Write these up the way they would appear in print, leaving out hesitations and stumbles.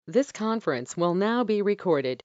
This conference will now be recorded.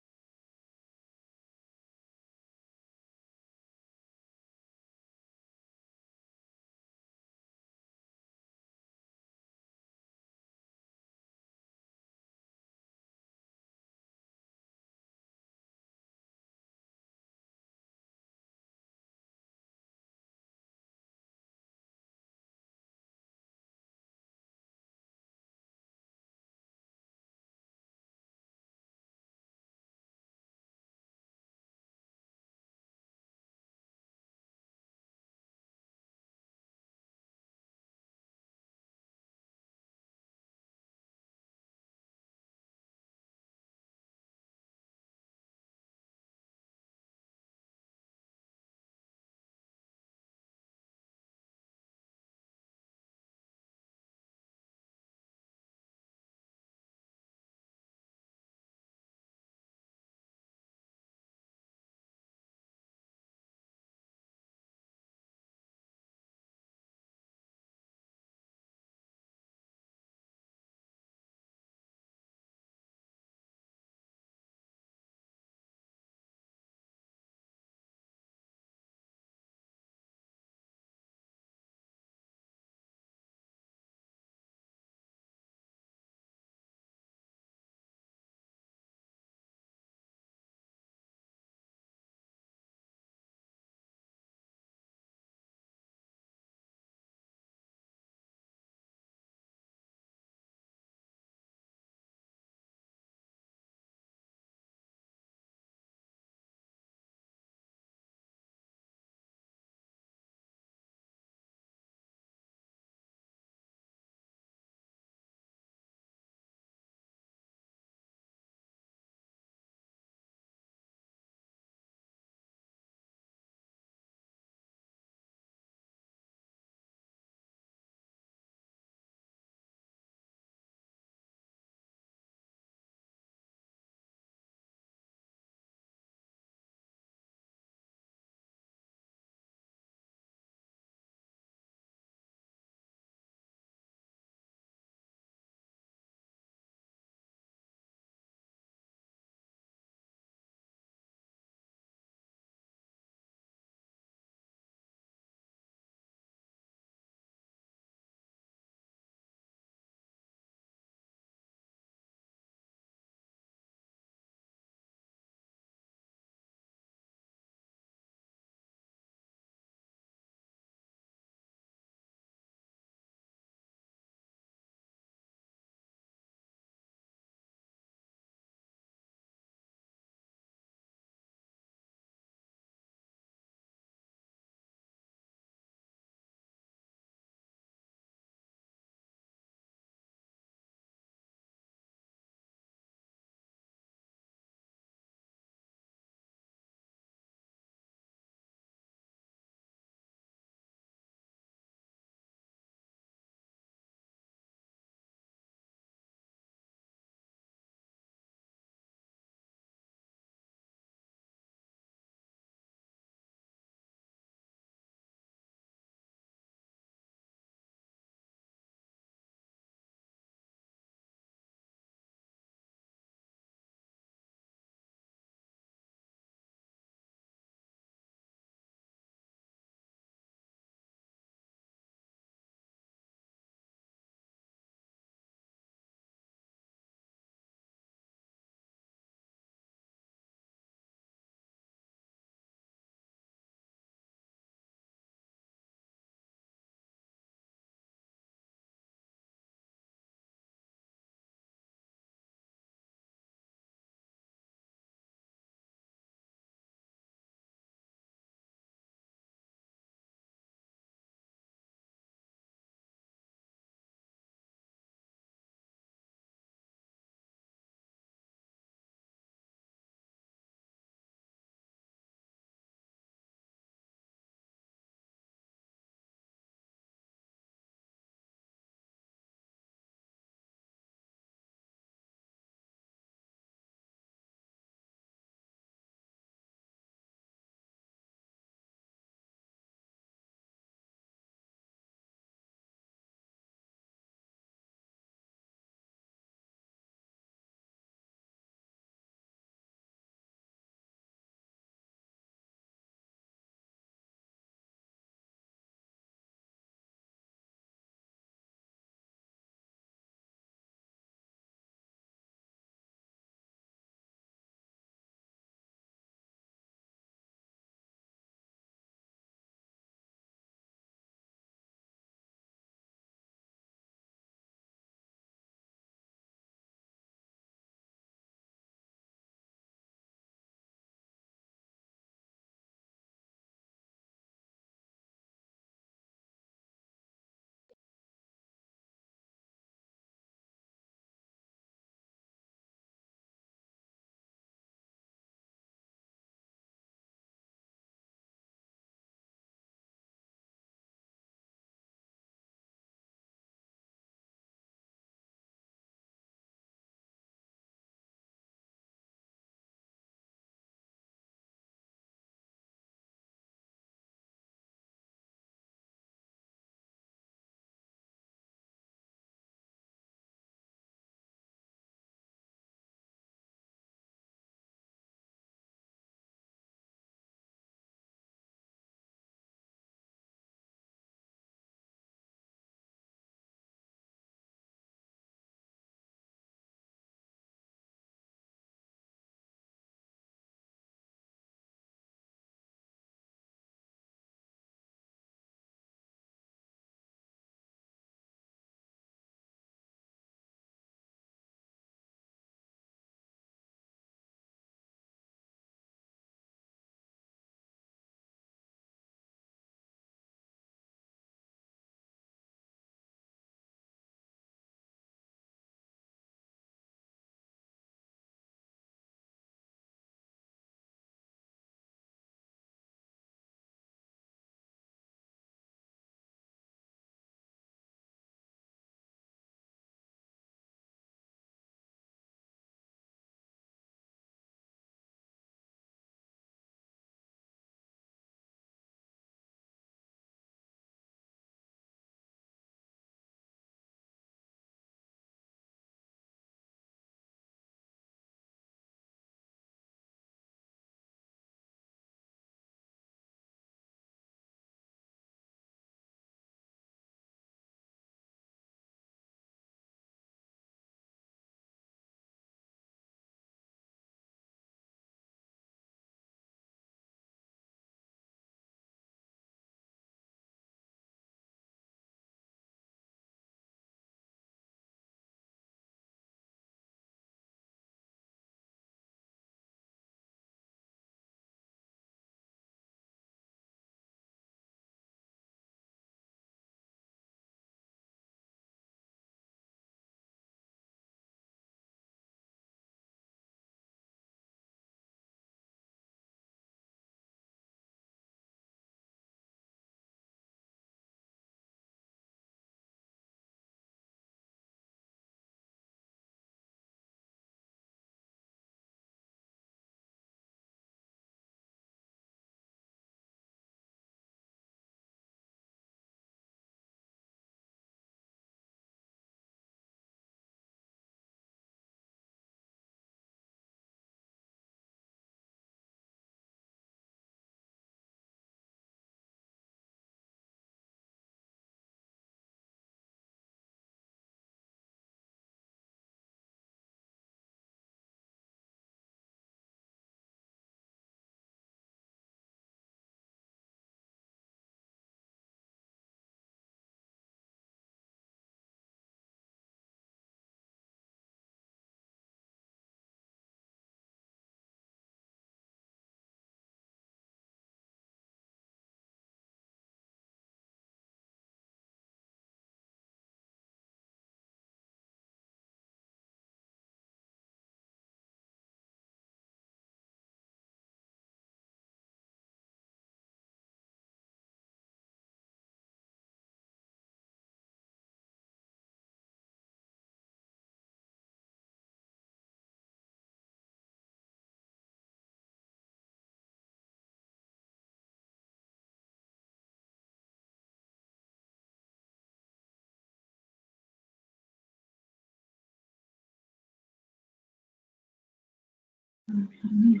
Can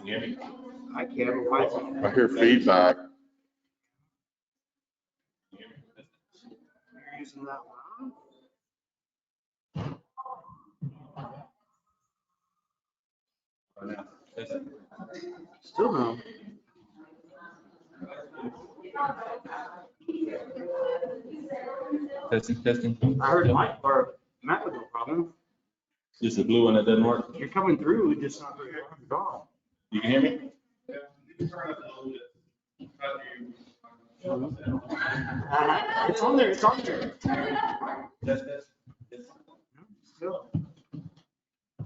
you hear me? I can't. I hear feedback. You're using that one. Still no. Testing. I heard Mike or Matt with no problem. Just a blue one that doesn't work. You're coming through, just not very loud at all. You can hear me? It's on there. It's on there. Still.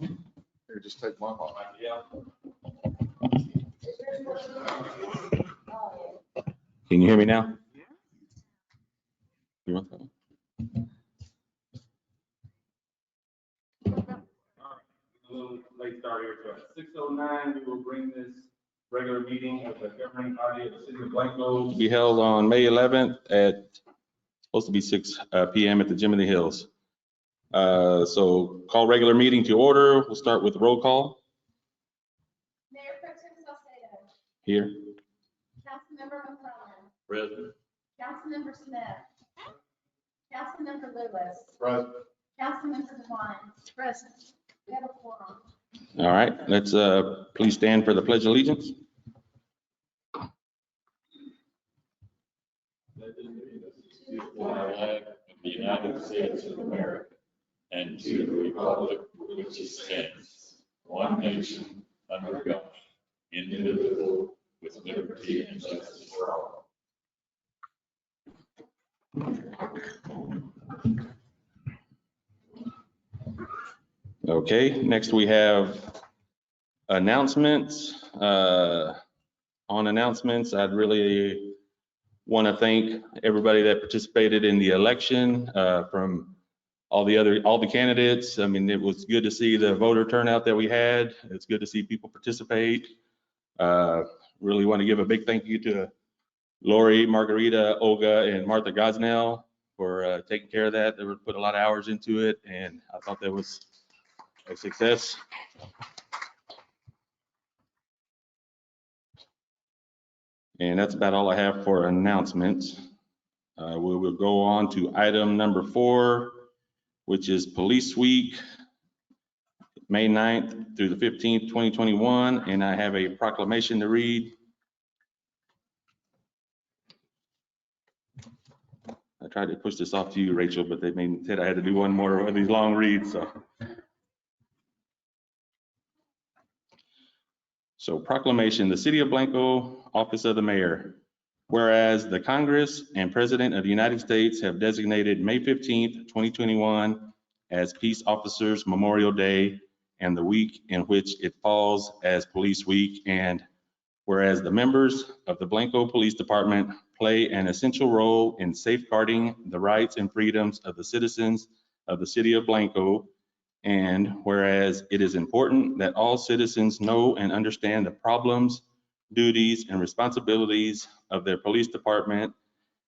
Here, just take my off. Can you hear me now? Yeah. You want that one? Late start here, so at 6:09, we will bring this regular meeting of the governing body of the city of Blanco To be held on May 11th at, supposed to be 6 PM at the Gym in the Hills. So call regular meeting to order. We'll start with roll call Mayor Pro Tem Salcedo. here. Councilmember McClellan. Present. Councilmember Smith. Councilmember Lewis. Present. Councilmember Devine. Present. We have a quorum. All right, let's please stand for the Pledge of Allegiance. To the flag of the United States of America and to the republic which stands, one nation, under God, indivisible, with liberty and justice for all. Okay, next we have announcements. On announcements, I'd really want to thank everybody that participated in the election, from all the candidates. I mean, it was good to see the voter turnout that we had. It's good to see people participate. Really want to give a big thank you to Lori, Margarita, Olga, and Martha Gosnell for taking care of that. They put a lot of hours into it, and I thought that was a success. And that's about all I have for announcements. We will go on to item number 4, which is Police Week, May 9th through the 15th, 2021. And I have a proclamation to read. I tried to push this off to you, Rachel, but they said I had to do one more of these long reads. So proclamation, the City of Blanco, Office of the Mayor. Whereas the Congress and President of the United States have designated May 15th, 2021 as Peace Officers Memorial Day and the week in which it falls as Police Week. And whereas the members of the Blanco Police Department play an essential role in safeguarding the rights and freedoms of the citizens of the City of Blanco. And whereas it is important that all citizens know and understand the problems, duties, and responsibilities of their police department,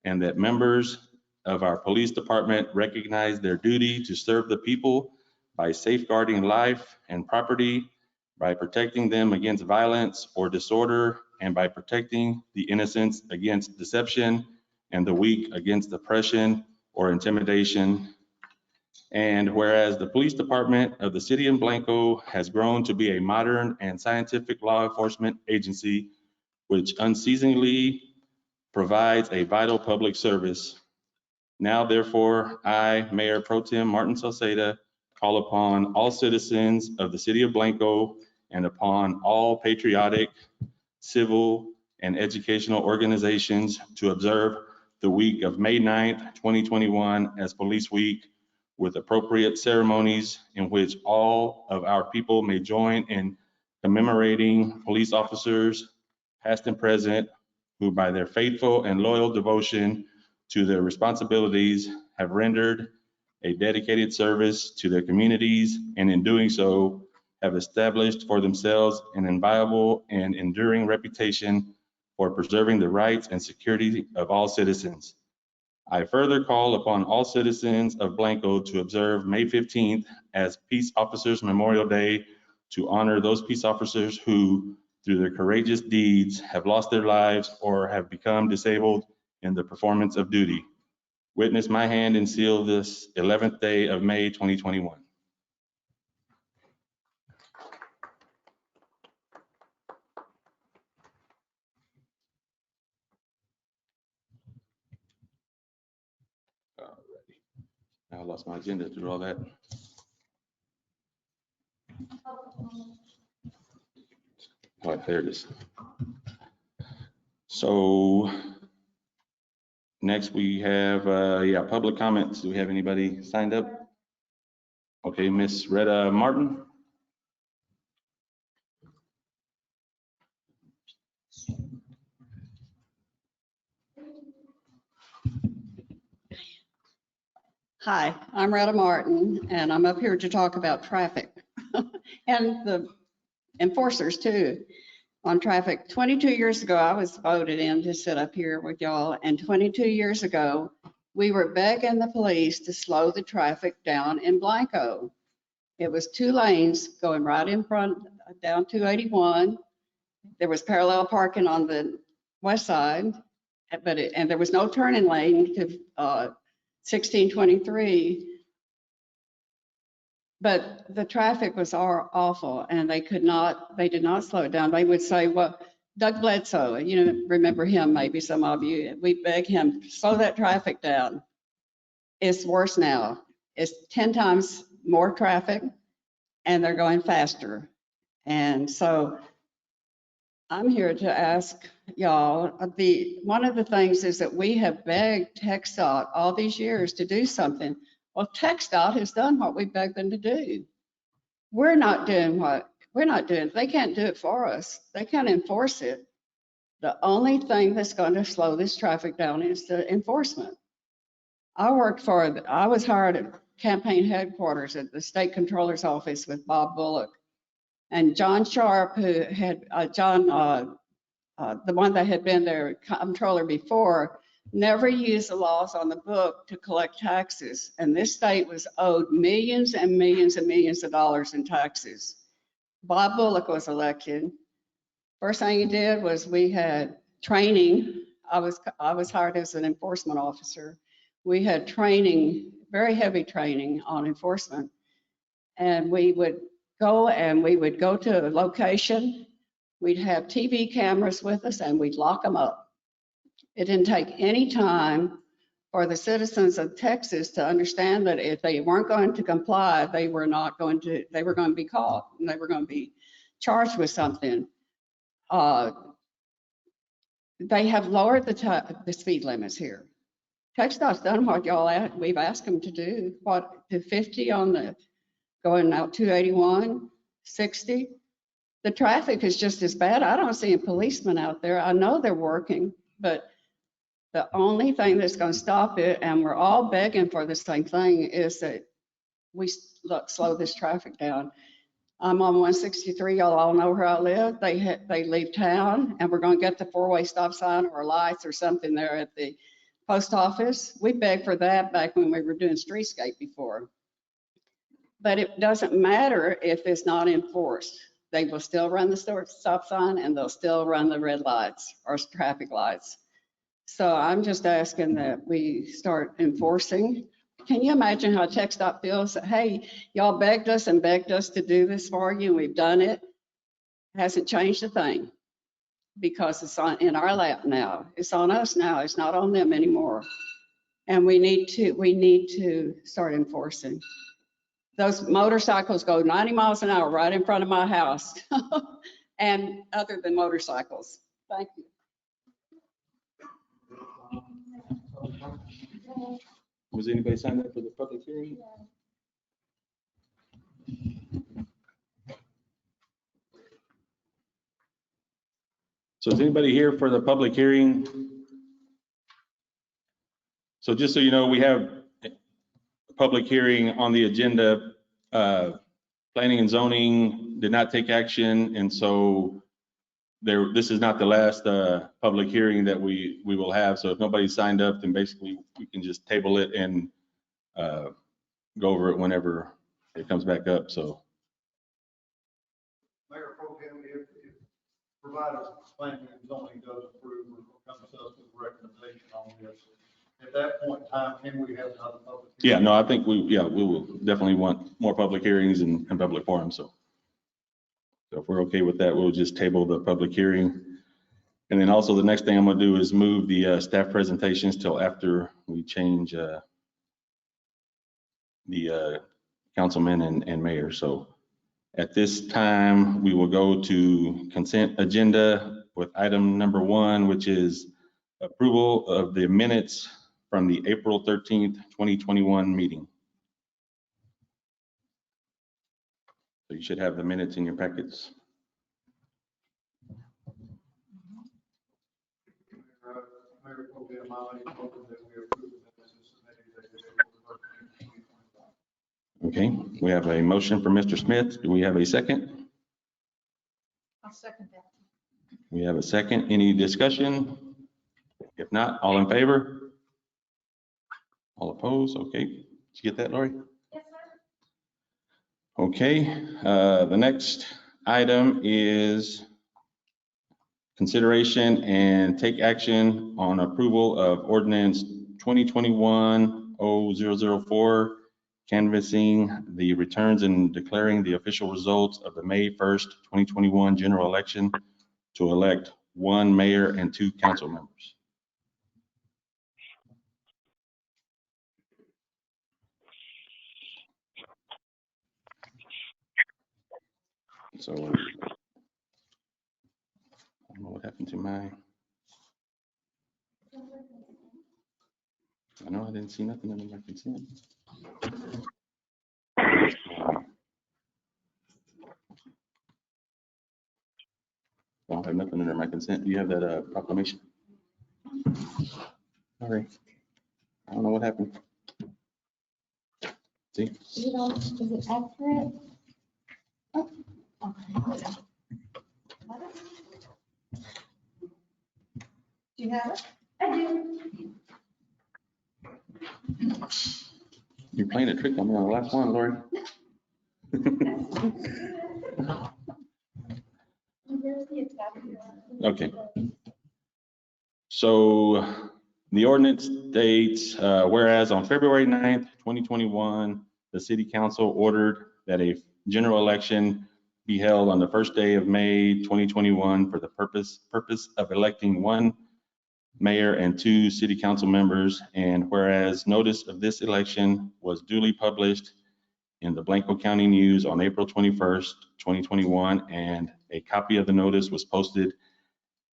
and that members of our police department recognize their duty to serve the people by safeguarding life and property, by protecting them against violence or disorder, and by protecting the innocents against deception and the weak against oppression or intimidation. And whereas the police department of the City of Blanco has grown to be a modern and scientific law enforcement agency, which unceasingly provides a vital public service. Now, therefore, I, Mayor Pro Tem Martin Salceda, call upon all citizens of the City of Blanco and upon all patriotic, civil, and educational organizations to observe the week of May 9th, 2021 as Police Week, with appropriate ceremonies in which all of our people may join in commemorating police officers, past and present, who by their faithful and loyal devotion to their responsibilities have rendered a dedicated service to their communities, and in doing so have established for themselves an inviolable and enduring reputation for preserving the rights and security of all citizens. I further call upon all citizens of Blanco to observe May 15th as Peace Officers Memorial Day, to honor those peace officers who, through their courageous deeds, have lost their lives or have become disabled in the performance of duty. Witness my hand and seal this 11th day of May 2021. I lost my agenda to do all that. All right, there it is. So next we have, public comments. Do we have anybody signed up? Okay, Miss Retta Martin. Hi, I'm Retta Martin, and I'm up here to talk about traffic and the enforcers too on traffic. 22 years ago, I was voted in to sit up here with y'all, and 22 years ago, we were begging the police to slow the traffic down in Blanco. It was 2 lanes going right in front down 281. There was parallel parking on the west side, and there was no turning lane to 1623 But the traffic was awful and they did not slow it down. They would say, well, Doug Bledsoe, you know, remember him, maybe some of you, we begged him, slow that traffic down. It's worse now. It's 10 times more traffic and they're going faster. And so I'm here to ask y'all, one of the things is that we have begged TxDOT all these years to do something. Well, TxDOT has done what we begged them to do. We're not doing, they can't do it for us. They can't enforce it. The only thing that's going to slow this traffic down is the enforcement. I was hired at campaign headquarters at the state controller's office with Bob Bullock. And John Sharp, who had, the one that had been their comptroller before, never used the laws on the book to collect taxes. And this state was owed millions and millions and millions of dollars in taxes. Bob Bullock was elected. First thing he did was we had training. I was hired as an enforcement officer. We had training, very heavy training on enforcement. And we would go to a location. We'd have TV cameras with us and we'd lock them up. It didn't take any time for the citizens of Texas to understand that if they weren't going to comply, they were going to be caught and they were going to be charged with something. They have lowered the speed limits here. TxDOT's done what we've asked them to do, to 50 on the going out 281, 60. The traffic is just as bad. I don't see a policeman out there. I know they're working, but the only thing that's going to stop it, and we're all begging for the same thing, is that we slow this traffic down. I'm on 163. Y'all all know where I live. They leave town, and we're going to get the four-way stop sign or lights or something there at the post office. We begged for that back when we were doing streetscape before. But it doesn't matter if it's not enforced. They will still run the stop sign and they'll still run the red lights or traffic lights. So I'm just asking that we start enforcing. Can you imagine how TxDOT feels? Hey, y'all begged us and begged us to do this for you, and we've done it. Hasn't changed a thing because it's in our lap now. It's on us now. It's not on them anymore. And we need to start enforcing. Those motorcycles go 90 miles an hour right in front of my house and other than motorcycles. Thank you. Was anybody signed up for the public hearing? So is anybody here for the public hearing? So just so you know, we have a public hearing on the agenda. Planning and zoning did not take action, and so this is not the last public hearing that we will have. So if nobody signed up, then basically we can just table it and go over it whenever it comes back up. So Mayor Pro Tem, if provided planning and zoning does approve or comes to us with a recommendation on this, at that point in time, can we have another public hearing? yeah, no, I think we will definitely want more public hearings and public forums. So if we're okay with that, we'll just table the public hearing. And then also the next thing I'm gonna do is move the staff presentations till after we change the councilman and mayor. So at this time, we will go to consent agenda with item number 1, which is approval of the minutes from the April 13th, 2021 meeting. So you should have the minutes in your packets. Mayor Pro Tem, I make a motion that we approve the minutes as submitted as April 13th, 2025. Okay, we have a motion for Mr. Smith. Do we have a second? I'll second that. We have a second. Any discussion? If not, all in favor? All opposed? Okay. Did you get that, Lori? Yes, sir. Okay, the next item is consideration and take action on approval of ordinance 2021-0004, canvassing the returns and declaring the official results of the May 1st, 2021 general election to elect 1 mayor and 2 council members. So I don't know what happened to my, I know I didn't see nothing under my consent. I don't have nothing under my consent. Do you have that proclamation? All right. I don't know what happened. See? Is it accurate? Oh, okay. Do you have it? I do. You're playing a trick on me on the last one, Lori. Okay. So the ordinance states, whereas on February 9th, 2021, the city council ordered that a general election be held on the first day of May 2021 for the purpose of electing 1 mayor and 2 city council members. And whereas notice of this election was duly published in the Blanco County News on April 21st, 2021, and a copy of the notice was posted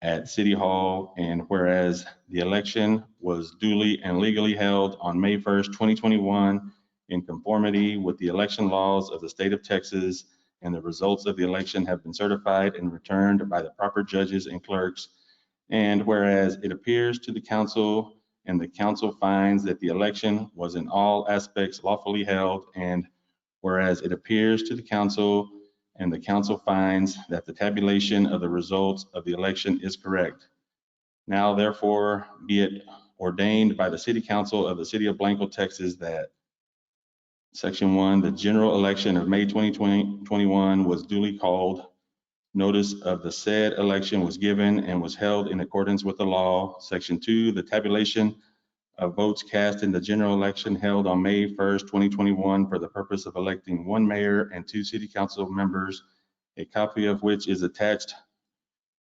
at City Hall. And whereas the election was duly and legally held on May 1st, 2021, in conformity with the election laws of the state of Texas, and the results of the election have been certified and returned by the proper judges and clerks. And whereas it appears to the council and the council finds that the election was in all aspects lawfully held, and whereas it appears to the council and the council finds that the tabulation of the results of the election is correct. Now therefore be it ordained by the city council of the city of Blanco, Texas, that Section 1, the general election of May 2021 was duly called. Notice of the said election was given and was held in accordance with the law. Section 2, the tabulation of votes cast in the general election held on May 1st, 2021 for the purpose of electing 1 mayor and 2 city council members, a copy of which is attached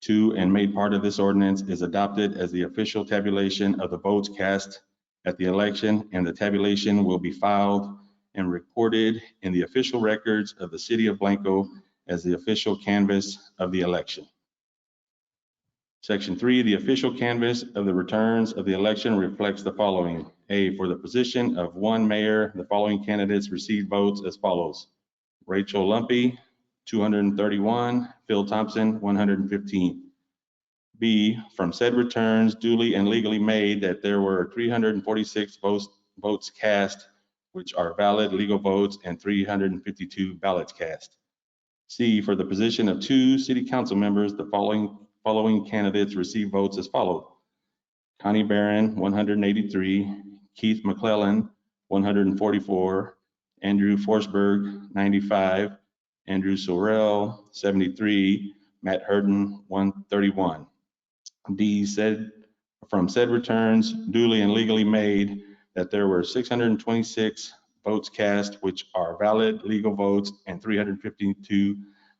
to and made part of this ordinance, is adopted as the official tabulation of the votes cast at the election, and the tabulation will be filed and recorded in the official records of the city of Blanco as the official canvass of the election. Section 3, the official canvass of the returns of the election reflects the following. A, for the position of 1 mayor, the following candidates received votes as follows: Rachel Lumpy, 231, Phil Thompson, 115. B, from said returns duly and legally made that there were 346 votes cast, which are valid legal votes, and 352 ballots cast. C, for the position of 2 city council members, the following candidates received votes as followed: Connie Barron, 183, Keith McClellan, 144, Andrew Forsberg, 95, Andrew Sorrell, 73, Matt Hurden, 131. D, from said returns duly and legally made that there were 626 votes cast, which are valid legal votes, and 352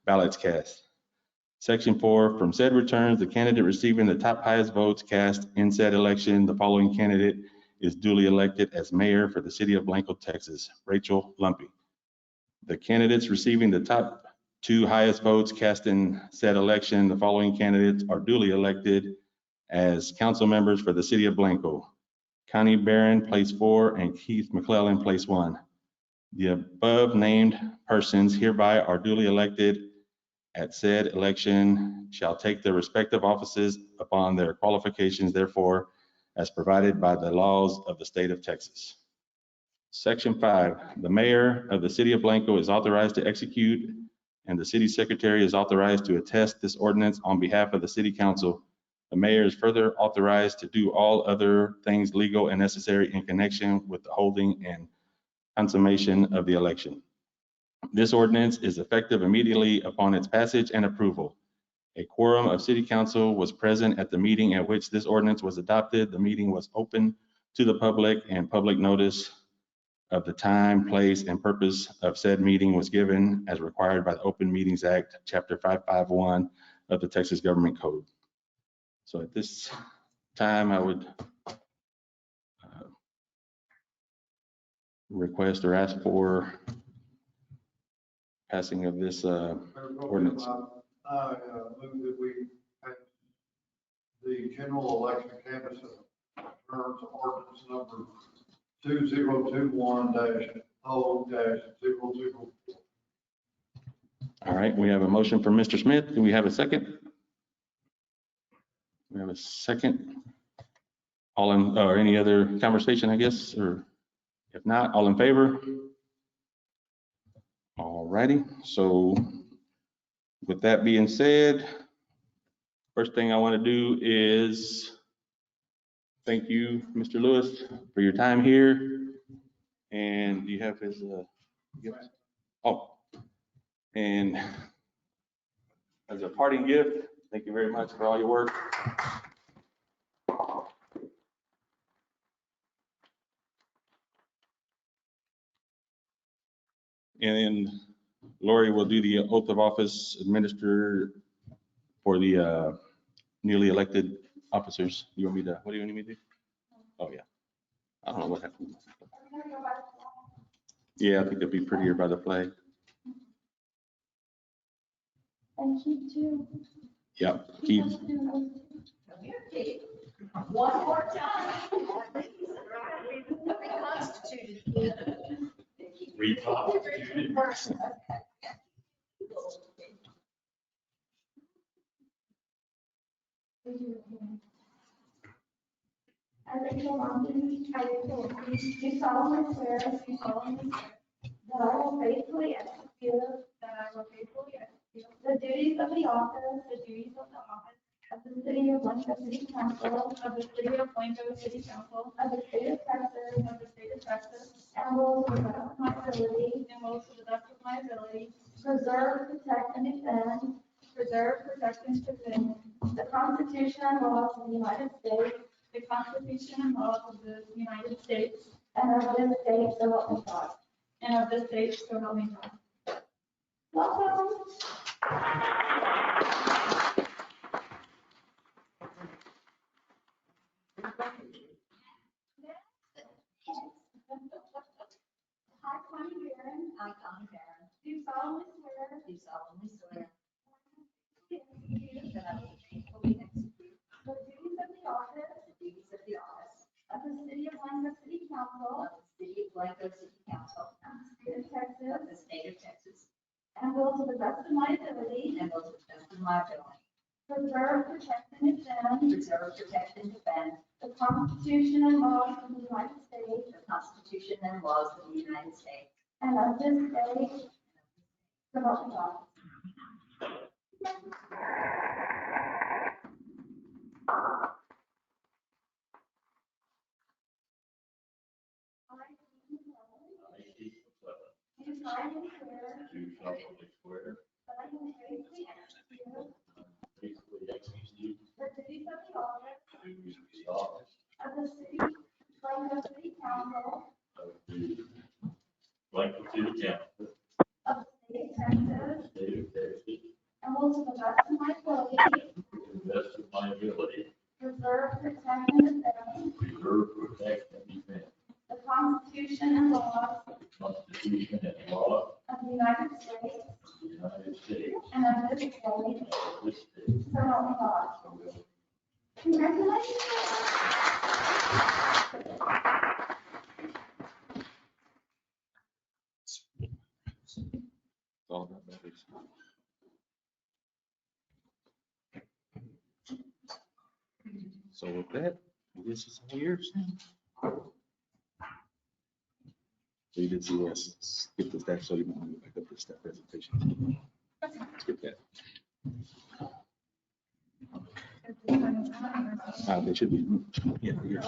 ballots cast. Section 4, from said returns, the candidate receiving the top highest votes cast in said election, the following candidate is duly elected as mayor for the city of Blanco, Texas: Rachel Lumpy. The candidates receiving the top 2 highest votes cast in said election, the following candidates are duly elected as council members for the city of Blanco: Connie Barron, place 4, and Keith McClellan, place 1. The above named persons hereby are duly elected at said election, shall take their respective offices upon their qualifications, therefore, as provided by the laws of the state of Texas. Section 5, the mayor of the city of Blanco is authorized to execute, and the city secretary is authorized to attest this ordinance on behalf of the city council. The mayor is further authorized to do all other things legal and necessary in connection with the holding and consummation of the election. This ordinance is effective immediately upon its passage and approval. A quorum of city council was present at the meeting at which this ordinance was adopted. The meeting was open to the public, and public notice of the time, place, and purpose of said meeting was given as required by the Open Meetings Act, Chapter 551 of the Texas Government Code. So at this time, I would request or ask for passing of this ordinance. I move that we pass the general election canvas terms ordinance number 2021-0-004. All right, we have a motion from Mr. Smith. Do we have a second? We have a second. All in, or any other conversation, I guess, or if not, all in favor? All righty, so with that being said, first thing I want to do is thank you, Mr. Lewis, for your time here. And do you have his, gifts? Oh, and as a parting gift, thank you very much for all your work. And Lori will do the oath of office administered for the newly elected officers. You want me to, what do you want me to do? Oh, yeah. I don't know what happened. Yeah, I think it'd be prettier by the flag. And Keith too. Yep, Keith. One more time. Reconstituted. Reconstituted. I raise your hand. Do solemnly swear. Do solemnly swear. That I will faithfully execute. That I will faithfully execute. The duties of the office. The duties of the office. Of the city of Blanco City Council. Of the city of Blanco City Council. Of the state of Texas. Of the state of Texas. And will to the best of my ability. And will to the best of my ability. Preserve, protect, and defend. Preserve, protect, and defend. The Constitution and laws of the United States. The Constitution and laws of the United States. And of this state, so help me God. And of this state, so help me God. Welcome. Hi, Connie Barron. I, Connie Barron, Do solemnly swear. do solemnly swear Execute that I will faithfully execute the duties of the office the duties of the office of the city of Blanco City Council of the city of Blanco City Council of the state of of Texas. the state of Texas, And will to the best of my ability and will to the best of my ability preserve, protect, and defend preserve, protect, and defend the Constitution and laws of the United States the Constitution and laws of the United States and of this state, so help me God. Do solemnly swear Do solemnly swear that I will faithfully execute faithfully execute the duties of the office the duties of the office of the city of Blanco City Council of the Blanco City Council, of the state of Texas, state of Texas, and will to the best of my ability to the best of my ability, preserve, protect, and defend preserve, protect, and defend the Constitution and laws the Constitution and laws of the United States of the United States and of this state, and of this state. so help me God. So help me Congratulations. It's all about batteries. So with that, this is all yours. So you did see us skip the staff, so you want to back up the staff presentation. Skip that. They should be, yeah, here.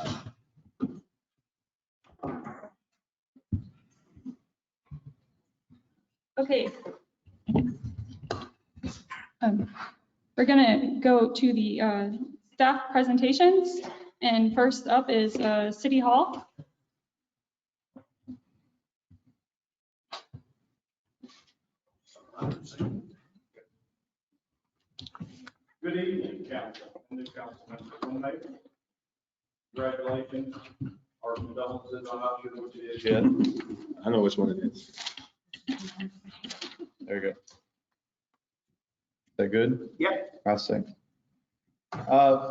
Okay. We're gonna go to the staff presentations, and first up is City Hall. Good evening, council, and the council members. Congratulations, our condolences, I'm not sure which it is yet. I know which one it is. There you go. That good? Yep. I see.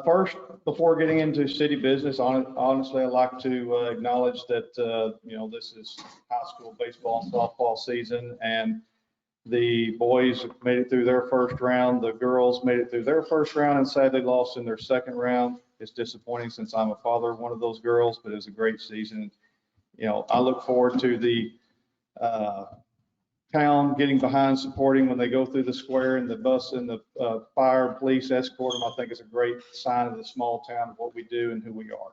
First, before getting into city business, honestly, I'd like to acknowledge that, this is high school baseball and softball season, and the boys made it through their first round. The girls made it through their first round and sadly lost in their second round. It's disappointing since I'm a father of one of those girls, but it was a great season. I look forward to the town getting behind, supporting when they go through the square and the bus and the fire and police escort them. I think it's a great sign of the small town of what we do and who we are.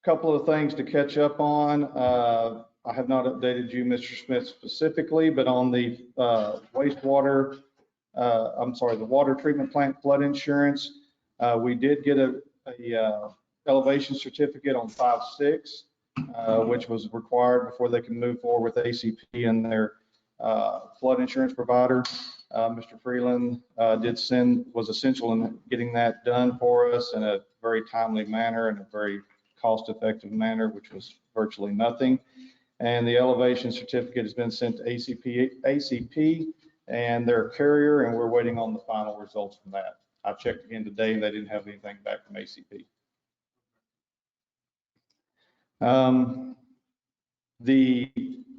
Couple of things to catch up on. I have not updated you, Mr. Smith, specifically, but on the the water treatment plant flood insurance, we did get a elevation certificate on 5/6, which was required before they can move forward with ACP and their flood insurance provider. Mr. Freeland was essential in getting that done for us in a very timely manner and a very cost-effective manner, which was virtually nothing. And the elevation certificate has been sent to ACP and their carrier, and we're waiting on the final results from that. I checked again today and they didn't have anything back from ACP. The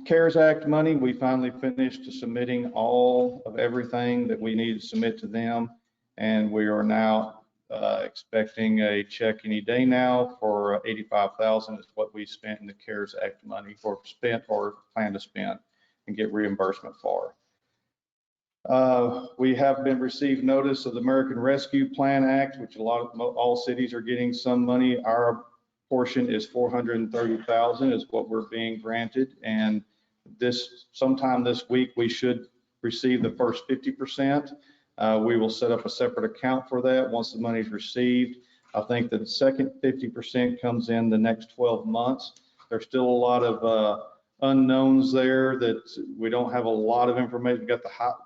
CARES Act money, we finally finished submitting all of everything that we needed to submit to them. And we are now expecting a check any day now for $85,000 is what we spent in the CARES Act money or plan to spend and get reimbursement for. We have been received notice of the American Rescue Plan Act, which all cities are getting some money. Our portion is $430,000 is what we're being granted. And sometime this week, we should receive the first 50%. We will set up a separate account for that once the money is received. I think that the second 50% comes in the next 12 months. There's still a lot of unknowns there that we don't have a lot of information. We've got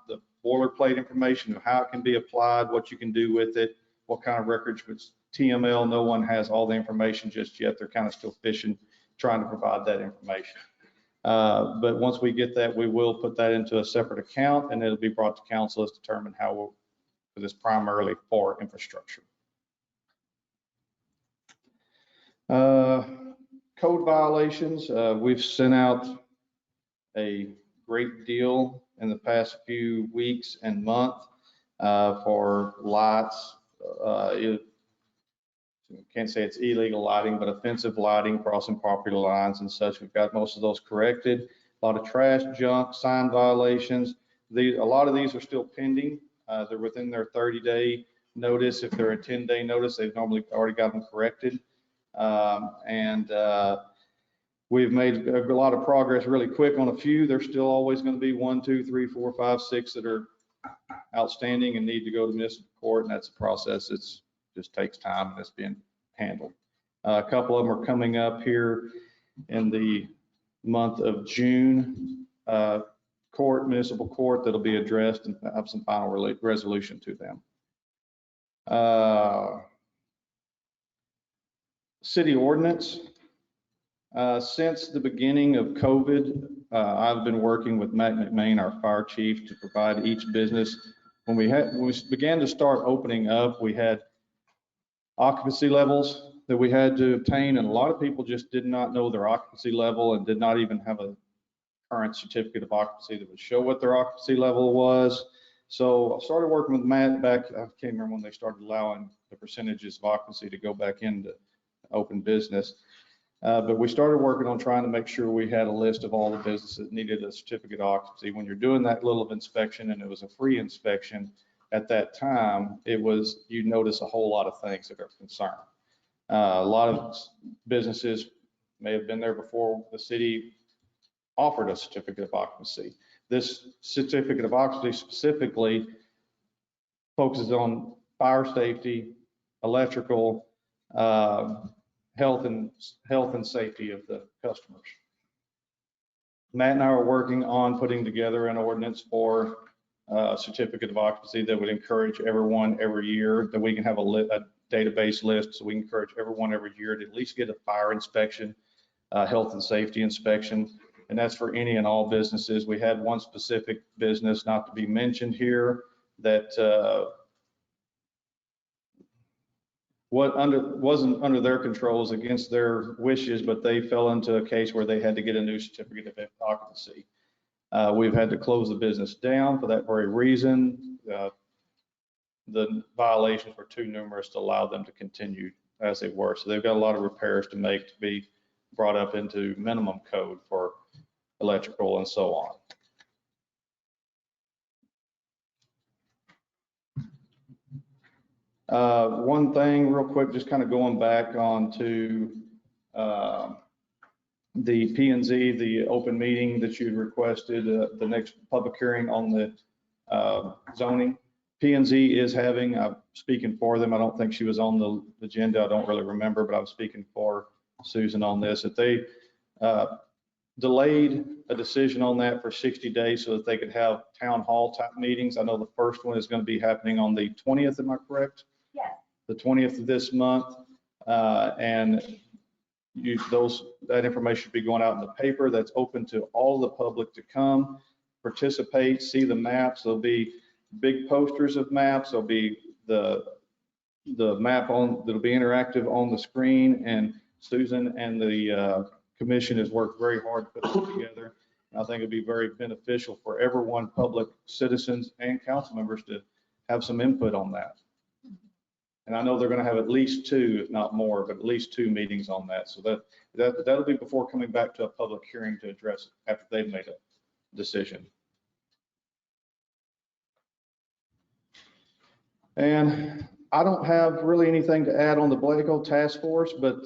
the boilerplate information of how it can be applied, what you can do with it, what kind of records with TML. No one has all the information just yet. They're kind of still fishing, trying to provide that information. But once we get that, we will put that into a separate account and it'll be brought to council as determined how we'll do this primarily for infrastructure. Code violations, we've sent out a great deal in the past few weeks and month for lights. Can't say it's illegal lighting, but offensive lighting, crossing property lines and such. We've got most of those corrected. A lot of trash, junk, sign violations. A lot of these are still pending. They're within their 30-day notice. If they're a 10-day notice, they've normally already got them corrected. We've made a lot of progress really quick on a few. There's still always going to be 1, 2, 3, 4, 5, 6 that are outstanding and need to go to municipal court, and that's a process. It's just takes time and it's being handled. A couple of them are coming up here in the month of June. Municipal court that'll be addressed and have some final resolution to them. City ordinance. Since the beginning of COVID, I've been working with Matt McMain, our fire chief, to provide each business. When we began to start opening up, we had occupancy levels that we had to obtain, and a lot of people just did not know their occupancy level and did not even have a current certificate of occupancy that would show what their occupancy level was. So I started working with Matt back, I can't remember when they started allowing the percentages of occupancy to go back into open business. But we started working on trying to make sure we had a list of all the businesses that needed a certificate of occupancy. When you're doing that little of inspection, and it was a free inspection at that time, you notice a whole lot of things that are of concern. A lot of businesses may have been there before the city offered a certificate of occupancy. This certificate of occupancy specifically focuses on fire safety, electrical, health and safety of the customers. Matt and I are working on putting together an ordinance for certificate of occupancy that would encourage everyone every year, that we can have a database list, so we encourage everyone every year to at least get a fire inspection, health and safety inspection, and that's for any and all businesses. We had one specific business, not to be mentioned here, that wasn't under their controls, against their wishes, but they fell into a case where they had to get a new certificate of occupancy. We've had to close the business down for that very reason. The violations were too numerous to allow them to continue as they were. So they've got a lot of repairs to make to be brought up into minimum code for electrical and so on. One thing real quick, just kind of going back on to the P&Z, the open meeting that you had requested, the next public hearing on the zoning. P&Z is having, I'm speaking for them, I don't think she was on the agenda, I don't really remember, but I was speaking for Susan on this, that they delayed a decision on that for 60 days so that they could have town hall type meetings. I know the first one is going to be happening on the 20th, am I correct? Yes. The 20th of this month, and that information should be going out in the paper. That's open to all the public to come, participate, see the maps. There'll be big posters of maps. There'll be the map that'll be interactive on the screen, and Susan and the commission has worked very hard to put it together. I think it'd be very beneficial for everyone, public, citizens, and council members to have some input on that. And I know they're going to have at least two, if not more, but at least two meetings on that. So that'll be before coming back to a public hearing to address it after they've made a decision. And I don't have really anything to add on the Blanco task force, but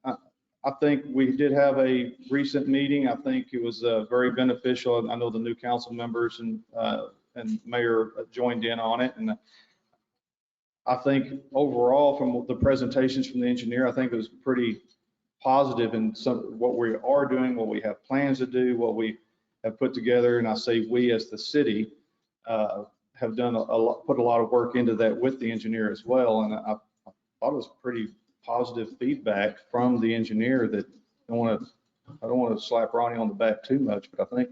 I think we did have a recent meeting. I think it was very beneficial. I know the new council members and mayor joined in on it. And I think overall, from the presentations from the engineer, I think it was pretty positive in what we are doing, what we have plans to do, what we have put together. And I say we as the city have done put a lot of work into that with the engineer as well. And I thought it was pretty positive feedback from the engineer. That I don't want to slap Ronnie on the back too much, but I think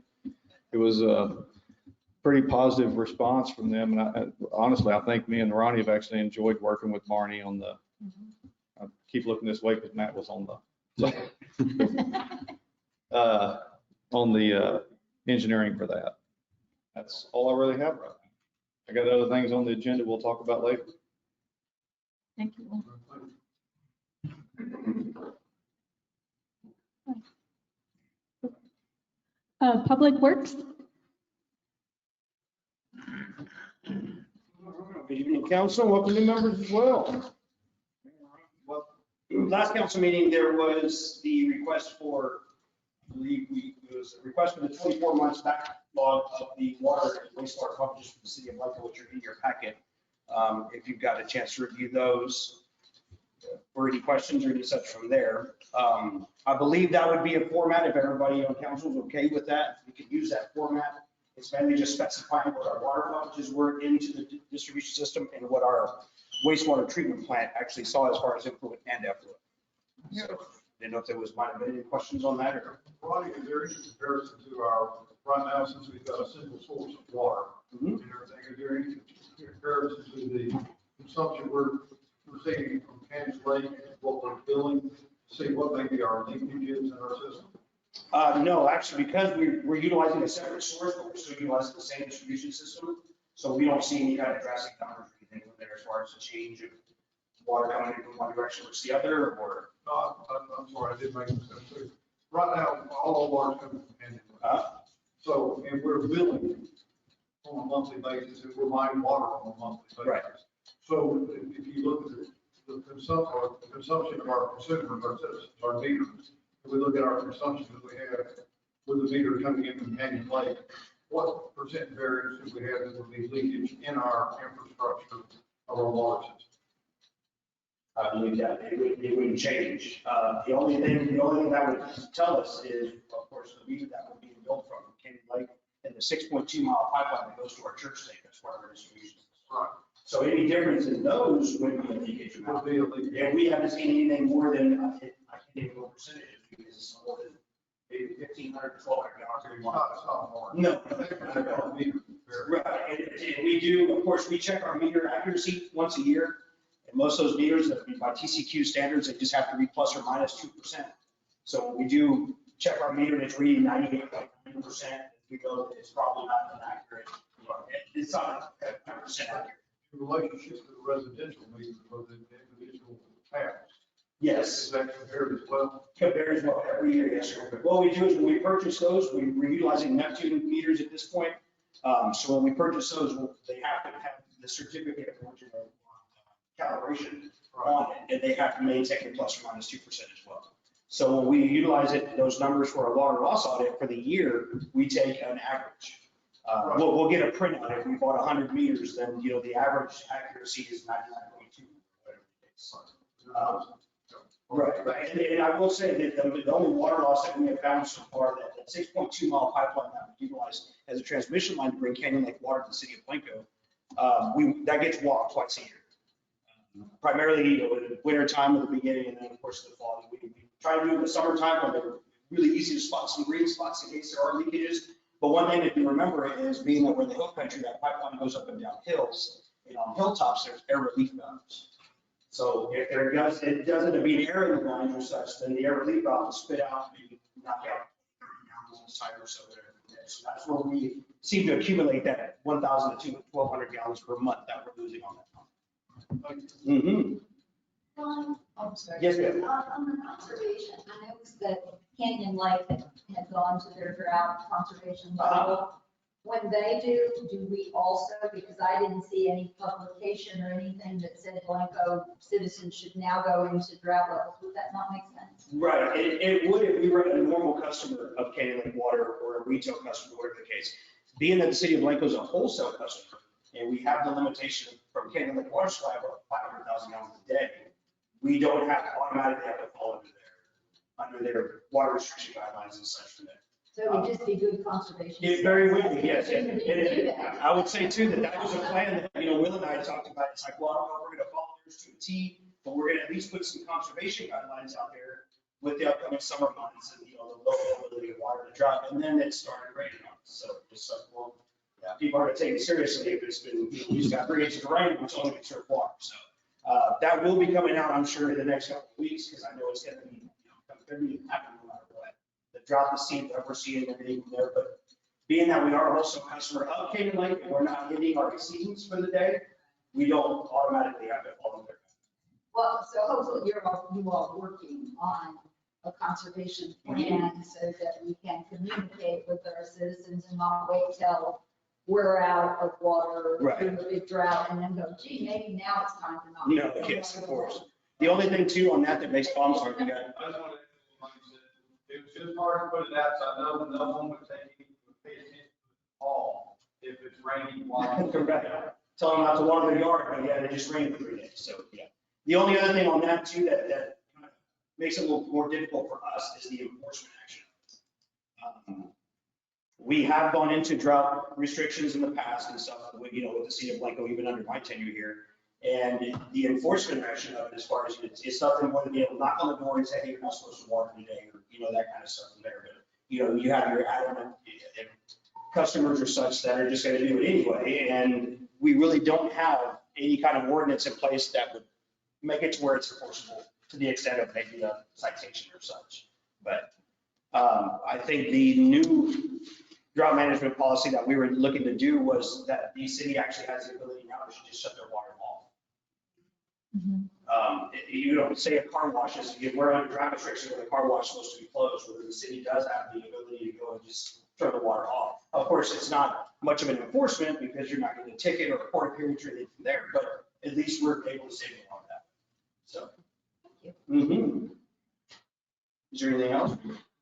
it was a pretty positive response from them. And honestly, I think me and Ronnie have actually enjoyed working with Marnie on the, I keep looking this way because Matt was on the engineering for that. That's all I really have right now. I got other things on the agenda we'll talk about later. Thank you. Public Works, Good evening, council. Welcome to members as well. Last council meeting, there was the request for, it was a request for the 24 months backlog of the water and wastewater pumps for the city of Blanco, which are in your packet. If you've got a chance to review those, or any questions or any such from there. I believe that would be a format, if everybody on council is okay with that, we could use that format. It's mainly just specifying what our water pumps were into the distribution system and what our wastewater treatment plant actually saw as far as influent and effluent. So, didn't know if there might have been any questions on that or. Ronnie, is there any comparison to our, right now, since we've got a single source of water and everything, is there any comparison to the consumption we're receiving from Kansas Lake and what we're billing, see what maybe our leakage is in our system? No, actually, because we're utilizing a separate source, but we're still utilizing the same distribution system. So we don't see any kind of drastic numbers or anything there as far as the change of water coming in from one direction versus the other, or. No, I'm sorry, I did make a mistake too. Right now, all our water's coming from Kansas Lake. So, and we're billing on a monthly basis, and we're buying water on a monthly basis. Right. So if you look at the consumption of our consumers, our citizens, our meters, if we look at our consumption that we have with the meter coming in from Canyon Lake, what percent variance do we have that would be leakage in our infrastructure of our water system? I believe that it wouldn't change. The only thing that would tell us is, of course, the meter that would be built from Canyon Lake and the 6.2 mile pipeline that goes to our church site, that's part of our distribution. Right. So any difference in those would be a leakage Would amount. be a leak. And we haven't seen anything more than, I can't even go percentage, because it's more than maybe 1,500 to 1,200 gallons every It's month. not hard. No. Very- Right, and we do, of course, we check our meter accuracy once a year. And most of those meters, by TCQ standards, they just have to be plus or minus 2%. So when we do check our meter and it's reading 98.9%, we go, it's probably not an accurate, it's not 100% accurate. Relationship to the residential meter for the individual towns. Yes. Is that compared as well? Compared as well every year, yes, sir. But what we do is when we purchase those, we're utilizing Neptune meters at this point. So when we purchase those, they have to have the certificate of original calibration on it, and they have to maintain a plus or minus 2% as well. So when we utilize it, those numbers for a water loss audit for the year, we take an average. We'll get a printout. If we bought 100 meters, then, the average accuracy is 99.2, whatever it is. Right. And I will say that the only water loss that we have found so far, that 6.2 mile pipeline that we utilize as a transmission line to bring Canyon Lake water to the city of Blanco, that gets walked twice a year. Primarily, in the winter time at the beginning, and then of course in the fall. We try to do it in the summertime when they're really easy to spot some green spots in case there are leakages. But one thing to remember is being that we're in the hill country, that pipeline goes up and down hills, and on hilltops, there's air relief valves. So if it doesn't be an air in the lines or such, then the air relief valve will spit out, maybe knock out gallons of cider or so there. So that's where we seem to accumulate that 1,000 to 1,200 gallons per month that we're losing on that pump. Mm-hmm. I'm sorry. Yes, ma'am. On the conservation, I noticed that Canyon Lake had gone to their drought conservation level. When they do we also, because I didn't see any publication or anything that said Blanco citizens should now go into drought levels, would that not make sense? Right, it would if we were a normal customer of Canyon Lake Water or a retail customer, whatever the case. Being that the city of Blanco is a wholesale customer, and we have the limitation from Canyon Lake Water Supply of 500,000 gallons a day, we don't automatically have to fall under their water restriction guidelines and such for that. So it would just be good conservation. It very well, yes. I would say too, that was a plan that, Will and I talked about. It's like, well, I don't know if we're gonna follow theirs to a T, but we're gonna at least put some conservation guidelines out there with the upcoming summer months and, the low availability of water to drought. And then it started raining on us. So it's like, well, people are gonna take it seriously if it's been, we just got 3 inches of rain, which only conserve water. So that will be coming out, I'm sure, in the next couple of weeks, because I know it's gonna be, happening no matter what. The drought, the seed that we're seeing, everything there, but being that we are also a customer of Canyon Lake and we're not hitting our exceedance for the day, we don't automatically have to follow there. Well, so hopefully you are working on a conservation plan so that we can communicate with our citizens and not wait till we're out of water through the big drought and then go, gee, maybe now it's time to not. No, yes, of course. The only thing too on that makes problems are you got. I just want to, it was just hard to put it out, so I know no one would pay attention to it all if it's raining while. Correct. Tell them not to water their yard, but yeah, it just rained for 3 days, so yeah. The only other thing on that too that kind of makes it a little more difficult for us is the enforcement action. We have gone into drought restrictions in the past and stuff, with the city of Blanco, even under my tenure here. And the enforcement action of it, as far as it's nothing more than be able to knock on the door and say, hey, you're not supposed to water today, or, that kind of stuff in there. But, you have your adamant customers or such that are just going to do it anyway. And we really don't have any kind of ordinance in place that would make it to where it's enforceable to the extent of maybe a citation or such. But I think the new drought management policy that we were looking to do was that the city actually has the ability now to just shut their water off. Say a car wash is, we're under drought restriction where the car wash is supposed to be closed, where the city does have the ability to go and just turn the water off. Of course, it's not much of an enforcement because you're not getting a ticket or a court appearance or anything from there, but at least we're able to save a lot of that. So. Is there anything else?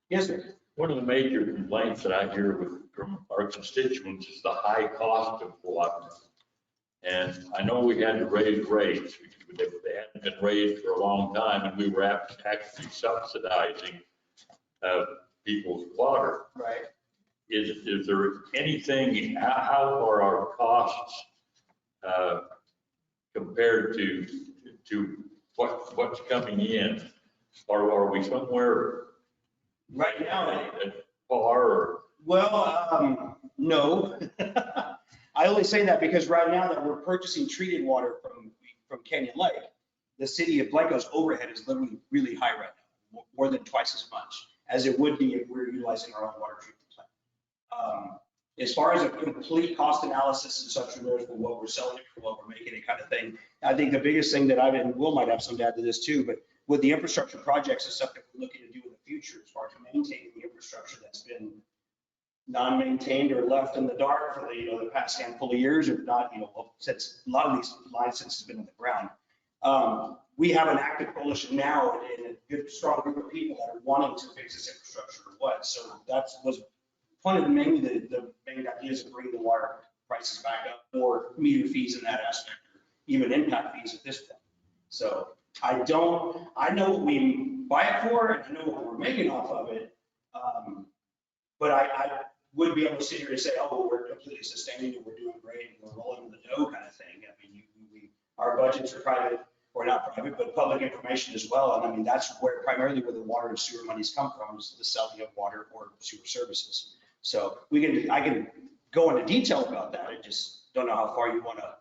Yes, sir. One of the major complaints that I hear from our constituents is the high cost of water. And I know we had to raise rates. They hadn't been raised for a long time, and we were actually subsidizing people's water. Right. is there anything, how are our costs compared to what's coming in? Or are we somewhere Right now, at par or? well, no. I only say that because right now that we're purchasing treated water from Canyon Lake, the city of Blanco's overhead is literally really high right now, more than twice as much as it would be if we were utilizing our own water treatment plant. As far as a complete cost analysis and such, for what we're selling it, for what we're making it kind of thing, I think the biggest thing that and Will might have some to add to this too, but with the infrastructure projects and stuff that we're looking to do in the future, as far as maintaining the infrastructure that's been non-maintained or left in the dark for the past handful of years, or not, since a lot of these lines since it's been in the ground. We have an active coalition now and a good, strong group of people that are wanting to fix this infrastructure or what. So that was one of the main ideas of bringing the water prices back up, or meter fees in that aspect, or even impact fees at this point. So I know what we buy it for, and I know what we're making off of it. But I wouldn't be able to sit here and say, oh, we're completely sustaining and we're doing great and we're rolling in the dough kind of thing. I mean, our budgets are private, or not private, but public information as well. And I mean, that's primarily where the water and sewer monies come from, is the selling of water or sewer services. So I can go into detail about that. I just don't know how far you want to.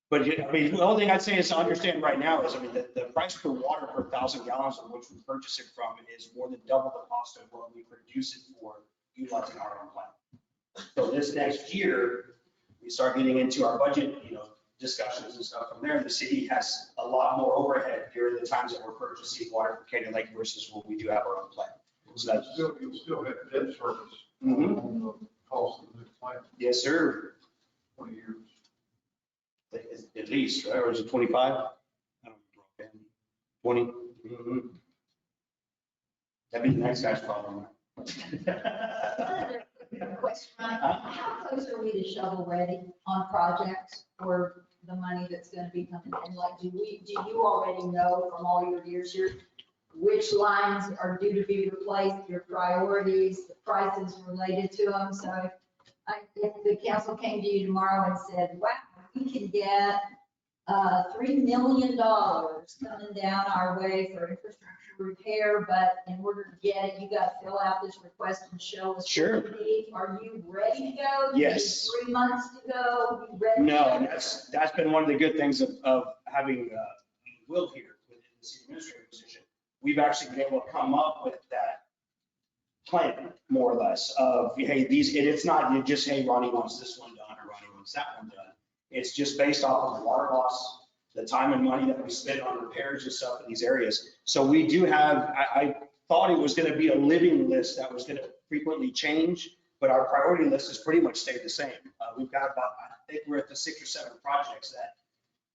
But I mean, the only thing I'd say is to understand right now is, I mean, the price per water per 1,000 gallons of which we purchase it from is more than double the cost of what we produce it for utilizing our own plant. So this next year, we start getting into our budget, discussions and stuff from there. The city has a lot more overhead during the times that we're purchasing water from Canyon Lake versus what we do have our own plant. So that's You'll still have debt service Mhm. on the cost of the plant, Yes, sir. 20 years. At least, right? Or is it 25? I don't know. 20? Mhm. That'd be the next guy's problem. Another question, how close are we to shovel ready on projects for the money that's going to be coming in? Like, do you already know from all your years here, which lines are due to be replaced, your priorities, the prices related to them? So if the council came to you tomorrow and said, wow, we can get $3 million coming down our way for infrastructure repair, but in order to get it, you got to fill out this request and show us. Sure. what you need. Are you ready to go? Do you need Yes. 3 months to go? You ready? No, to and go? that's been one of the good things of having Will here within the city administrator position. We've actually been able to come up with that plan, more or less, of, hey, it's not just, hey, Ronnie wants this one done or Ronnie wants that one done. It's just based off of the water loss, the time and money that we spend on repairs and stuff in these areas. So we do have, I thought it was going to be a living list that was going to frequently change, but our priority list has pretty much stayed the same. We've got about, I think we're at the 6 or 7 projects that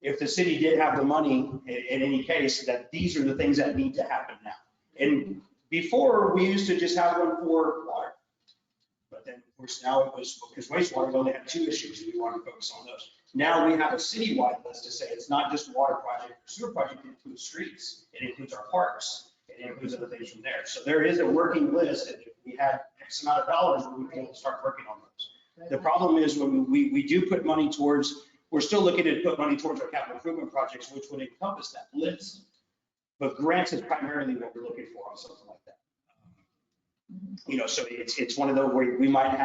if the city did have the money in any case, that these are the things that need to happen now. And before, we used to just have one for water. But then, of course, now it was, because wastewater only had 2 issues, and we wanted to focus on those. Now we have a citywide list to say it's not just water project or sewer project, it includes streets, it includes our parks, it includes other things from there. So there is a working list, and if we had X amount of dollars, we would be able to start working on those. The problem is when we do put money towards, we're still looking to put money towards our capital improvement projects, which would encompass that list. But grants is primarily what we're looking for on something like that. So it's one of those where we might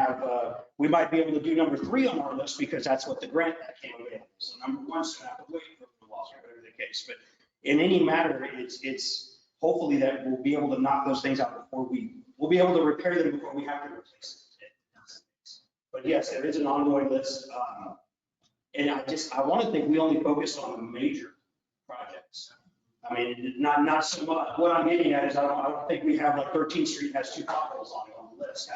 be able to do number 3 on our list because that's what the grant that came available. So number 1's gonna have to wait for the loss or whatever the case. But in any matter, it's hopefully that we'll be able to knock those things out before we'll be able to repair them before we have to replace it. But yes, there is an ongoing list. And I want to think we only focus on the major projects. I mean, not so much, what I'm getting at is I don't think we have like 13th Street has 2 potholes on it on the list.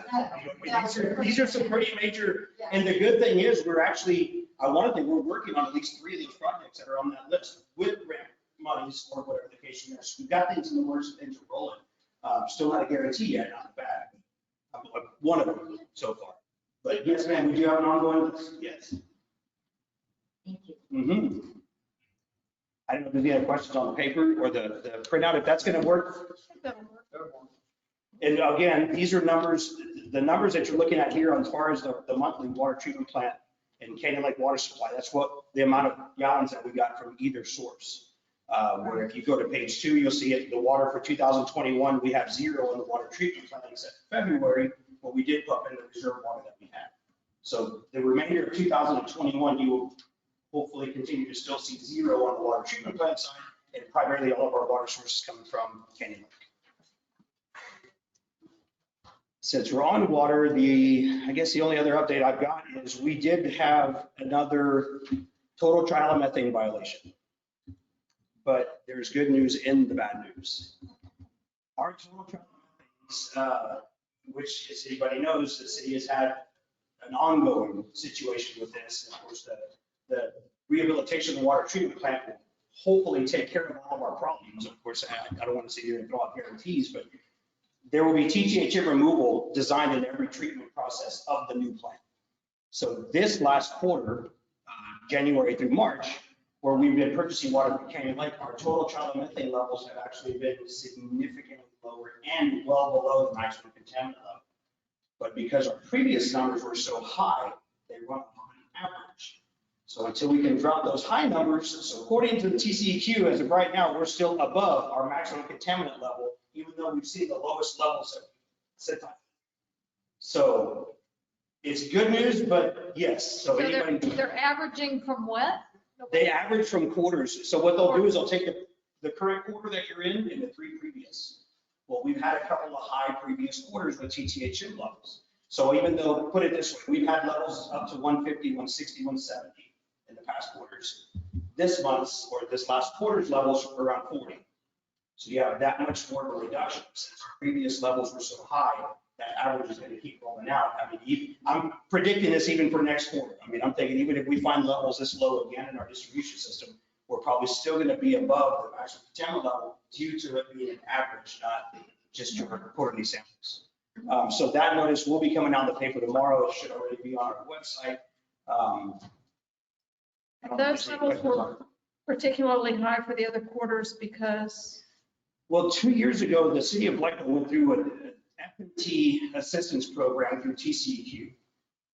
These are some pretty major, and the good thing is I want to think we're working on at least 3 of these projects that are on that list with grant monies or whatever the case is. We've got things in the works, things are rolling. Still not a guarantee yet, not bad. One of them so far. But yes, ma'am, we do have an ongoing list, yes. Thank you. Mm-hmm. I don't know if there's any other questions on the paper or the printout, if that's going to work. And again, these are numbers, the numbers that you're looking at here as far as the monthly water treatment plant and Canyon Lake water supply, that's what the amount of gallons that we got from either source. Where if you go to page 2, you'll see it, the water for 2021, we have 0 in the water treatment plant except February, but we did pump in the reserve water that we had. So the remainder of 2021, you will hopefully continue to still see 0 on the water treatment plant side, and primarily all of our water sources coming from Canyon Lake. Since we're on water, I guess the only other update I've got is we did have another total trialomethane violation. But there's good news in the bad news. Our total trialomethanes, which as anybody knows, the city has had an ongoing situation with this. And of course, the rehabilitation of the water treatment plant will hopefully take care of all of our problems. Of course, I don't want to sit here and throw out guarantees, but there will be TTHM removal designed in every treatment process of the new plant. So this last quarter, January through March, where we've been purchasing water from Canyon Lake, our total trialomethane levels have actually been significantly lower and well below the maximum contaminant level. But because our previous numbers were so high, they run on average. So until we can drop those high numbers, so according to the TCEQ, as of right now, we're still above our maximum contaminant level, even though we've seen the lowest levels since. So it's good news, but yes. So they're averaging from what? They average from quarters. So what they'll do is they'll take the current quarter that you're in and the 3 previous. Well, we've had a couple of high previous quarters with TTHM levels. So even though, put it this way, we've had levels up to 150, 160, 170 in the past quarters. This month's or this last quarter's levels are around 40. So you have that much more of a reduction since our previous levels were so high. That average is going to keep rolling out. I mean, I'm predicting this even for next quarter. I mean, I'm thinking even if we find levels this low again in our distribution system, we're probably still going to be above the maximum contaminant level due to it being an average, not just your quarterly samples. So that notice will be coming out in the paper tomorrow. It should already be on our website. Those levels were particularly high for the other quarters because? Well, 2 years ago, the city of Blanco went through an FMT assistance program through TCEQ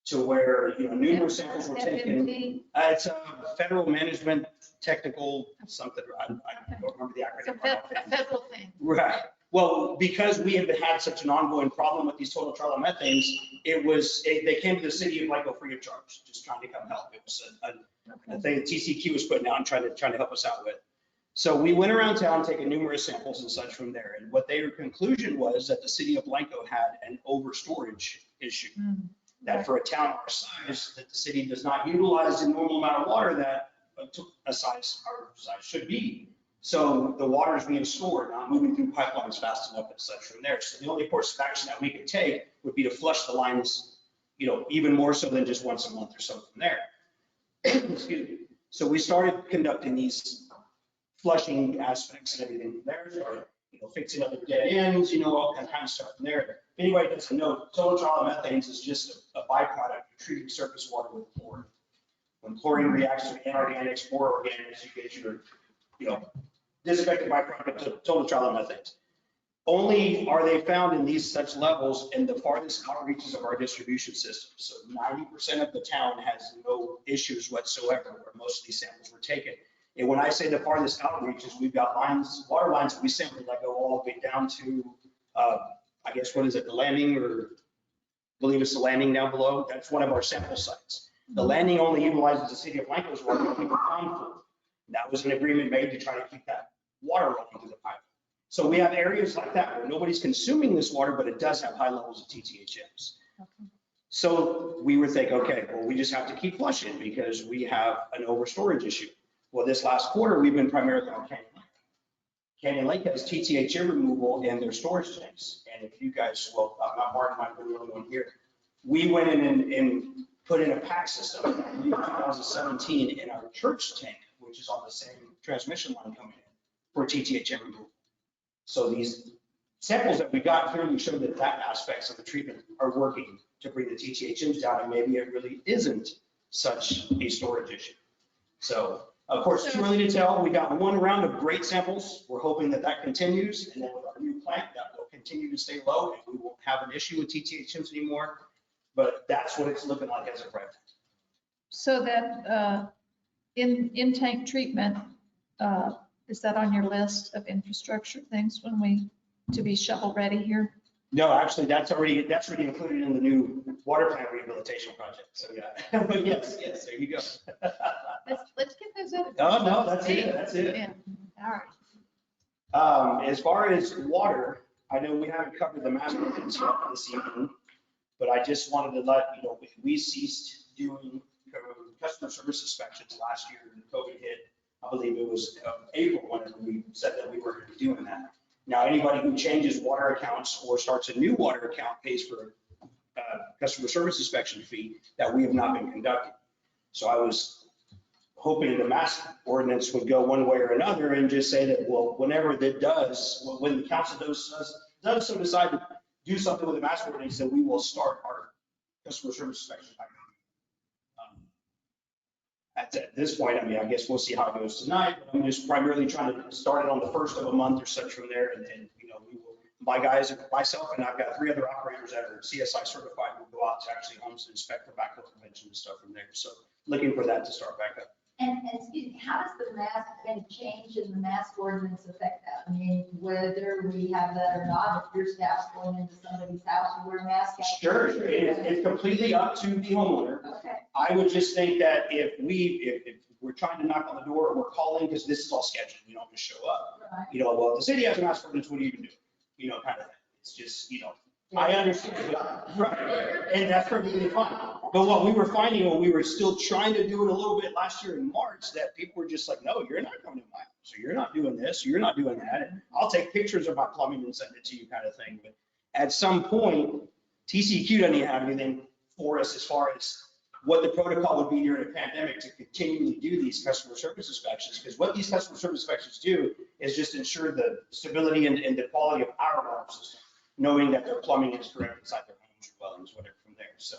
to where, numerous samples were taken. It's a federal management technical something. I don't remember the acronym. It's a federal thing. Right. Well, because we have had such an ongoing problem with these total trialomethanes, they came to the city of Blanco free of charge, just trying to come help. It was a thing that TCEQ was putting out and trying to help us out with. So we went around town taking numerous samples and such from there. And what their conclusion was that the city of Blanco had an overstorage issue. That for a town our size, that the city does not utilize the normal amount of water that our size should be. So the water is being stored, not moving through pipelines fast enough and such from there. So the only course of action that we could take would be to flush the lines, even more so than just once a month or so from there. Excuse me. So we started conducting these flushing aspects and everything from there, started, fixing up the dead ends, all kind of stuff from there. If anybody doesn't know, total trialomethanes is just a byproduct of treating surface water with chlorine. When chlorine reacts with inorganics or organics, you get your, disinfectant byproduct of total trialomethanes. Only are they found in these such levels in the farthest outreaches of our distribution system. So 90% of the town has no issues whatsoever where most of these samples were taken. And when I say the farthest outreaches, we've got water lines that we sample that go all the way down to, I guess, what is it, the landing, or I believe it's the landing down below. That's one of our sample sites. The landing only utilizes the city of Blanco's water to keep the pond full. That was an agreement made to try to keep that water rolling through the pipe. So we have areas like that where nobody's consuming this water, but it does have high levels of TTHMs. Okay. So we would think, okay, well, we just have to keep flushing because we have an overstorage issue. Well, this last quarter, we've been primarily on Canyon Lake. Canyon Lake has TTHM removal in their storage tanks. And if you guys, well, I'm not Martin, I'm the only one here. We went in and put in a pack system in 2017 in our church tank, which is on the same transmission line coming in for TTHM removal. So these samples that we got clearly show that aspects of the treatment are working to bring the TTHMs down, and maybe it really isn't such a storage issue. So, of course, it's too early to tell. We got one round of great samples. We're hoping that continues, and then with our new plant, that will continue continue to stay low and we won't have an issue with TTHMs anymore. But that's what it's looking like as of right now. So that in-tank treatment, is that on your list of infrastructure things to be shovel ready here? No, actually, that's already included in the new water plant rehabilitation project. So yeah, but yes, there you go. Let's get those other. Oh, no, that's it. Yeah, all right. As far as water, I know we haven't covered the master ordinance yet this evening, but I just wanted to let you know, we ceased doing customer service inspections last year when COVID hit. I believe it was April when we said that we were going to be doing that. Now, anybody who changes water accounts or starts a new water account pays for a customer service inspection fee that we have not been conducting. So I was hoping the mass ordinance would go one way or another and just say that, well, whenever that does, when the council does so decide to do something with the mass ordinance, then we will start our customer service inspection. At this point, I mean, I guess we'll see how it goes tonight, but I'm just primarily trying to start it on the first of a month or such from there. And you know, my guys, myself, and I've got 3 other operators that are CSI certified will go out to actually homes to inspect the backflow prevention and stuff from there. So looking for that to start back up. And excuse me, how does the mask, any change in the mask ordinance affect that? I mean, whether we have that or not, if your staff's going into somebody's house to wear a mask? Sure, it's completely up to the homeowner. Okay. I would just think that if we're trying to knock on the door or we're calling, because this is all scheduled, you don't just show up. Right. You know, well, if the city has a mask ordinance, what do you even do? You know, kind of thing. It's just, you know, I understand, right, and that's perfectly fine. But what we were finding when we were still trying to do it a little bit last year in March, that people were just like, no, you're not coming to my house, so you're not doing this, you're not doing that. And I'll take pictures of my plumbing and send it to you kind of thing. But at some point, TCEQ doesn't even have anything for us as far as what the protocol would be during a pandemic to continually do these customer service inspections. Because what these customer service inspections do is just ensure the stability and the quality of our water system, knowing that their plumbing is correct inside their homes or dwellings, whatever from there. So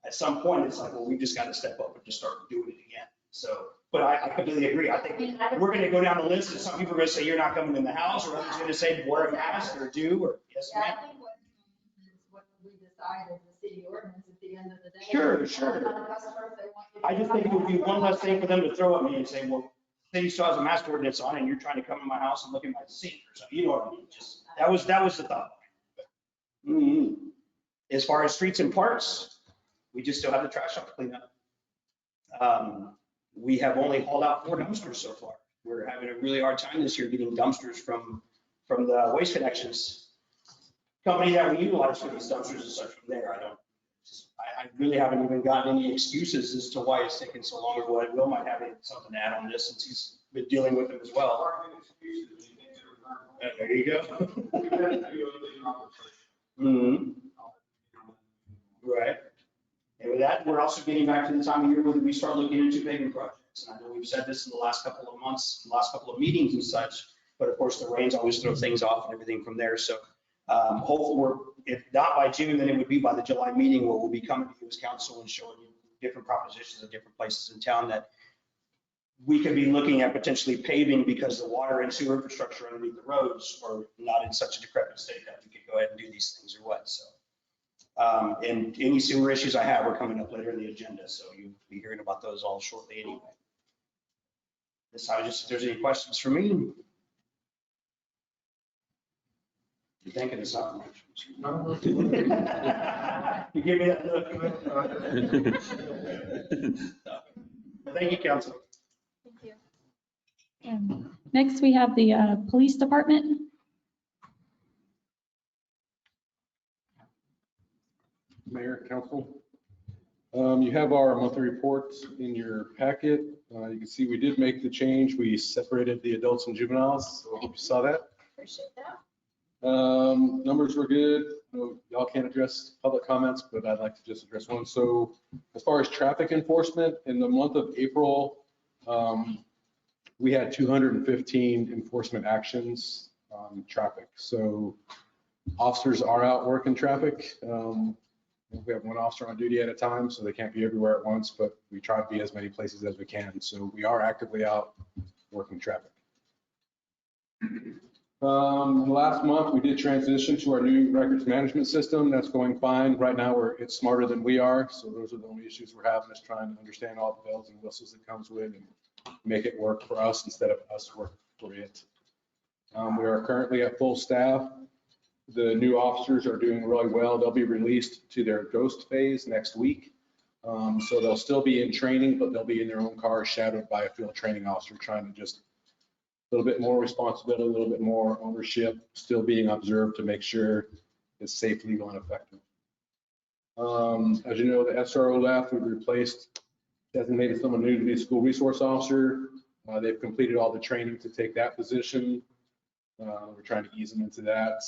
at some point, it's like, well, we've just got to step up and just start doing it again. So, but I completely agree. I think we're going to go down the list and some people are going to say, you're not coming in the house, or others are going to say, wear a mask or do, or yes, Yeah, ma'am. I think what we decide is the city ordinance at the end of the day. Sure. The customer, if they want you to I just think it would be one less thing for them to throw at me and say, well, city still has a mask ordinance on and you're trying to come in my house and look at my sink or something. You know what I mean? Just, that was the thought. Mhm. As far as streets and parks, we just still have the trash up to clean up. We have only hauled out 4 dumpsters so far. We're having a really hard time this year getting dumpsters from the Waste Connections company that we utilize for these dumpsters and such from there. I really haven't even gotten any excuses as to why it's taking so long, or what. Will might have something to add on this since he's been dealing with them as well. There you go. Mhm. Right. And with that, we're also getting back to the time of year where we start looking into paving projects. And I know we've said this in the last couple of months, the last couple of meetings and such, but of course the rains always throw things off and everything from there. So hopefully if not by June, then it would be by the July meeting where we'll be coming to you as council and showing you different propositions at different places in town that we could be looking at potentially paving, because the water and sewer infrastructure underneath the roads are not in such a decrepit state that we could go ahead and do these things or what. So, and any sewer issues I have are coming up later in the agenda. So you'll be hearing about those all shortly anyway. This time, just if there's any questions for me. You're thinking it's not much. You give me that look. Thank you, Council. Thank you. And next, we have the police department. Mayor, council. You have our monthly reports in your packet. You can see we did make the change. We separated the adults and juveniles. So I hope you saw that. Appreciate that. Numbers were good. Y'all can't address public comments, but I'd like to just address one. So as far as traffic enforcement, in the month of April, we had 215 enforcement actions on traffic. So officers are out working traffic. We have one officer on duty at a time, so they can't be everywhere at once, but we try to be as many places as we can. So we are actively out working traffic. Last month, we did transition to our new records management system. That's going fine. Right now, it's smarter than we are. So those are the only issues we're having, is trying to understand all the bells and whistles that comes with and make it work for us instead of us work for it. We are currently at full staff. The new officers are doing really well. They'll be released to their ghost phase next week. So they'll still be in training, but they'll be in their own cars, shadowed by a field training officer, trying to just a little bit more responsibility, a little bit more ownership, still being observed to make sure it's safe, legal, and effective. As you know, the SRO left. We replaced, designated someone new to be a school resource officer. They've completed all the training to take that position. We're trying to ease them into that.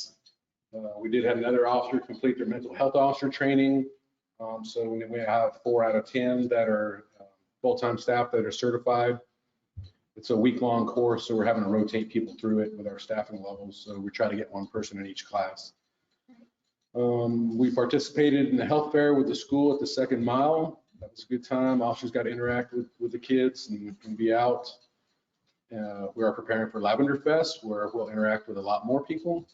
We did have another officer complete their mental health officer training. So we have 4 out of 10 that are full-time staff that are certified. It's a week-long course, so we're having to rotate people through it with our staffing levels. So we try to get one person in each class. We participated in the health fair with the school at the 2nd Mile. That was a good time. Officers got to interact with the kids and be out. We are preparing for Lavender Fest, where we'll interact with a lot more people.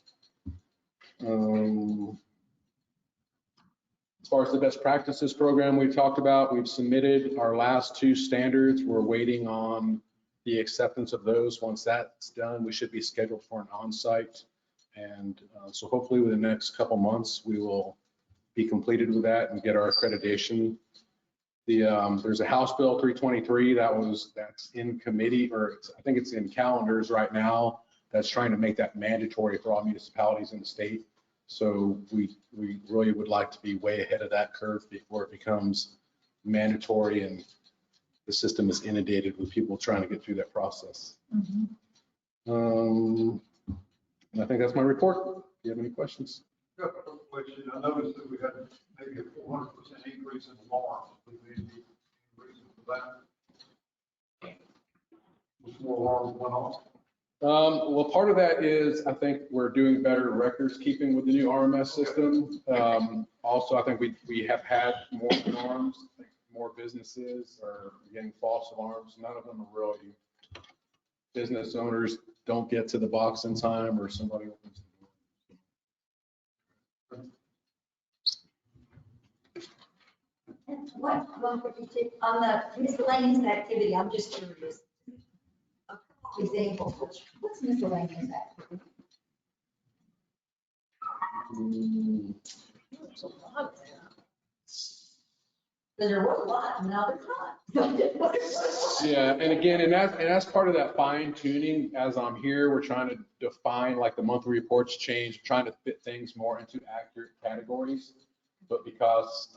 As far as the best practices program we talked about, we've submitted our last 2 standards. We're waiting on the acceptance of those. Once that's done, we should be scheduled for an on-site. And so hopefully within the next couple months, we will be completed with that and get our accreditation. There's a House Bill 323 that's in committee, or I think it's in calendars right now, that's trying to make that mandatory for all municipalities in the state. So we really would like to be way ahead of that curve before it becomes mandatory and the system is inundated with people trying to get through that process. And I think that's my report. Do you have any questions? Got a quick question. I noticed that we had maybe a 400% increase in alarms. We need to be reason for that. Which more alarms went off? Well, part of that is, I think we're doing better records keeping with the new RMS system. Also, I think we have had more alarms. More businesses are getting false alarms. None of them are really business owners don't get to the box in time, or somebody opens the door. What, on the miscellaneous activity, I'm just curious. Example, what's miscellaneous activity? There was a lot, now there's not. Yeah, and again, and that's part of that fine tuning. As I'm here, we're trying to define, like the monthly reports change, trying to fit things more into accurate categories. But because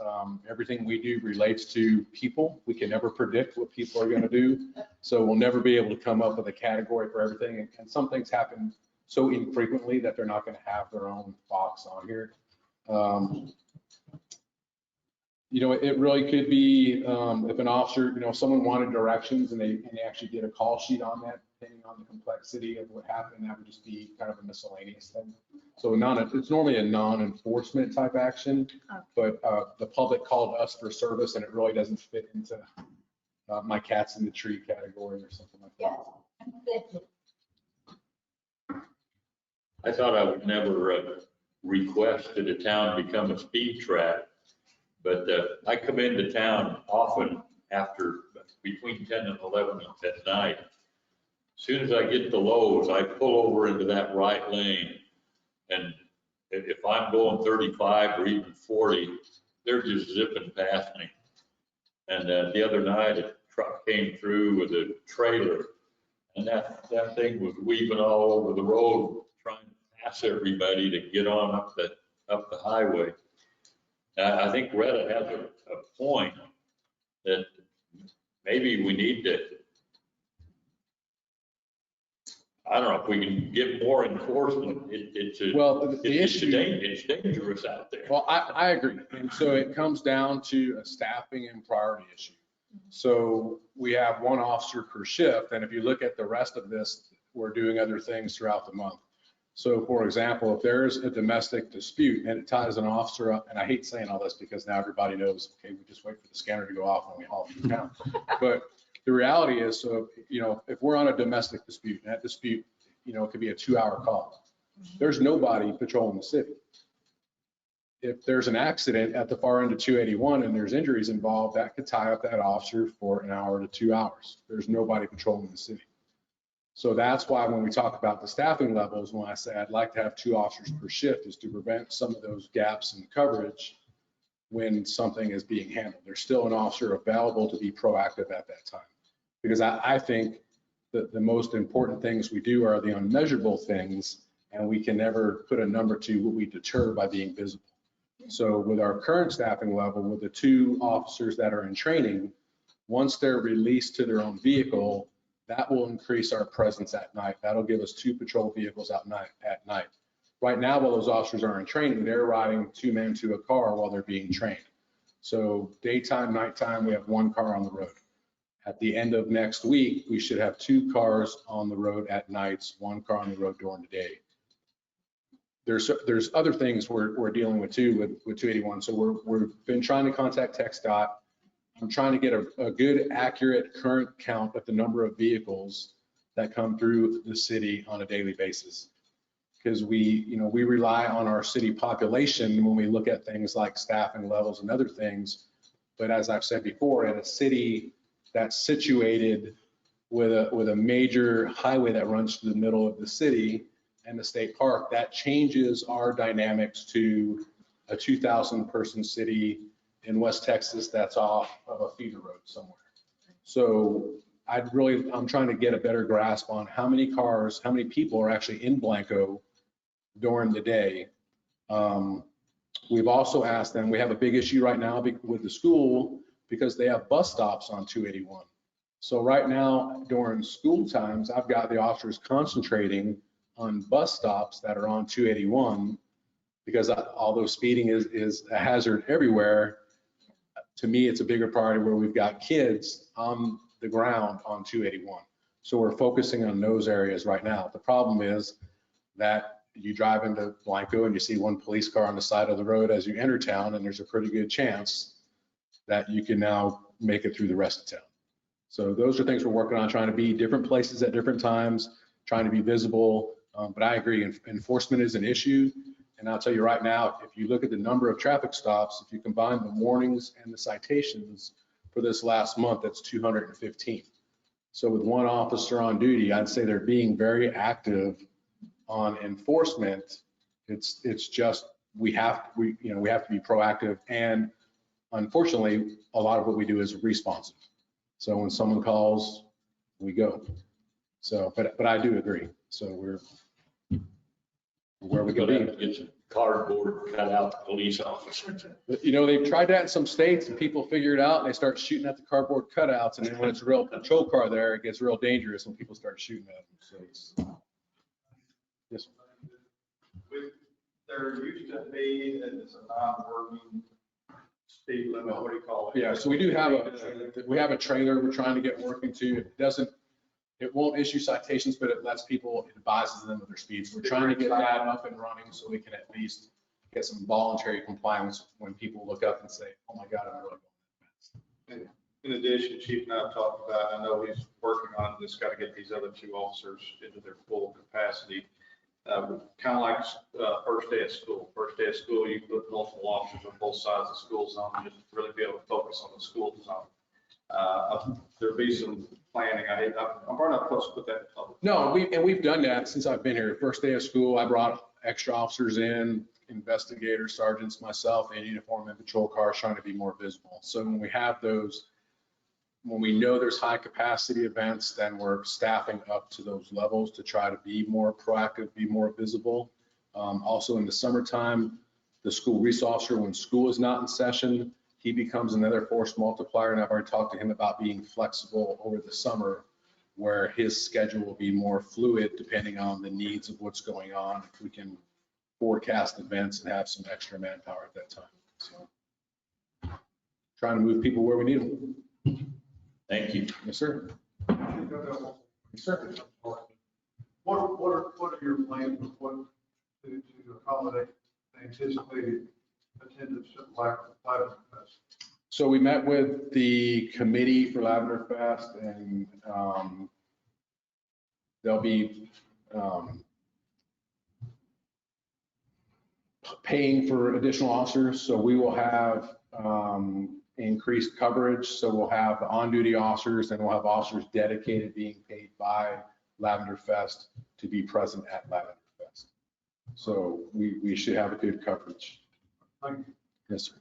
everything we do relates to people, we can never predict what people are going to do. So we'll never be able to come up with a category for everything. And some things happen so infrequently that they're not going to have their own box on here. You know, it really could be if an officer, you know, someone wanted directions and they actually did a call sheet on that, depending on the complexity of what happened, that would just be kind of a miscellaneous thing. So it's normally a non-enforcement type action, but the public called us for service and it really doesn't fit into my cats in the tree category or something like that. I thought I would never request that a town become a speed trap, but I come into town often after between 10 and 11 at night. As soon as I get to Lowe's, I pull over into that right lane. And if I'm going 35 or even 40, they're just zipping past me. And the other night, a truck came through with a trailer, and that thing was weaving all over the road, trying to pass everybody to get on up the highway. I think Retta has a point that maybe we need to, I don't know if we can get more enforcement. It's dangerous out there. Well, I agree. And so it comes down to a staffing and priority issue. So we have one officer per shift. And if you look at the rest of this, we're doing other things throughout the month. So for example, if there's a domestic dispute and it ties an officer up, and I hate saying all this because now everybody knows, okay, we just wait for the scanner to go off when we haul through town. But the reality is, so, you know, if we're on a domestic dispute, and that dispute it could be a 2-hour call. There's nobody patrolling the city. If there's an accident at the far end of 281 and there's injuries involved, that could tie up that officer for an hour to 2 hours. There's nobody patrolling the city. So that's why when we talk about the staffing levels, when I say I'd like to have 2 officers per shift, is to prevent some of those gaps in coverage when something is being handled. There's still an officer available to be proactive at that time. Because I think that the most important things we do are the unmeasurable things, and we can never put a number to what we deter by being visible. So with our current staffing level, with the 2 officers that are in training, once they're released to their own vehicle, that will increase our presence at night. That'll give us 2 patrol vehicles at night. Right now, while those officers are in training, they're riding 2 men to a car while they're being trained. So daytime, nighttime, we have 1 car on the road. At the end of next week, we should have 2 cars on the road at nights, 1 car on the road during the day. There's other things we're dealing with too with 281. So we've been trying to contact TxDOT. I'm trying to get a good, accurate current count of the number of vehicles that come through the city on a daily basis. Because we rely on our city population when we look at things like staffing levels and other things. But as I've said before, in a city that's situated with a major highway that runs through the middle of the city and the state park, that changes our dynamics to a 2,000 person city in West Texas that's off of a feeder road somewhere. So I'm trying to get a better grasp on how many cars, how many people are actually in Blanco during the day. We've also asked them, we have a big issue right now with the school because they have bus stops on 281. So right now during school times, I've got the officers concentrating on bus stops that are on 281 because although speeding is a hazard everywhere, to me, it's a bigger priority where we've got kids on the ground on 281. So we're focusing on those areas right now. The problem is that you drive into Blanco and you see 1 police car on the side of the road as you enter town, and there's a pretty good chance that you can now make it through the rest of town. So those are things we're working on, trying to be different places at different times, trying to be visible. But I agree, enforcement is an issue. And I'll tell you right now, if you look at the number of traffic stops, if you combine the warnings and the citations for this last month, that's 215. So with 1 officer on duty, I'd say they're being very active on enforcement. It's just we have to be proactive, and unfortunately, a lot of what we do is responsive. So when someone calls, we go. So, but I do agree. So we're where we can be. Get some cardboard cutout police officers. They've tried that in some states and people figure it out and they start shooting at the cardboard cutouts. And then when it's a real patrol car there, it gets real dangerous when people start shooting at them. So it's, yes. There used to be, and it's a non-working speed limit, what do you call it? Yeah, so we have a trailer we're trying to get working too. It won't issue citations, but it lets people, it advises them of their speeds. We're trying to get that up and running so we can at least get some voluntary compliance when people look up and say, oh my God, I'm really going fast. In addition, Chief and I have talked about, I know he's working on this, got to get these other 2 officers into their full capacity. Kind of like first day of school. First day of school, you put multiple officers on both sides of the school zone just to really be able to focus on the school zone. There'll be some planning. I'm probably not supposed to put that in public. No, we've done that since I've been here. First day of school, I brought extra officers in, investigators, sergeants, myself, in uniform and patrol cars, trying to be more visible. So when we have those, when we know there's high capacity events, then we're staffing up to those levels to try to be more proactive, be more visible. Also in the summertime, the school resource officer, when school is not in session, he becomes another force multiplier. And I've already talked to him about being flexible over the summer, where his schedule will be more fluid depending on the needs of what's going on. If we can forecast events and have some extra manpower at that time. So trying to move people where we need them. Thank you. Yes, sir. Yes, sir. What are your plans with what to accommodate the anticipated attendance at Lavender Fest? So we met with the committee for Lavender Fest, and there'll be paying for additional officers. So we will have increased coverage. So we'll have the on-duty officers and we'll have officers dedicated being paid by Lavender Fest to be present at Lavender Fest. So we should have a good coverage. Thank you. Yes, sir.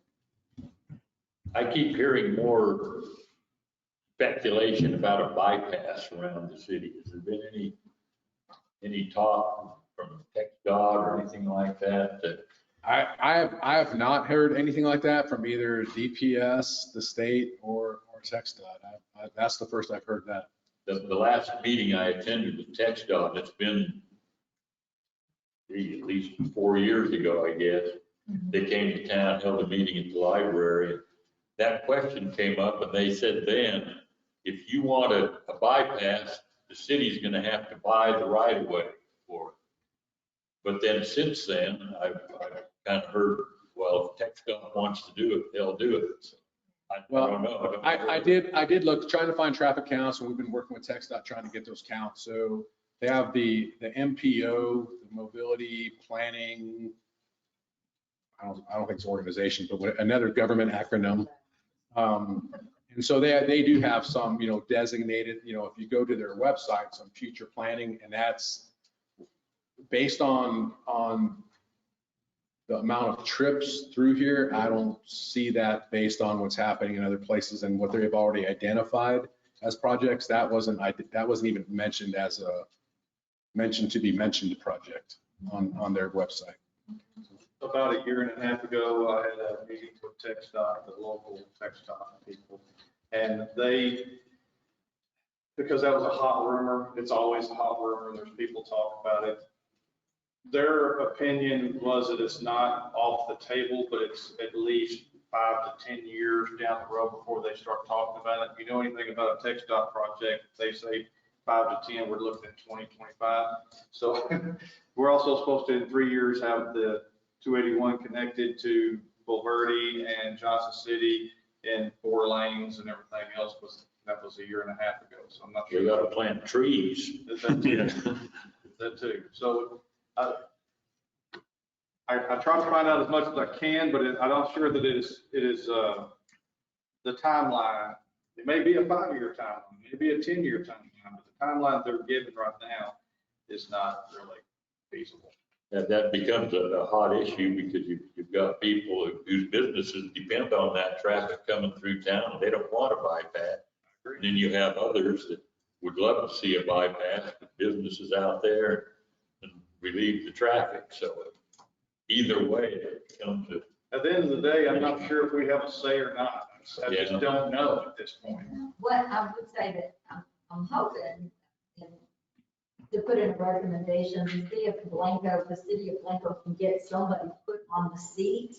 I keep hearing more speculation about a bypass around the city. Has there been any talk from TxDOT or anything like that? I have not heard anything like that from either DPS, the state, or TxDOT. That's the first I've heard that. The last meeting I attended with TxDOT, it's been at least 4 years ago, I guess. They came to town, held a meeting at the library. That question came up and they said then, if you want a bypass, the city's going to have to buy the right of way for it. But then since then, I've kind of heard, well, if TxDOT wants to do it, they'll do it. So I don't know. I did look, trying to find traffic counts, and we've been working with TxDOT trying to get those counts. So they have the MPO, the mobility planning, I don't think it's organization, but another government acronym. And so they do have some, designated, if you go to their website, some future planning, and that's based on the amount of trips through here. I don't see that based on what's happening in other places and what they've already identified as projects. That wasn't even mentioned as a to be mentioned project on their website. About a year and a half ago, I had a meeting with TxDOT, the local TxDOT people, and because that was a hot rumor, it's always a hot rumor, there's people talk about it. Their opinion was that it's not off the table, but it's at least 5 to 10 years down the road before they start talking about it. If you know anything about a TxDOT project, they say 5 to 10, we're looking at 2025. So we're also supposed to, in 3 years, have the 281 connected to Bulverde and Johnson City and 4 lanes and everything else that was a year and a half ago. So I'm not sure. You got to plant trees. That too. So I try to find out as much as I can, but I'm not sure that it is the timeline. It may be a 5-year timeline, maybe a 10-year timeline, but the timeline they're given right now is not really feasible. That becomes a hot issue because you've got people whose businesses depend on that traffic coming through town. They don't want a bypass. Then you have others that would love to see a bypass, but businesses out there and relieve the traffic. So either way, it becomes a. At the end of the day, I'm not sure if we have a say or not. I just don't know at this point. What I would say that I'm hoping to put in a recommendation, the city of Blanco can get somebody put on the seat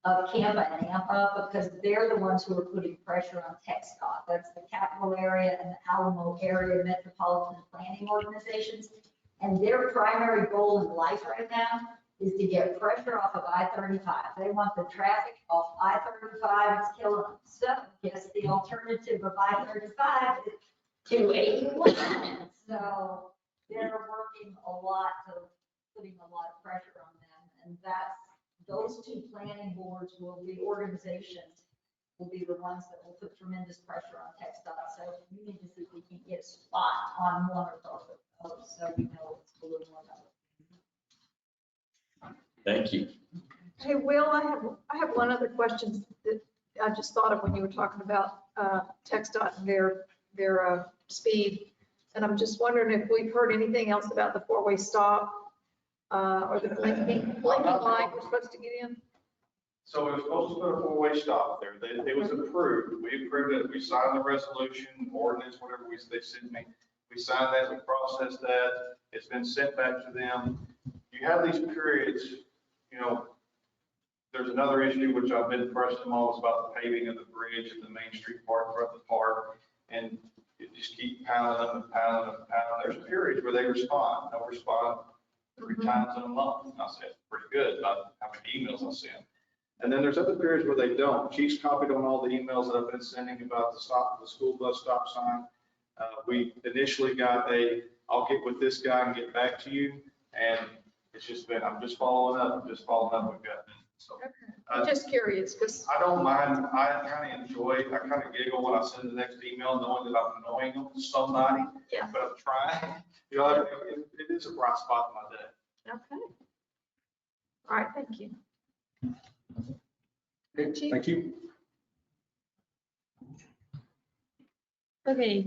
of Campa and Nampa, because they're the ones who are putting pressure on TxDOT. That's the capital area and the Alamo area metropolitan planning organizations. And their primary goal in life right now is to get pressure off of I-35. They want the traffic off I-35. It's killing them. So I guess the alternative of I-35 is 281. So they're working a lot, putting a lot of pressure on them. And those 2 planning boards the organizations will be the ones that will put tremendous pressure on TxDOT. So we need to see if we can get a spot on one or both of those, so we know it's a little more about it. Thank you. Hey, Will, I have one other question that I just thought of when you were talking about TxDOT and their speed. And I'm just wondering if we've heard anything else about the 4-way stop or the blinking light we're supposed to get in. So it was supposed to put a 4-way stop there. It was approved. We approved it. We signed the resolution, ordinance, whatever they sent me. We signed that, we processed that. It's been sent back to them. You have these periods, there's another issue which I've been pressed them on, is about the paving of the bridge at the Main Street part, throughout the park. And you just keep pounding them and pounding them and pounding. There's periods where they respond. They'll respond 3 times in a month. And I said, pretty good about how many emails I send. And then there's other periods where they don't. Chief's copied on all the emails that I've been sending about the stop of the school bus stop sign. We initially got I'll get with this guy and get back to you. And it's just been, I'm just following up. We've got. So I'm just curious, because, I don't mind. I kind of enjoy, I kind of giggle when I send the next email knowing that I'm annoying somebody. Yeah. But I'm trying, you know, it is a bright spot in my day. okay. All right, thank you. Okay, thank you. Okay,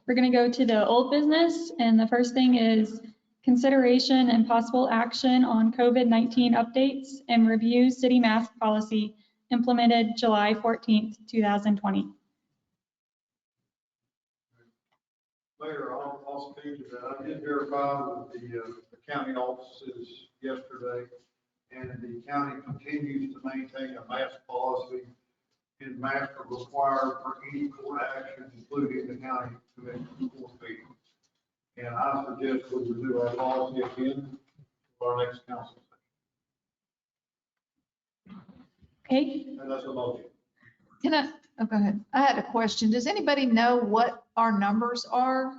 we're gonna go to the old business, and the first thing is consideration and possible action on COVID-19 updates and review city mask policy implemented July 14th, 2020. Mayor, I'll speak to that. I did verify with the county offices yesterday, and the county continues to maintain a mask policy, and masks are required for any court action, including the county commission court meeting. And I suggest we review our policy again for our next council session. Okay, And that's a motion. Can I, oh, go ahead. I had a question. Does anybody know what our numbers are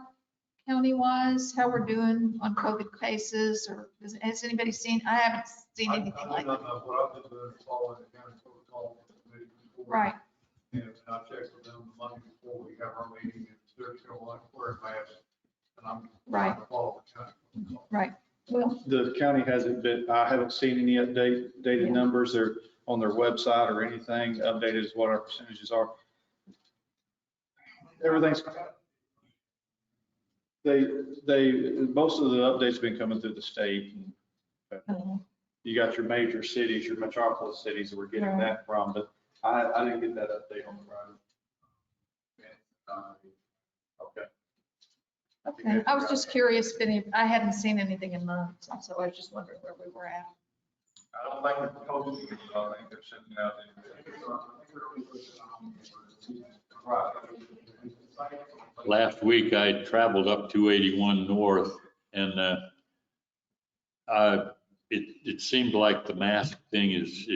county-wise, how we're doing on COVID cases, or has anybody seen, I haven't seen anything like that. What I've been doing is following the county protocol. for the meeting before. Right, And I checked with them the Monday before we have our meeting, and they're still like wearing masks. And I'm trying to follow the county protocol. right. Well, The county hasn't been, I haven't seen any updated numbers or on their website or anything updated as what our percentages are. Everything's, most of the updates have been coming through the state. You got your major cities, your metropolis cities that we're getting that from, but I didn't get that update on the Friday. Okay. okay. I was just curious, if any, I hadn't seen anything in months, and so I was just wondering where we were at. I don't think they're posting it, but I think they're sending out. Last week, I traveled up 281 North, and it seemed like the mask thing is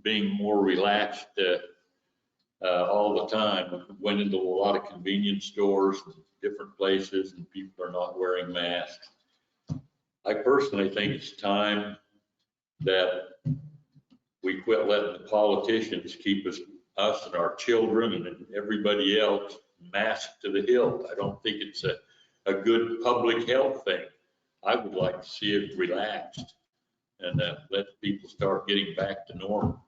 being more relaxed all the time. Went into a lot of convenience stores, and different places, and people are not wearing masks. I personally think it's time that we quit letting the politicians keep us and our children and everybody else masked to the hilt. I don't think it's a good public health thing. I would like to see it relaxed and let people start getting back to normal.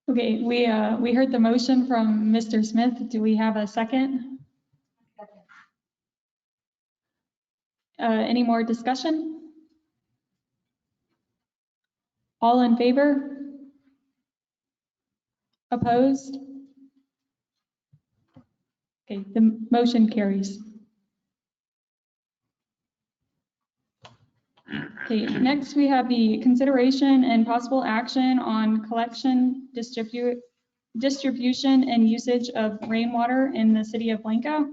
okay, we heard the motion from Mr. Smith. Do we have a second? Any more discussion? All in favor? Opposed? Okay, the motion carries. Okay, next we have the consideration and possible action on collection, distribution, and usage of rainwater in the city of Blanco.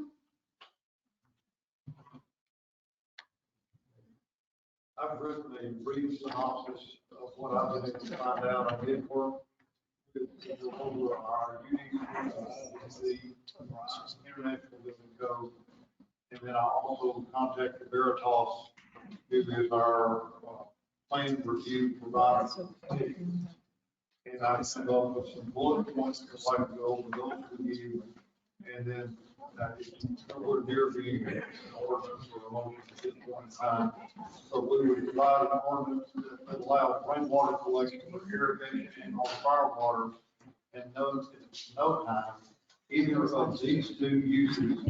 I've written a brief synopsis of what I've been able to find out. I did work with over our unique, the international living code. And then I also contacted Veritas, who is our plan review provider. And I sent up with some bullet points, I'd like to go over those with you. And then would there be an ordinance or a motion at this point in time? So we would provide an ordinance that allows rainwater collection for irrigation on fire water, and no time, either of these two uses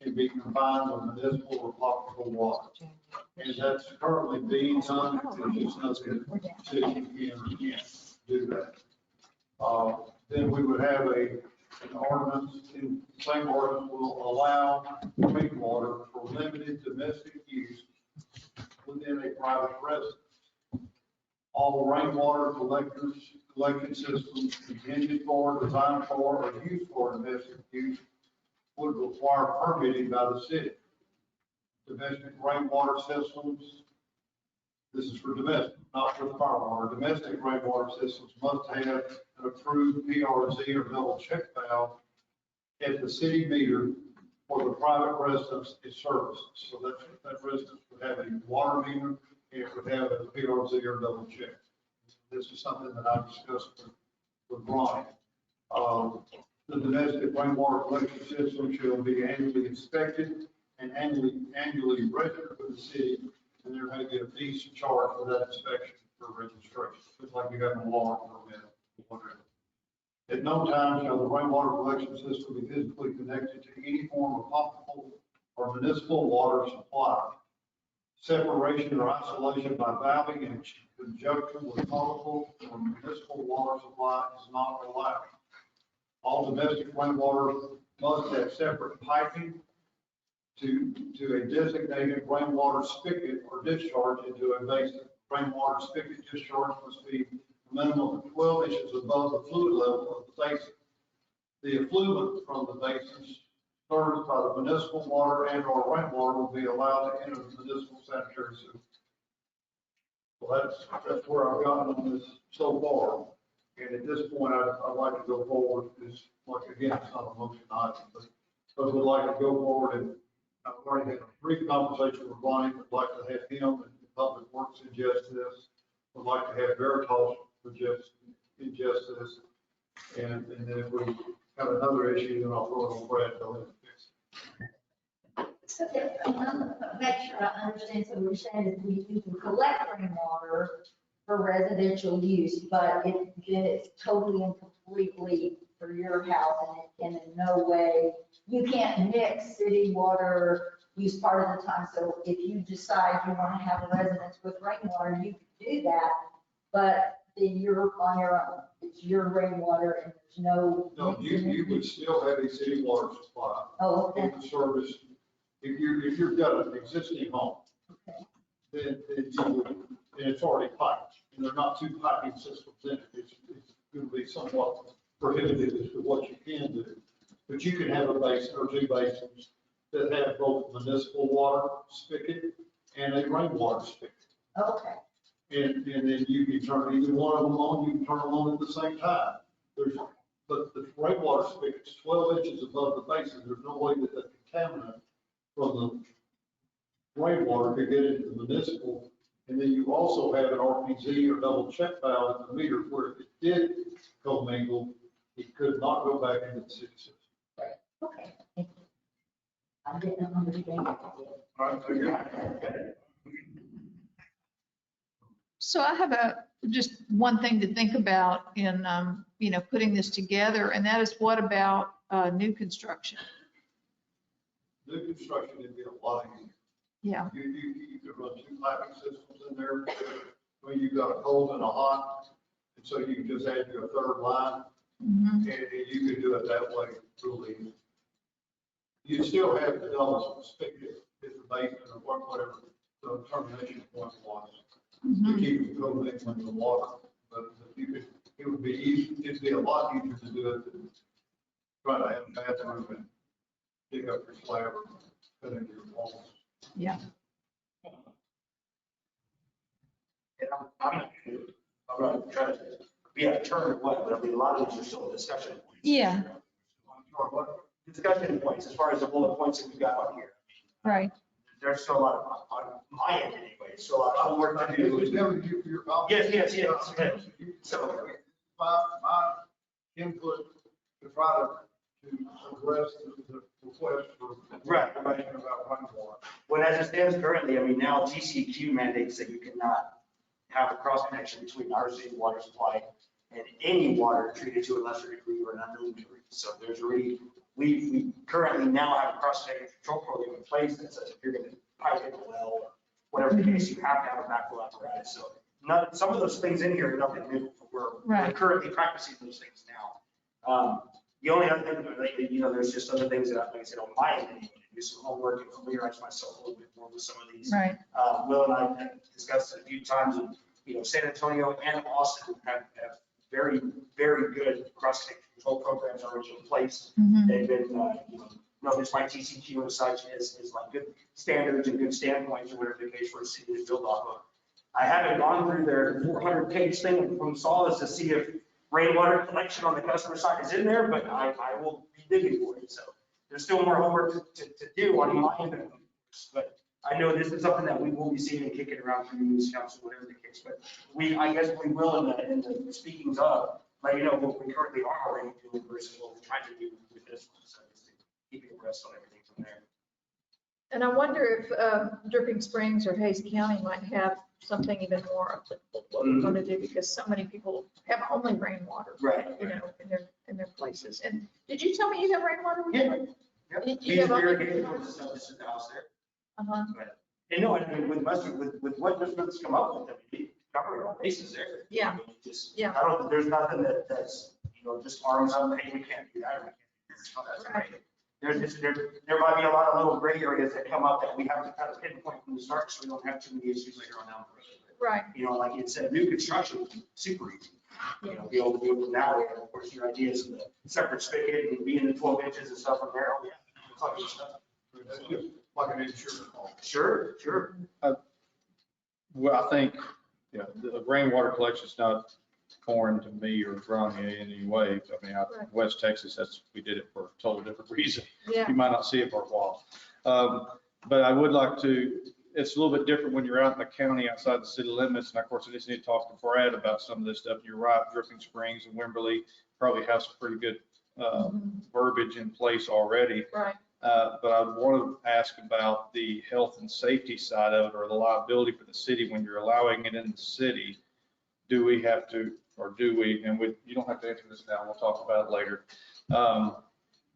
can be combined with municipal or potable water. And that's currently being done, it's just nothing that city can do that. Then we would have an ordinance, the same ordinance will allow rainwater for limited domestic use within a private residence. All rainwater collection systems intended for, designed for, or used for domestic use would require permitting by the city. Domestic rainwater systems This is for domestic, not for the fire water. Domestic rainwater systems must have an approved PRZ or double check valve at the city meter for the private residence it services. So that residence would have a water meter, and it would have a PRZ or double check. This is something that I discussed with Ronnie. The domestic rainwater collection system shall be annually inspected and annually registered with the city, and there may be a fee charged for that inspection for registration, just like you have an alarm permit or whatever. At no time shall the rainwater collection system be physically connected to any form of potable or municipal water supply. Separation or isolation by valving in conjunction with potable or municipal water supply is not allowed. All domestic rainwater must have separate piping to a designated rainwater spigot or discharge into a basin. Rainwater spigot discharge must be a minimum of 12 inches above the fluid level of the basin. The effluent from the basins served by the municipal water and or rainwater will be allowed to enter the municipal sanitary sewer. Well, that's where I've gotten on this so far. And at this point, I'd like to go forward. It's like, again, it's not a motion item, but I would like to go forward, and I've already had a brief conversation with Ronnie. Would like to have him and Public Works ingest this. Would like to have Veritas ingest this. And then if we have another issue, then I'll throw it on Brad, go ahead and fix it. So, make sure I understand, so we're saying that you can collect rainwater for residential use, but it's totally and completely for your house, and in no way, you can't mix city water use part of the time. So if you decide you want to have a residence with rainwater, you can do that, but then you're on your own. It's your rainwater, and there's no. No, you would still have a city water supply. Oh, okay. In the service, if you've got an existing home, then you would, and it's already piped, and there are not two piping systems in it. It's going to be somewhat prohibitive as to what you can do. But you can have a basin or two basins that have both municipal water spigot and a rainwater spigot. Okay. And then you can turn either one of them on, you can turn them on at the same time. But the rainwater spigot's 12 inches above the basin. There's no way that the contaminant from the rainwater could get into the municipal. And then you also have an RPZ or double check valve in the meter where if it did commingle, it could not go back into the city system. Okay. Thank you. I didn't understand. So I have just one thing to think about in, putting this together, and that is what about new construction? New construction would be a lot easier. Yeah. You could run two piping systems in there. When you've got a cold and a hot, and so you can just add your third line, and you could do it that way really. You still have the double spigot at the basin or whatever the termination point was to keep it going in the water. But it would be easy, it'd be a lot easier to do it than try to have a bathroom and dig up your slab and put into your walls. Yeah. I'm not trying to be a turn or what, but I mean, a lot of these are still discussion points. Yeah. Discussion points, as far as the bullet points that we got on here. Right. There's still a lot of, on my end anyway, still a lot of homework to do. Yes. So my input to try to address the request for. Right. About rainwater. When as it stands currently, I mean, now TCQ mandates that you cannot have a cross connection between our city water supply and any water treated to a lesser degree or an unknown degree. So there's already, we currently now have a cross connection control program in place that says if you're going to pipe in a well or whatever the case, you have to have a backflow apparatus. So some of those things in here are nothing new. We're currently practicing those things now. The only other thing, there's just other things that, like I said, on my end, to do some homework and familiarize myself a little bit more with some of these. Right. Will and I have discussed it a few times, and San Antonio and Austin have very, very good cross-connection control programs already in place. They've been, noticed by TCQ and such is like good standards and good standpoints or whatever the case for a city to build off I haven't gone through their 400-page thing from Solace to see if rainwater collection on the customer side is in there, but I will be digging for it. So there's still more homework to do on my end. But I know this is something that we will be seeing and kicking around through news council, whatever the case. But I guess we will in the speakings of, let you know what we currently are already doing versus what we're trying to do with this one. So just to keep you abreast on everything from there. And I wonder if Dripping Springs or Hayes County might have something even more applicable to what we're going to do, because so many people have only rainwater, Right. you know, in their places. And did you tell me you have rainwater? Yeah. You We have have only- irrigated just in the house there. Uh-huh. And no, I mean, with what Westbrook's come up with, I mean, covering all bases there. Yeah. I mean, just, Yeah. I don't, there's nothing that's, just arms up, hey, we can't do that, or we can't do this. No, that's Right. great. There might be a lot of little gray areas that come up that we have to kind of pinpoint from the start, so we don't have too many issues later on down the road. Right. Like you said, new construction, super easy. Be able to do it from now, and of course, your ideas of the separate spigot and being the 12 inches and stuff from there, oh yeah. It's all good stuff. Like an insurance. Sure, sure. Well, I think, the rainwater collection is not foreign to me or Ronnie in any way. I mean, Right. West Texas, we did it for a total different reason. Yeah. You might not see it for a while. But I would like to, it's a little bit different when you're out in the county outside the city limits. And of course, I just need to talk to Brad about some of this stuff. You're right, Dripping Springs and Wimberley probably have some pretty good verbiage in place already. Right. But I want to ask about the health and safety side of it, or the liability for the city when you're allowing it in the city. Do we have to, or do we, and you don't have to answer this now, we'll talk about it later.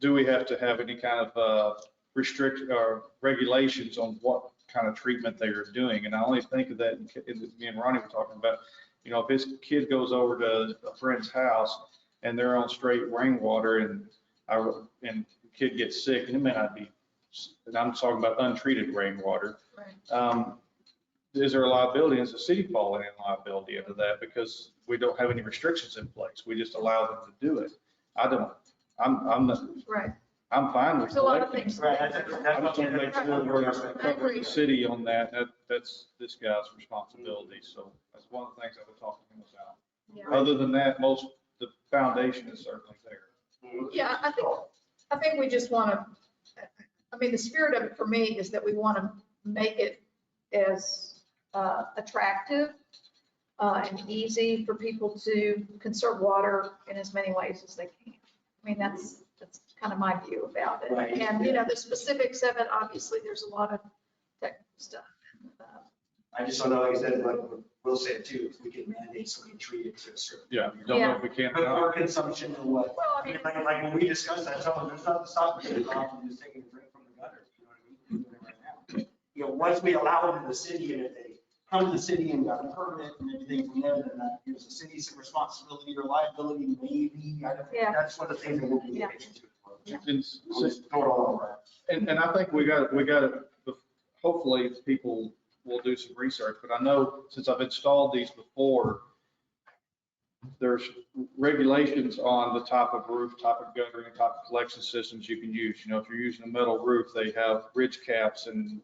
Do we have to have any kind of restrict or regulations on what kind of treatment they are doing? And I only think of that, me and Ronnie were talking about, if his kid goes over to a friend's house and they're on straight rainwater and the kid gets sick, and it may not be, and I'm talking about untreated rainwater. Right. Is there a liability? Is the city falling in liability into that because we don't have any restrictions in place? We just allow them to do it. I'm not, Right. I'm fine with There's a lot of collecting. things. Right. I just want to make sure we're covering the city on that. That's this guy's responsibility. So that's one of the things I would talk to him about. Yeah. Other than that, the foundation is certainly there. Yeah, I think we just want to, the spirit of it for me is that we want to make it as attractive and easy for people to conserve water in as many ways as they can. That's kind of my view about it. Right. And, the specifics of it, obviously, there's a lot of technical stuff. I just don't know, like I said, but we'll say it too, if we can mandate somebody treat it to a certain. Yeah, don't know if we can. But our consumption or what? Well, I mean, Like when we discussed that, so there's nothing stopping you from just taking a drink from the gutter, you know what I mean? Doing it right now. Once we allow them in the city, and if they come to the city and got a permit and everything from there, then that gives the city some responsibility or liability, maybe. Yeah. That's one of the things that we'll be Yeah. patient to. And We'll just throw it all over. And I think we got to, hopefully people will do some research, but I know since I've installed these before, there's regulations on the type of roof, type of guttering, type of collection systems you can use. If you're using a metal roof, they have ridge caps and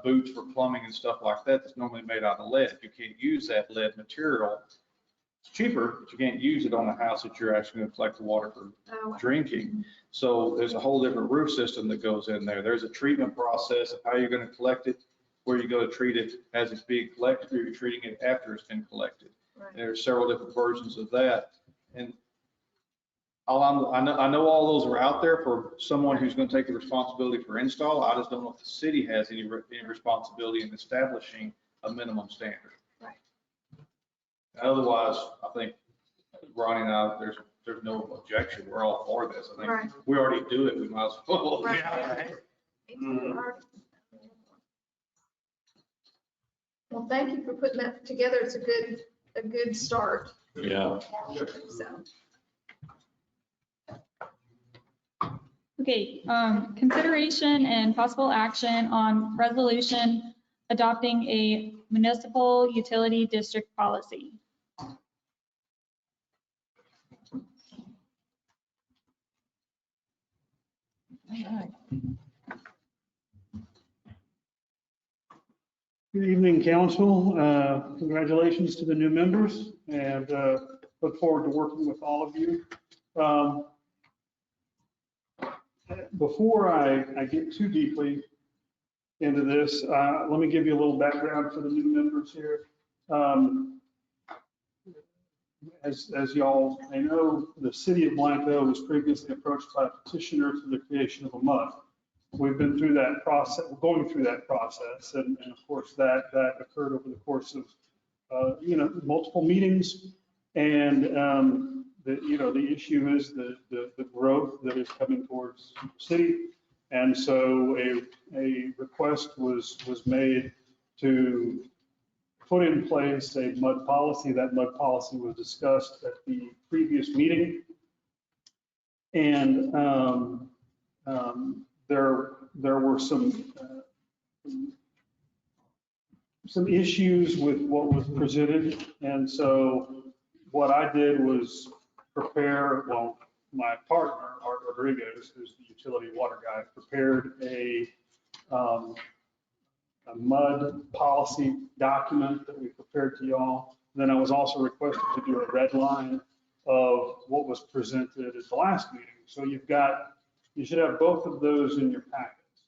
boots for plumbing and stuff like that that's normally made out of lead. You can't use that lead material. It's cheaper, but you can't use it on a house that you're actually going to collect the water for drinking. So there's a whole different roof system that goes in there. There's a treatment process of how you're going to collect it, where you're going to treat it as it's being collected, or you're treating it after it's been collected. Right. There's several different versions of that. And I know all those are out there for someone who's going to take the responsibility for install. I just don't know if the city has any responsibility in establishing a minimum standard. Right. Otherwise, I think Ronnie and I, there's no objection. We're all for this. I think Right. we already do it. We might as well. Right. Yeah. Well, thank you for putting that together. It's a good start. Yeah. So, Okay, consideration and possible action on resolution adopting a municipal utility district policy. Good evening, council. Congratulations to the new members and look forward to working with all of you. Before I get too deeply into this, let me give you a little background for the new members here. As y'all may know, the city of Blanco was previously approached by a petitioner for the creation of a MUD. We've been through that process, we're going through that process, and of course that occurred over the course of multiple meetings. And the issue is the growth that is coming towards the city, and so a request was made to put in place a MUD policy. That MUD policy was discussed at the previous meeting, and there were some issues with what was presented, and so what I did was prepare, well, my partner, Art Rodriguez, who's the utility water guy, prepared a MUD policy document that we prepared to y'all. Then I was also requested to do a red line of what was presented at the last meeting. So you should have both of those in your packets.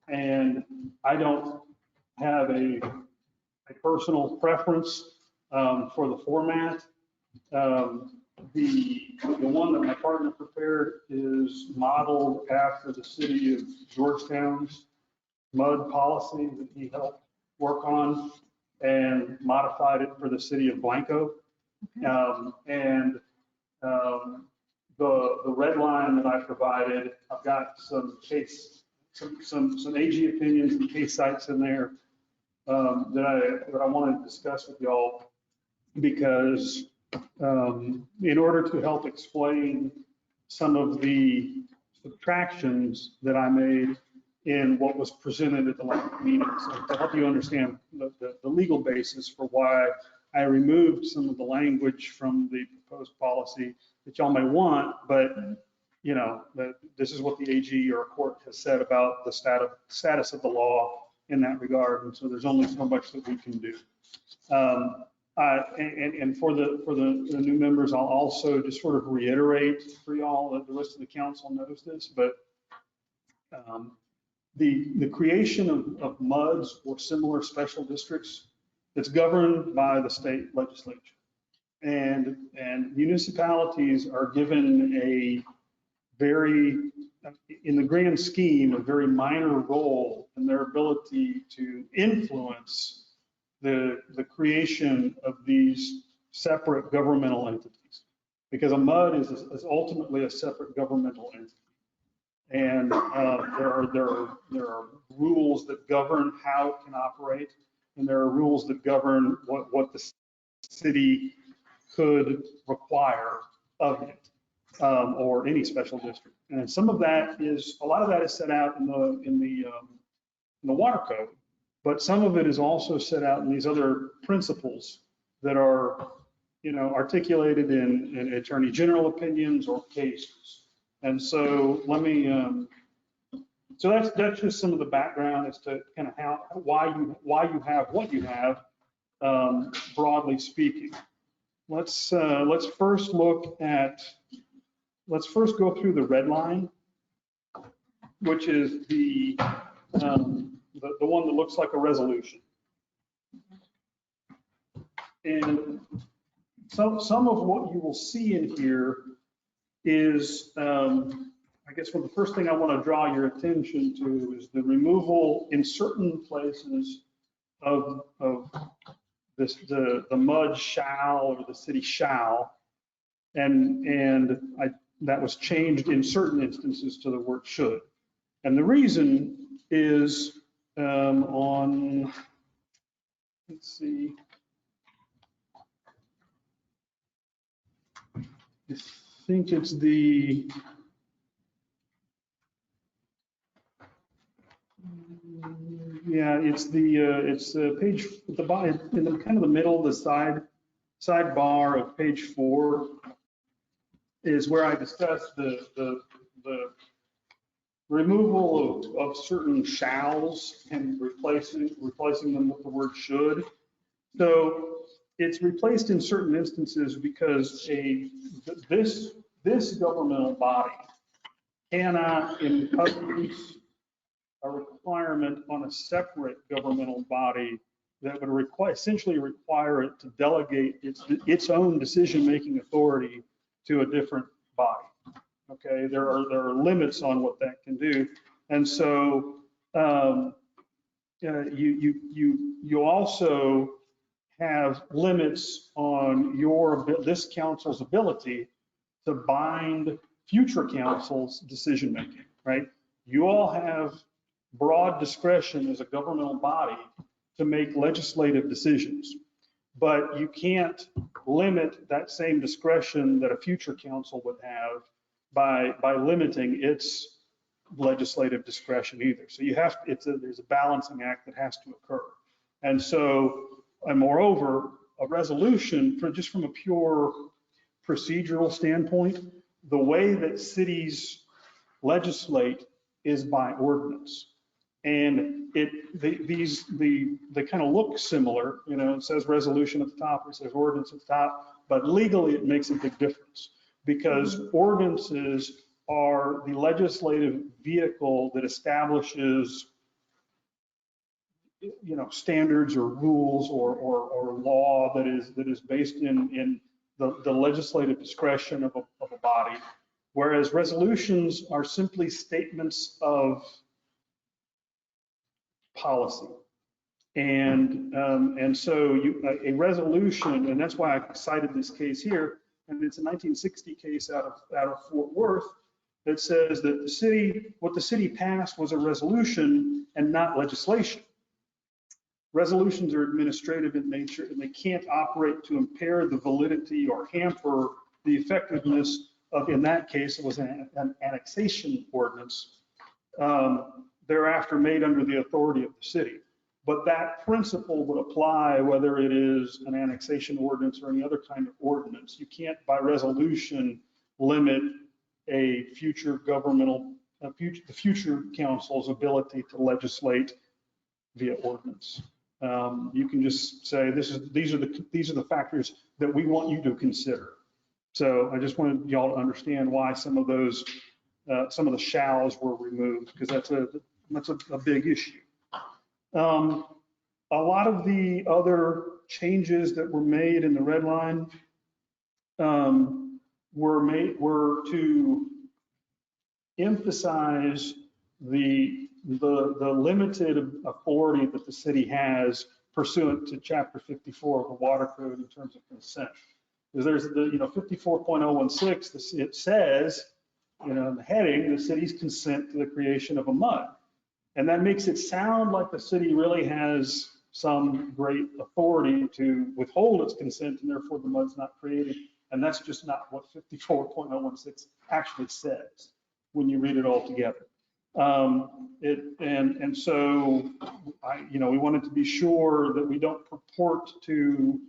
And I don't have a personal preference for the format. The one that my partner prepared is modeled after the city of Georgetown's MUD policy that he helped work on and modified it for the city of Blanco. The red line that I provided, I've got some AG opinions and case sites in there that I want to discuss with y'all, because in order to help explain some of the subtractions that I made in what was presented at the last meeting, so to help you understand the legal basis for why I removed some of the language from the proposed policy that y'all may want, but this is what the AG or a court has said about the status of the law in that regard, and so there's only so much that we can do. And for the new members, I'll also just sort of reiterate for y'all that the rest of the council knows this, but the creation of MUDs or similar special districts, it's governed by the state legislature. And municipalities are given a very, in the grand scheme, a very minor role in their ability to influence the creation of these separate governmental entities, because a MUD is ultimately a separate governmental entity. And there are rules that govern how it can operate, and there are rules that govern what the city could require of it, or any special district. And some of that a lot of that is set out in the water code, but some of it is also set out in these other principles that are, articulated in attorney general opinions or cases. And so let me, so that's just some of the background as to kind of why you have what you have, broadly speaking. Let's first go through the red line, which is the one that looks like a resolution. And so some of what you will see in here is, I guess the first thing I want to draw your attention to is the removal in certain places of this, the MUD shall, or the city shall, and that was changed in certain instances to the word should. And the reason is on, let's see, I think it's the, yeah, it's the page at the bottom, in the kind of the middle, the sidebar of page 4 is where I discussed the removal of certain shalls and replacing them with the word should. So it's replaced in certain instances because this governmental body cannot impose a requirement on a separate governmental body that would essentially require it to delegate its own decision-making authority to a different body. Okay, there are limits on what that can do, and so you also have limits on this council's ability to bind future council's decision-making, right? You all have broad discretion as a governmental body to make legislative decisions, but you can't limit that same discretion that a future council would have by limiting its legislative discretion either. So there's a balancing act that has to occur. And moreover, a resolution just from a pure procedural standpoint, the way that cities legislate is by ordinance. And they kind of look similar, it says resolution at the top, it says ordinance at the top, but legally it makes a big difference because ordinances are the legislative vehicle that establishes standards or rules or law that is based in the legislative discretion of a body, whereas resolutions are simply statements of policy. And so a resolution, and that's why I cited this case here, and it's a 1960 case out of Fort Worth that says that what the city passed was a resolution and not legislation. Resolutions are administrative in nature, and they can't operate to impair the validity or hamper the effectiveness of, in that case, it was an annexation ordinance, thereafter made under the authority of the city. But that principle would apply whether it is an annexation ordinance or any other kind of ordinance. You can't, by resolution, limit a future the future council's ability to legislate via ordinance. You can just say these are the factors that we want you to consider. So I just wanted y'all to understand why some of the shalls were removed, because that's a big issue. A lot of the other changes that were made in the red line were to emphasize the limited authority that the city has pursuant to Chapter 54 of the Water Code in terms of consent. Because there's 54.016, it says, in the heading, the city's consent to the creation of a MUD. And that makes it sound like the city really has some great authority to withhold its consent, and therefore the MUD's not created. And that's just not what 54.016 actually says when you read it all together. So we wanted to be sure that we don't purport to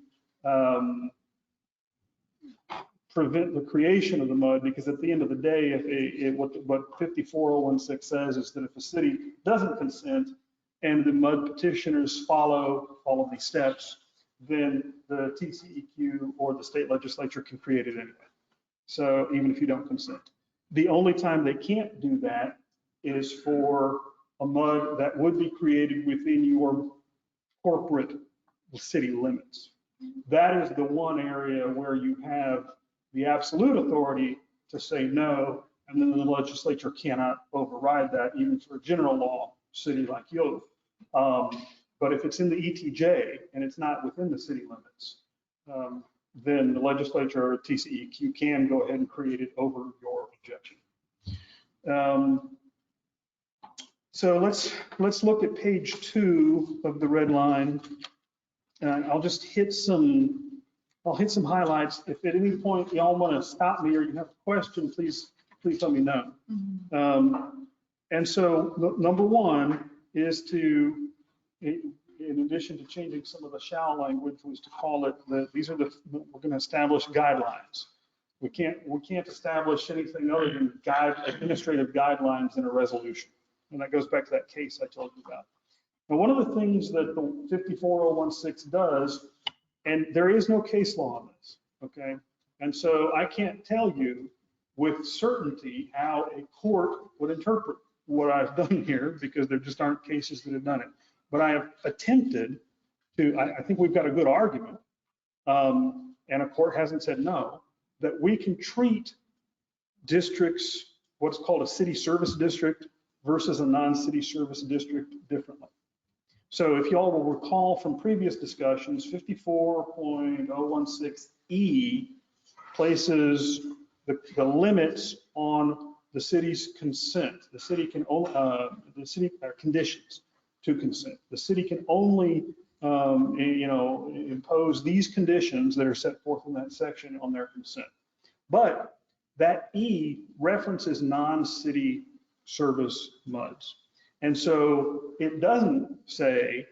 prevent the creation of the MUD, because at the end of the day, what 54.016 says is that if a city doesn't consent and the MUD petitioners follow all of these steps, then the TCEQ or the state legislature can create it anyway. So even if you don't consent. The only time they can't do that is for a MUD that would be created within your corporate city limits. That is the one area where you have the absolute authority to say no, and then the legislature cannot override that, even for a general law city like you. But if it's in the ETJ and it's not within the city limits, then the legislature or TCEQ can go ahead and create it over your objection. So let's look at page 2 of the red line. And I'll just hit some highlights. If at any point y'all want to stop me or you have a question, please let me know. And so number one is to, in addition to changing some of the shall language, was to call it we're going to establish guidelines. We can't establish anything other than administrative guidelines in a resolution. And that goes back to that case I told you about. Now, one of the things that the 54016 does, and there is no case law on this, okay? And so I can't tell you with certainty how a court would interpret what I've done here, because there just aren't cases that have done it. But I have attempted to, I think we've got a good argument, and a court hasn't said no, that we can treat districts, what's called a city service district versus a non-city service district differently. So if y'all will recall from previous discussions, 54.016E places the limits on the city's consent. The city can only, conditions to consent. The city can only, impose these conditions that are set forth in that section on their consent. But that E references non-city service MUDs. And so it doesn't say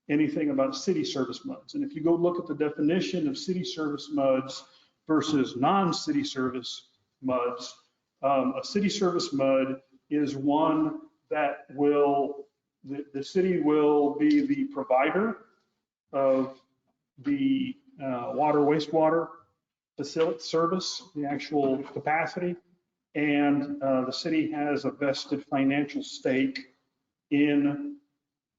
anything about city service MUDs. And if you go look at the definition of city service MUDs versus non-city service MUDs, a city service MUD is one that will, the city will be the provider of the water, wastewater facility service, the actual capacity, and the city has a vested financial stake in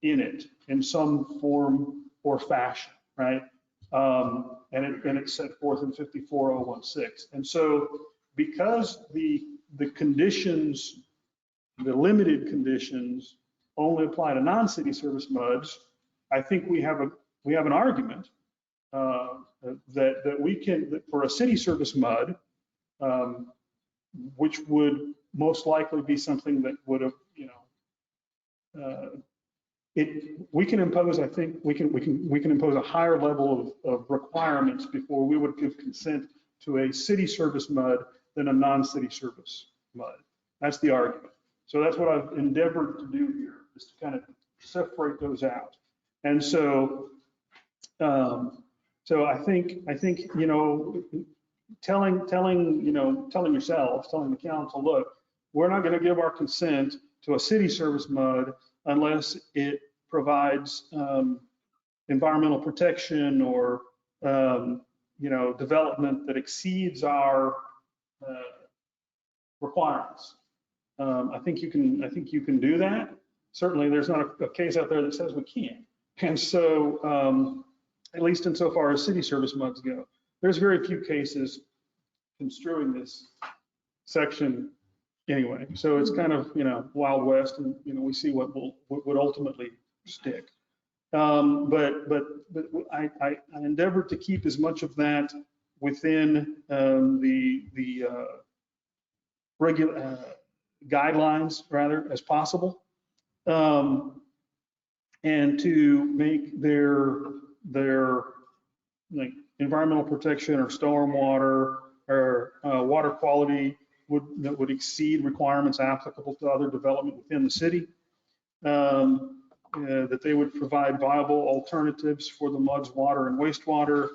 it in some form or fashion, right? And it's set forth in 54016. And so because the conditions, the limited conditions only apply to non-city service MUDs, I think we have an argument that we can, that for a city service MUD, which would most likely be something that would have, we can impose, I think we can impose a higher level of requirements before we would give consent to a city service MUD than a non-city service MUD. That's the argument. So that's what I've endeavored to do here, is to kind of separate those out. And so, so I think, telling yourselves, telling the council, look, we're not going to give our consent to a city service MUD unless it provides environmental protection or development that exceeds our requirements. I think you can do that. Certainly, there's not a case out there that says we can't. And so, at least insofar as city service MUDs go, there's very few cases construing this section anyway. So it's kind of, Wild West, and, we see what would ultimately stick. But I endeavored to keep as much of that within the regular guidelines, rather, as possible, and to make their like environmental protection or stormwater or water quality that would exceed requirements applicable to other development within the city, that they would provide viable alternatives for the MUD's water and wastewater,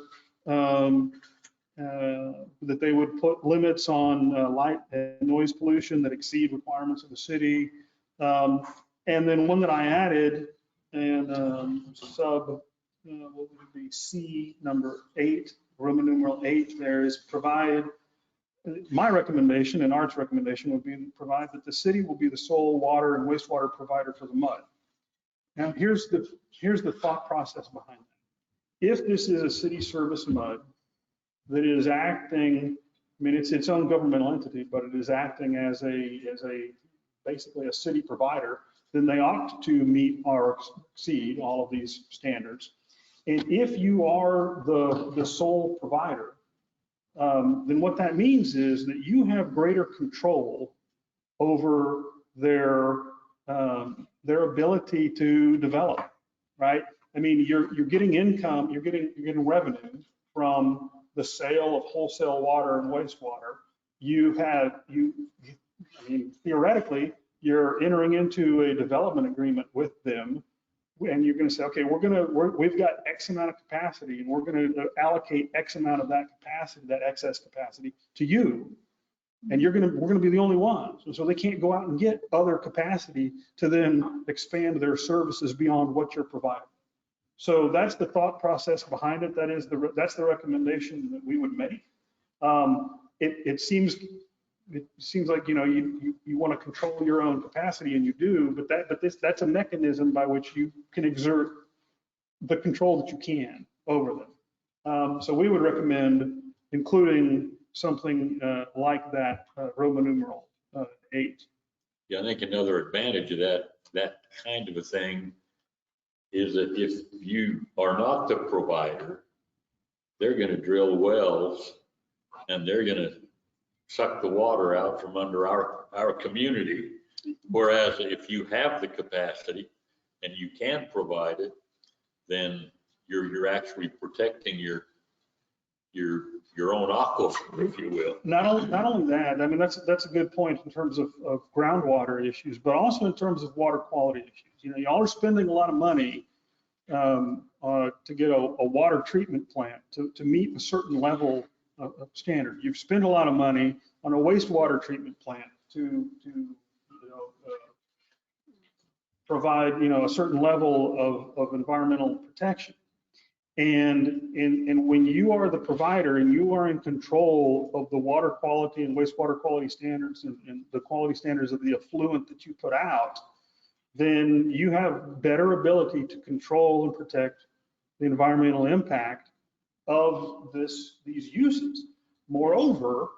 that they would put limits on light and noise pollution that exceed requirements of the city. And then one that I added, and what would it be, C number 8, Roman numeral 8, there is provide, my recommendation and Art's recommendation would be provide that the city will be the sole water and wastewater provider for the MUD. Now, here's the thought process behind that. If this is a city service MUD that is acting, I mean, it's its own governmental entity, but it is acting as basically a city provider, then they ought to meet or exceed all of these standards. And if you are the sole provider, then what that means is that you have greater control over their ability to develop, right? I mean, you're getting income, you're getting revenue from the sale of wholesale water and wastewater. I mean, theoretically, you're entering into a development agreement with them and you're going to say, okay, we've got X amount of capacity and we're going to allocate X amount of that capacity, that excess capacity to you. And we're going to be the only ones. And so they can't go out and get other capacity to then expand their services beyond what you're providing. So that's the thought process behind it. That's the recommendation that we would make. It seems like, you want to control your own capacity, and you do, but that's a mechanism by which you can exert the control that you can over them. So we would recommend including something like that, Roman numeral 8. Yeah, I think another advantage of that kind of a thing is that if you are not the provider, they're going to drill wells and they're going to suck the water out from under our community. Whereas if you have the capacity and you can provide it, then you're actually protecting your own aquifer, if you will. Not only that, I mean, that's a good point in terms of groundwater issues, but also in terms of water quality issues. Y'all are spending a lot of money to get a water treatment plant to meet a certain level of standard. You've spent a lot of money on a wastewater treatment plant to provide a certain level of environmental protection. And when you are the provider and you are in control of the water quality and wastewater quality standards and the quality standards of the effluent that you put out, then you have better ability to control and protect the environmental impact of these uses. Moreover,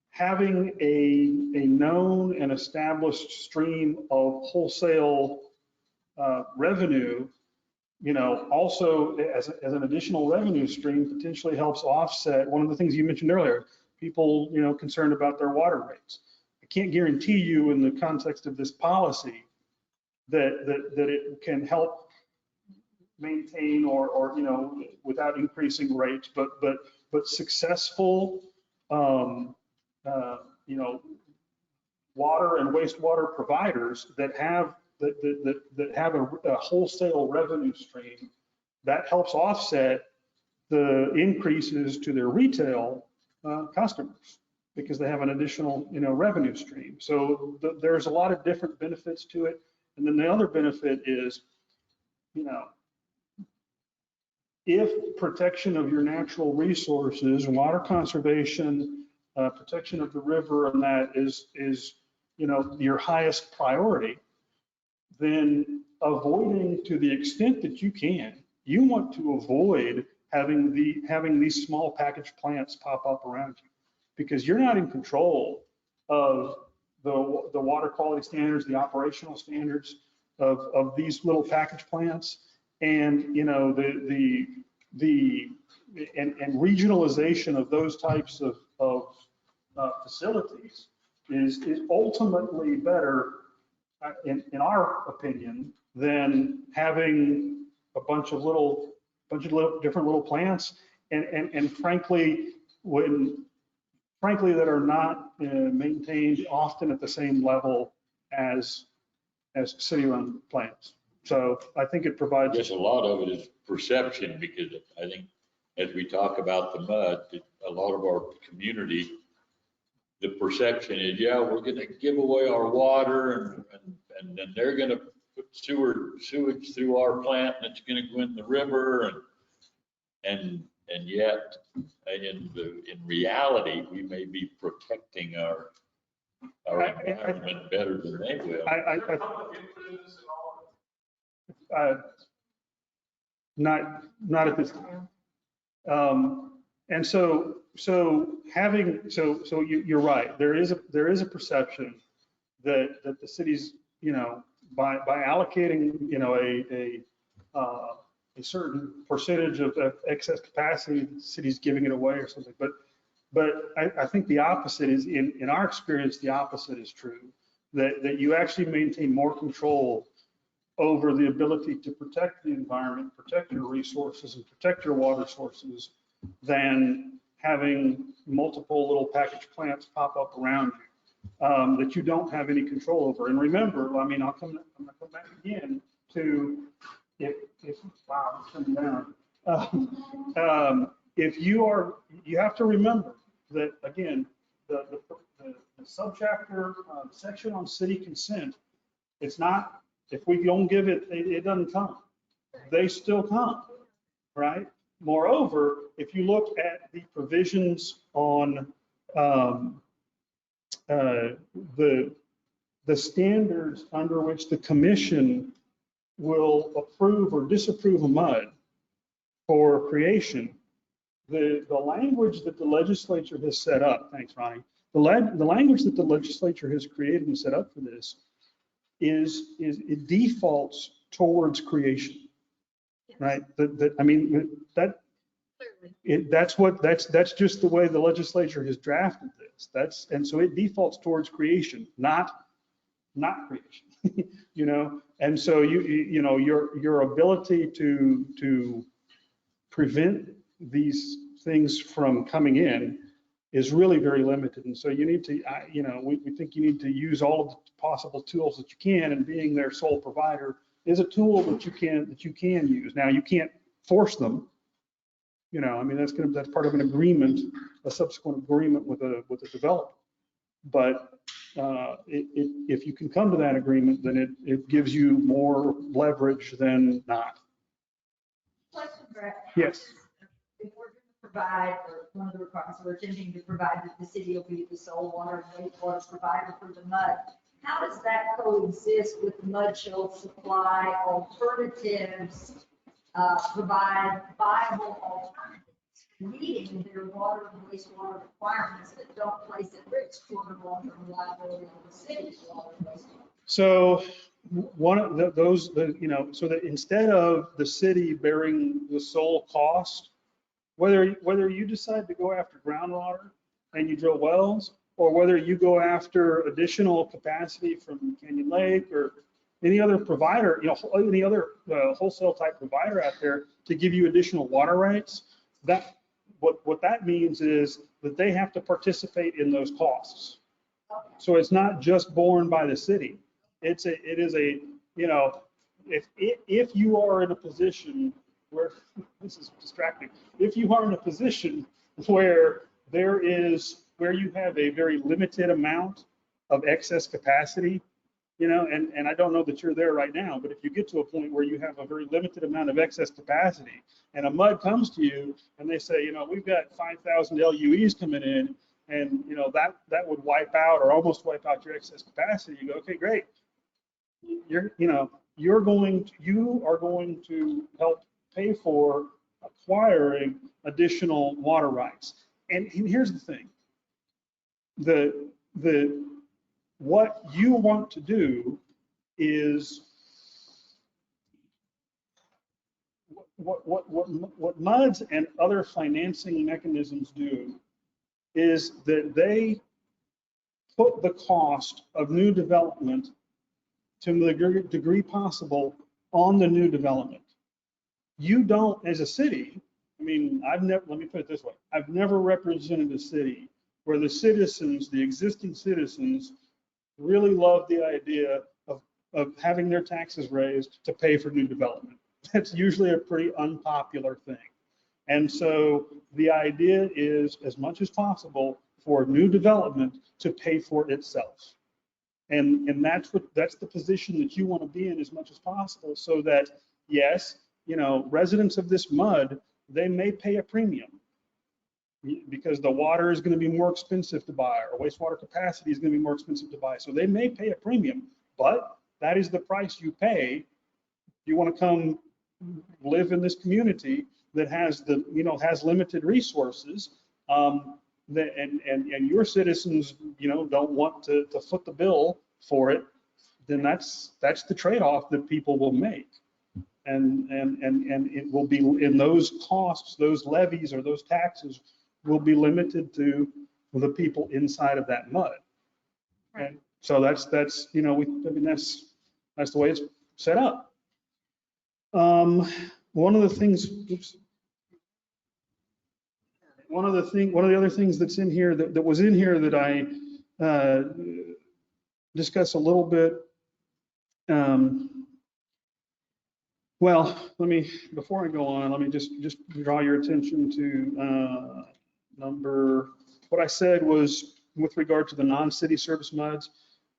having a known and established stream of wholesale revenue, also as an additional revenue stream, potentially helps offset one of the things you mentioned earlier, people, concerned about their water rates. I can't guarantee you in the context of this policy that it can help maintain or without increasing rates, but successful water and wastewater providers that have a wholesale revenue stream that helps offset the increases to their retail customers because they have an additional revenue stream. So there's a lot of different benefits to it. And then the other benefit is, if protection of your natural resources, water conservation, protection of the river, and that is your highest priority, then avoiding to the extent that you can, you want to avoid having these small package plants pop up around you because you're not in control of the water quality standards, the operational standards of these little package plants, and and regionalization of those types of facilities is ultimately better, in our opinion, than having a bunch of different little plants, and frankly that are not maintained often at the same level as city-run plants. So I think it provides. Yes, a lot of it is perception, because I think as we talk about the mud, a lot of our community, the perception is, yeah, we're going to give away our water and then they're going to put sewage through our plant and it's going to go in the river, and yet in reality we may be protecting our environment better than they will. Not at this time. And so you're right. There is a perception that the cities, by allocating, a certain percentage of excess capacity, the city's giving it away or something. But I think the opposite is, in our experience, the opposite is true. That you actually maintain more control over the ability to protect the environment, protect your resources, and protect your water sources than having multiple little package plants pop up around that you don't have any control over. And remember, I mean, I'm gonna come back again to if wow, it's coming down. If you have to remember that, again, the subchapter section on city consent, it's not, if we don't give it, it doesn't come. They still come, right? Moreover, if you look at the provisions on the standards under which the commission will approve or disapprove a MUD for creation, the language that the legislature has set up, thanks, Ronnie, the language that the legislature has created and set up for this is it defaults towards creation, right? That's just the way the legislature has drafted this. And so it defaults towards creation, not creation, you know? And so your ability to prevent these things from coming in is really very limited. And so you need to, we think you need to use all of the possible tools that you can, and being their sole provider is a tool that you can use. Now, you can't force them. I mean, that's part of an agreement, a subsequent agreement with a developer. But if you can come to that agreement, then it gives you more leverage than not. Question, Brett. Yes. If we're going to provide, or one of the requirements we're attempting to provide, that the city will be the sole water and wastewater provider for the MUD, how does that coexist with the MUD shelf supply alternatives, provide viable alternatives, meeting their water and wastewater requirements that don't place at risk short-term reliability of the city's water and wastewater? So one of those, so that instead of the city bearing the sole cost, whether you decide to go after groundwater and you drill wells, or whether you go after additional capacity from Canyon Lake or any other provider, any other wholesale type provider out there to give you additional water rights, what that means is that they have to participate in those costs. So it's not just borne by the city. It is a, if you are in a position where, this is distracting, if you are in a position where you have a very limited amount of excess capacity, and I don't know that you're there right now, but if you get to a point where you have a very limited amount of excess capacity and a MUD comes to you and they say, we've got 5,000 LUEs coming in, and that would wipe out or almost wipe out your excess capacity, you go, okay, great. You are going to help pay for acquiring additional water rights. And here's the thing, what you want to do is what MUDs and other financing mechanisms do is that they put the cost of new development to the degree possible on the new development. You don't, as a city, let me put it this way, I've never represented a city where the citizens, the existing citizens, really love the idea of having their taxes raised to pay for new development. That's usually a pretty unpopular thing. And so the idea is, as much as possible, for new development to pay for itself. And that's the position that you want to be in as much as possible, so that, yes, residents of this MUD, they may pay a premium because the water is going to be more expensive to buy, or wastewater capacity is going to be more expensive to buy. So they may pay a premium, but that is the price you pay. You want to come live in this community that has has limited resources, and your citizens, don't want to foot the bill for it, then that's the trade-off that people will make. And it will be in those costs, those levies or those taxes will be limited to the people inside of that MUD. Right. And so that's that's the way it's set up. One of the other things that's in here that was in here that I discuss a little bit. Well, before I go on, let me just draw your attention to what I said was with regard to the non-city service MUDs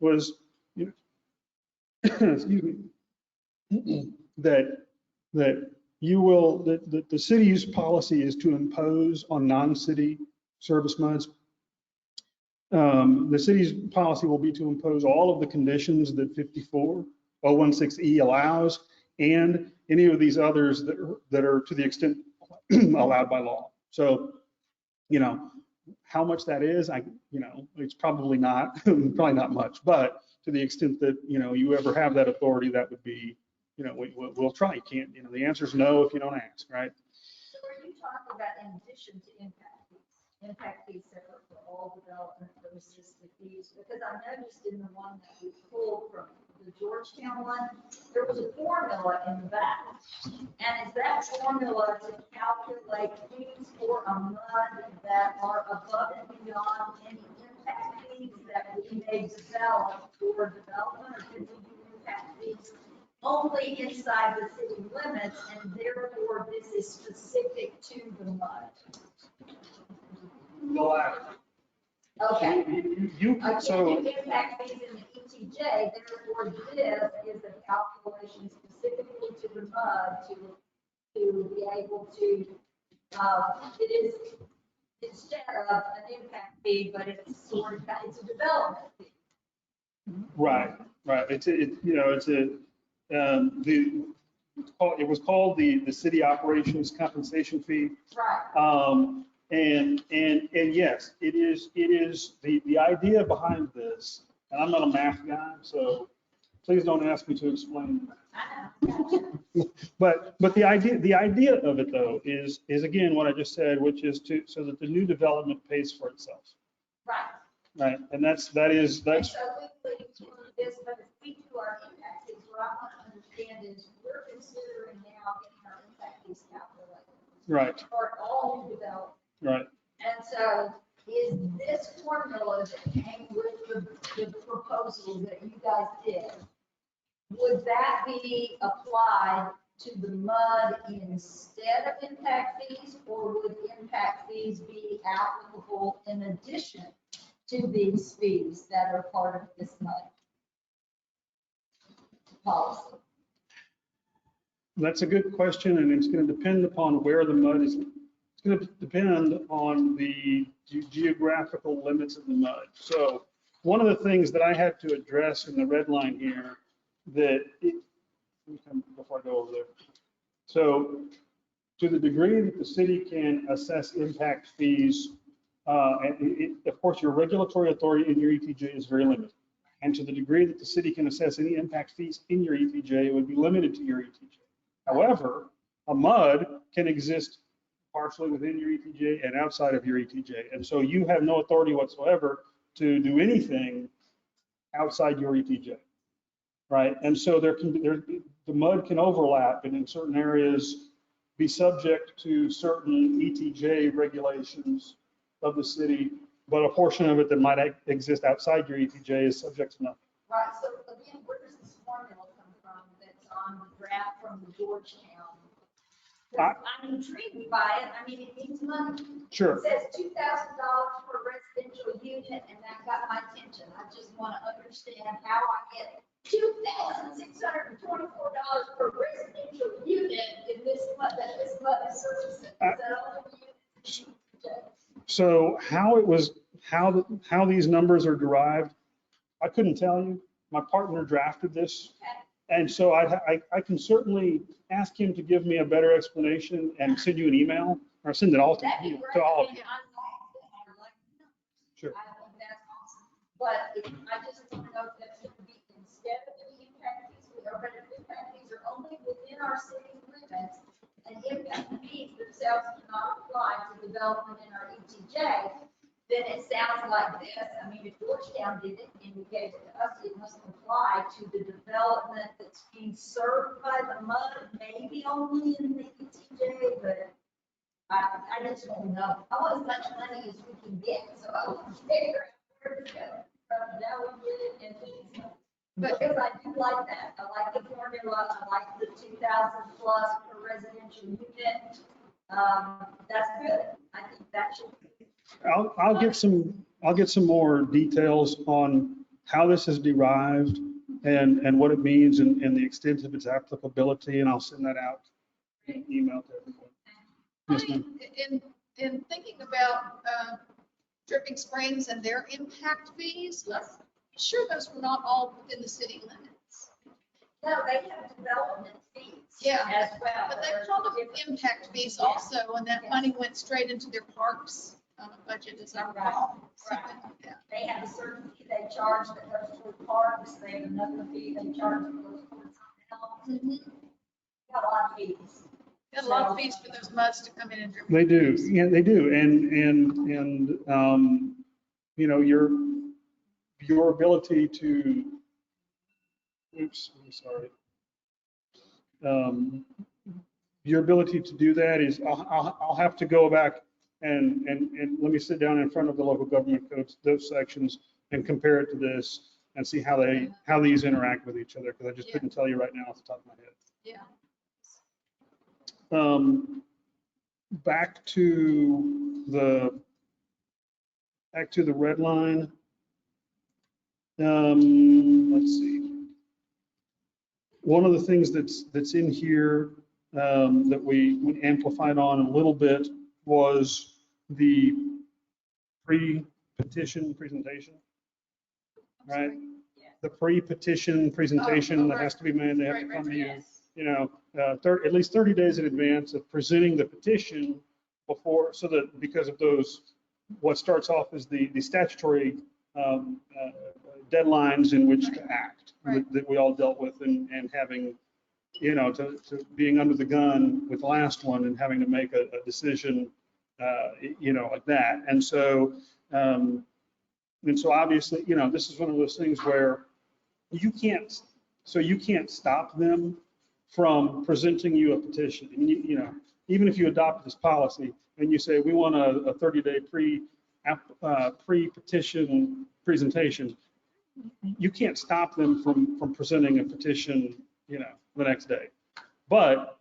was, excuse me, that the city's policy is to impose on non-city service MUDs. The city's policy will be to impose all of the conditions that 54016E allows, and any of these others that are to the extent allowed by law. So, how much that is, it's probably not much, but to the extent that, you ever have that authority, that would be, we'll try. You can't, the answer is no if you don't ask, right? So are you talking about in addition to impact fees separate for all development versus the fees? Because I noticed in the one that we pulled from the Georgetown one, there was a formula in the back. And is that formula to calculate fees for a MUD that are above and beyond any impact fees that we may develop for development, or can we do impact fees only inside the city limits, and therefore this is specific to the MUD? Okay. You, so. Impact fees in the ETJ, therefore this is a calculation specifically to the MUD to be able to, it is instead of an impact fee, but it's sort of, it's a development fee. Right. It was called the city operations compensation fee. Right. And yes, it is the idea behind this, and I'm not a math guy, so please don't ask me to explain that. But the idea of it though is again what I just said, which is so that the new development pays for itself. Right. Right, and that's. And so we could do this, but if we do our impact fees, what I want to understand is we're considering now getting our impact fees calculated. Right. For all new development. Right. And so is this formula that came with the proposal that you guys did, would that be applied to the MUD instead of impact fees, or would impact fees be applicable in addition to these fees that are part of this MUD policy? That's a good question, and it's going to depend upon where the MUD is. It's going to depend on the geographical limits of the MUD. So one of the things that I had to address in the red line here before I go over there. So to the degree that the city can assess impact fees, of course, your regulatory authority in your ETJ is very limited. And to the degree that the city can assess any impact fees in your ETJ, it would be limited to your ETJ. However, a MUD can exist partially within your ETJ and outside of your ETJ. And so you have no authority whatsoever to do anything outside your ETJ, right? And so the MUD can overlap and in certain areas be subject to certain ETJ regulations of the city, but a portion of it that might exist outside your ETJ is subject to nothing. Right, so again, where does this formula come from that's on the draft from the Georgetown? I'm intrigued by it. I mean, it needs money. Sure. It says $2,000 for a residential unit, and that got my attention. I just want to understand how I get $2,624 per residential unit in this MUD that this MUD is servicing. Is that only So how these numbers are derived, I couldn't tell you. My partner drafted this. And so I can certainly ask him to give me a better explanation and send you an email or send it all to you, to all of you. Sure. I think that's awesome. But I just want to know if that's going to be instead of the impact fees, we already impact fees are only within our city limits, and impact fees themselves cannot apply to development in our ETJ. Then it sounds like this. I mean, if Georgetown did it, indicated to us it must apply to the development that's being served by the MUD, maybe only in the ETJ, but I just don't know. I want as much money as we can get, so I want to figure out where to go. now we get it into these numbers. Because I do like that. I like the formula. I like the 2,000 plus per residential unit. That's good. I think that should. I'll get some more details on how this is derived and what it means and the extent of its applicability, and I'll send that out in email to everyone. Yes, ma'am. In thinking about Dripping Springs and their impact fees, sure those were not all within the city limits. No, they have development fees. Yeah, as well. but they called them impact fees also, and that money went straight into their parks budget, as I recall. Something like that. They have a certain fee they charge that goes toward parks, they have another fee they charge that goes towards something else. Got a lot of fees. Got a lot of fees for those muds to come in and drip. They do, yeah, they do, and you know, your ability to, oops, I'm sorry. Your ability to do that is, I'll have to go back and let me sit down in front of the local government codes, those sections, and compare it to this and see how these interact with each other, because I just couldn't tell you right now off the top of my head. Yeah. Back to the red line. Let's see. One of the things that's in here that we amplified on a little bit was the pre-petition presentation, right? The pre-petition presentation that has to be made, they have to come to you, you know, at least 30 days in advance of presenting the petition before, so that because of those, what starts off as the statutory deadlines in which to act that we all dealt with, and having, you know, to being under the gun with the last one and having to make a decision, you know, like that. And so obviously, you know, this is one of those things where you can't stop them from presenting you a petition. And you know, even if you adopt this policy and you say, we want a 30-day pre-petition presentation, you can't stop them from presenting a petition, you know, the next day. But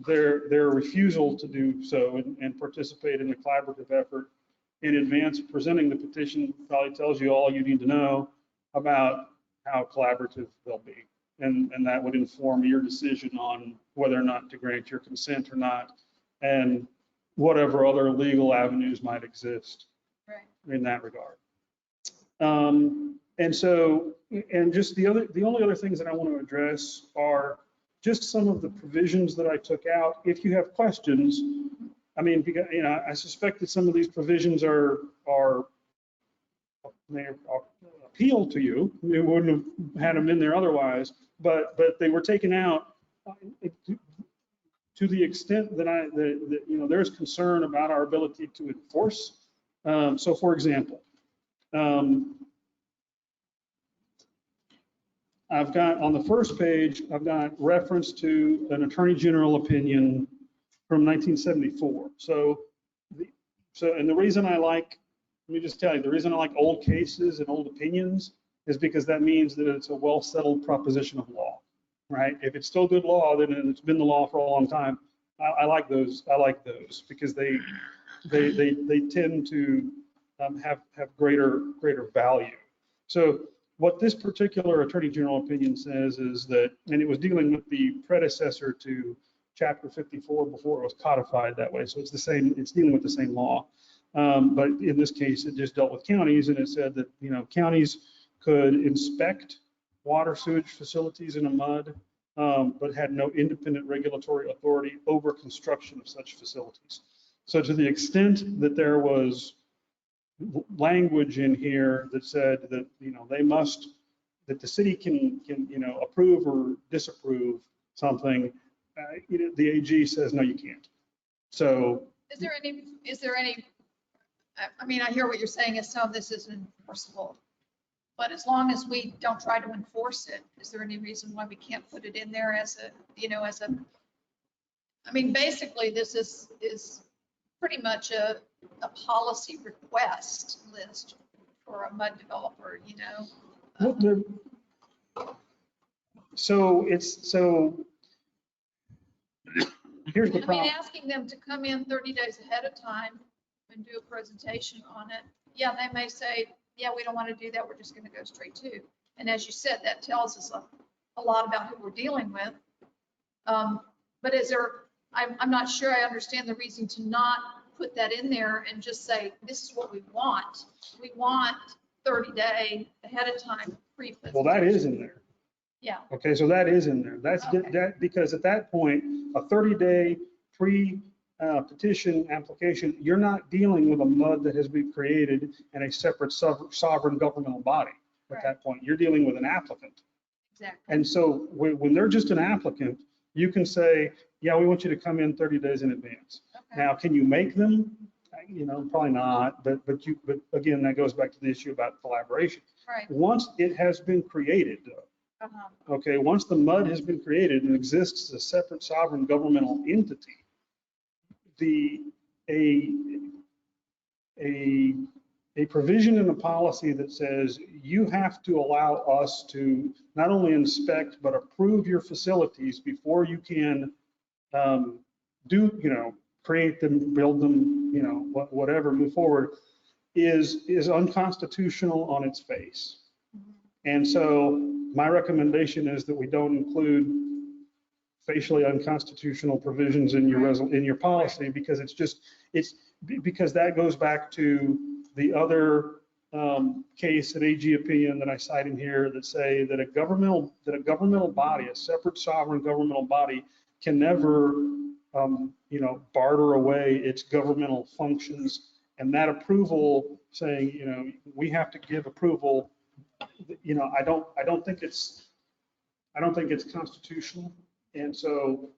their refusal to do so and participate in the collaborative effort in advance of presenting the petition probably tells you all you need to know about how collaborative they'll be. And that would inform your decision on whether or not to grant your consent or not, and whatever other legal avenues might exist in that regard. And so, and just the only other things that I want to address are just some of the provisions that I took out. If you have questions, I mean, because, you know, I suspect that some of these provisions they appeal to you. You wouldn't have had them in there otherwise, but they were taken out to the extent that you know, there's concern about our ability to enforce. So for example, I've got on the first page, I've got reference to an Attorney General opinion from 1974. So and the reason I like, let me just tell you, the reason I like old cases and old opinions is because that means that it's a well-settled proposition of law, right? If it's still good law, then it's been the law for a long time. I like those. I like those because they tend to have greater value. So what this particular Attorney General opinion says is that, and it was dealing with the predecessor to Chapter 54 before it was codified that way. So it's the same, it's dealing with the same law. But in this case, it just dealt with counties, and it said that, you know, counties could inspect water sewage facilities in a MUD, but had no independent regulatory authority over construction of such facilities. So to the extent that there was language in here that said that, you know, that the city can, you know, approve or disapprove something, you know, the AG says, no, you can't. So. Is there any, I mean, I hear what you're saying is some of this isn't enforceable, but as long as we don't try to enforce it, is there any reason why we can't put it in there as a, you know, I mean, basically this is pretty much a policy request list or a mud developer, you know? What the- So here's the I mean, problem. asking them to come in 30 days ahead of time and do a presentation on it. Yeah, they may say, yeah, we don't want to do that. We're just going to go straight to. And as you said, that tells us a lot about who we're dealing with. But is there, I'm not sure I understand the reason to not put that in there and just say, this is what we want. We want 30-day ahead of time pre-presentation. Well, that is in there. Yeah. Okay, so that is in there. That's Okay. that, because at that point, a 30-day pre-petition application, you're not dealing with a MUD that has been created in a separate sovereign governmental body. At Right. that point, you're dealing with an applicant. Exactly. And so when they're just an applicant, you can say, yeah, we want you to come in 30 days in advance. Okay. Now, can you make them? You know, probably not, but again, that goes back to the issue about collaboration. Right. Once it has been created, though, okay, once the MUD has been created and exists as a separate sovereign governmental entity, a provision in the policy that says you have to allow us to not only inspect, but approve your facilities before you can create them, build them, whatever, move forward, is unconstitutional on its face. And so my recommendation is that we don't include facially unconstitutional provisions in your policy, because because that goes back to the other case at AG opinion that I cite in here that say that a governmental body, a separate sovereign governmental body, can never barter away its governmental functions. And that approval saying, we have to give approval, I don't think it's constitutional. And so,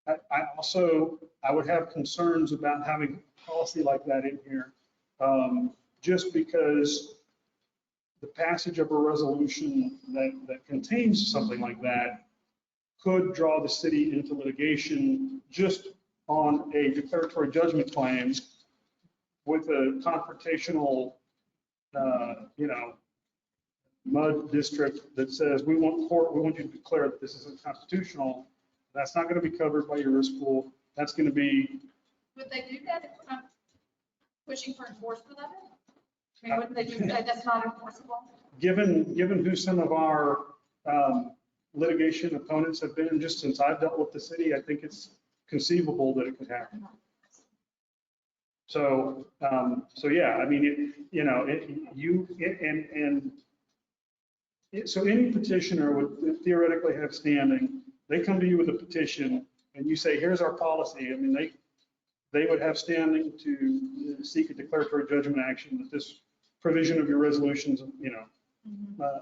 I would have concerns about having a policy like that in here, just because the passage of a resolution that contains something like that could draw the city into litigation just on a declaratory judgment claim with a confrontational, MUD district that says, we want you to declare that this is unconstitutional. That's not going to be covered by your risk pool. That's going to be. Would they do that if we're not pushing for enforcement of it? I mean, wouldn't they do that? That's not enforceable? Given who some of our litigation opponents have been, just since I've dealt with the city, I think it's conceivable that it could happen. So yeah, I mean, so any petitioner would theoretically have standing. They come to you with a petition and you say, here's our policy. I mean, they would have standing to seek a declaratory judgment action that this provision of your resolutions,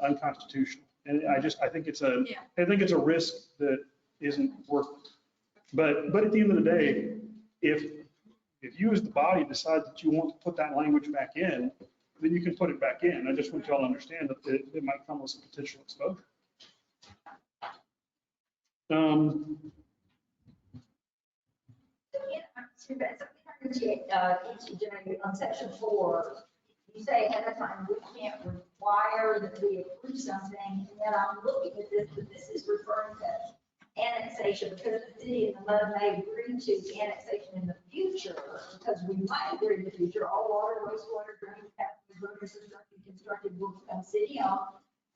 unconstitutional. And I think it's a risk that isn't worth it. But at the end of the day, if you as the body decide that you want to put that language back in, then you can put it back in. I just want y'all to understand that it might come with some potential exposure. On section 4, you say ahead of time, we can't require that we approve something, and then I'm looking at this, but this is referring to annexation, because the city and the MUD may agree to annexation in the future, because we might agree in the future, all water, wastewater, drainage, constructed will become city-owned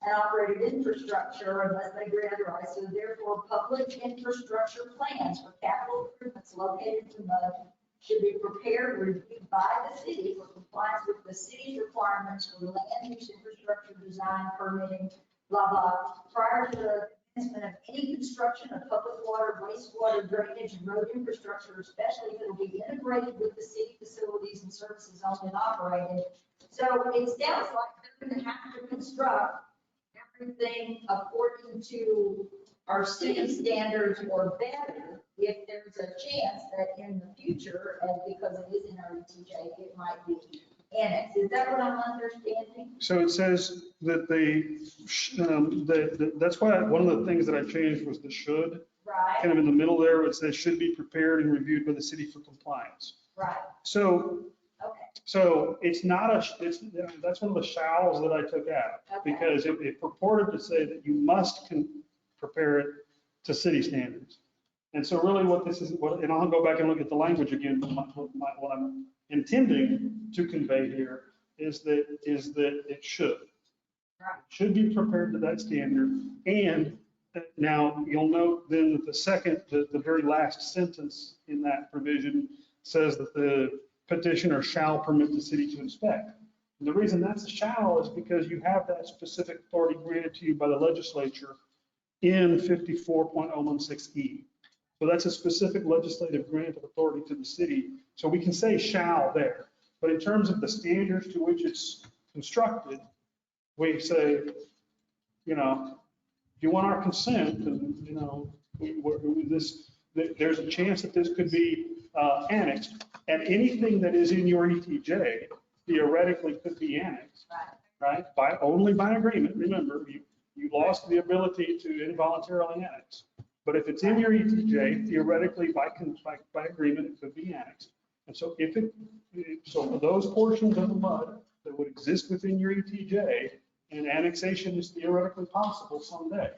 and operated infrastructure unless they grant otherwise. So therefore, public infrastructure plans for capital improvements located in the MUD should be prepared and reviewed by the city for compliance with the city's requirements for land use, infrastructure design, permitting, blah, blah, prior to the commencement of any construction of public water, wastewater, drainage, and road infrastructure, especially if it will be integrated with the city facilities and services owned and operated. So it sounds like they're going to have to construct everything according to our city standards or better, if there's a chance that in the future, and because it is in our ETJ, it might be annexed. Is that what I'm understanding? So it says that that's why one of the things that I changed was the should. Right. Kind of in the middle there, it says should be prepared and reviewed by the city for compliance. Right. So okay. So it's not that's one of the shalls that I took out, because it purported to say that you must prepare it to city standards. And so really what this is, and I'll go back and look at the language again, but what I'm intending to convey here is that it should be prepared to that standard. And now you'll note then that the very last sentence in that provision says that the petitioner shall permit the city to inspect. And the reason that's a shall is because you have that specific authority granted to you by the legislature in 54.016E. So that's a specific legislative grant of authority to the city. So we can say shall there. But in terms of the standards to which it's constructed, we say, you know, if you want our consent, then, you know, there's a chance that this could be annexed, and anything that is in your ETJ theoretically could be annexed, right? Only by agreement. Remember, you lost the ability to involuntarily annex. But if it's in your ETJ, theoretically, by agreement, it could be annexed. And so so for those portions of the mud that would exist within your ETJ, and annexation is theoretically possible someday,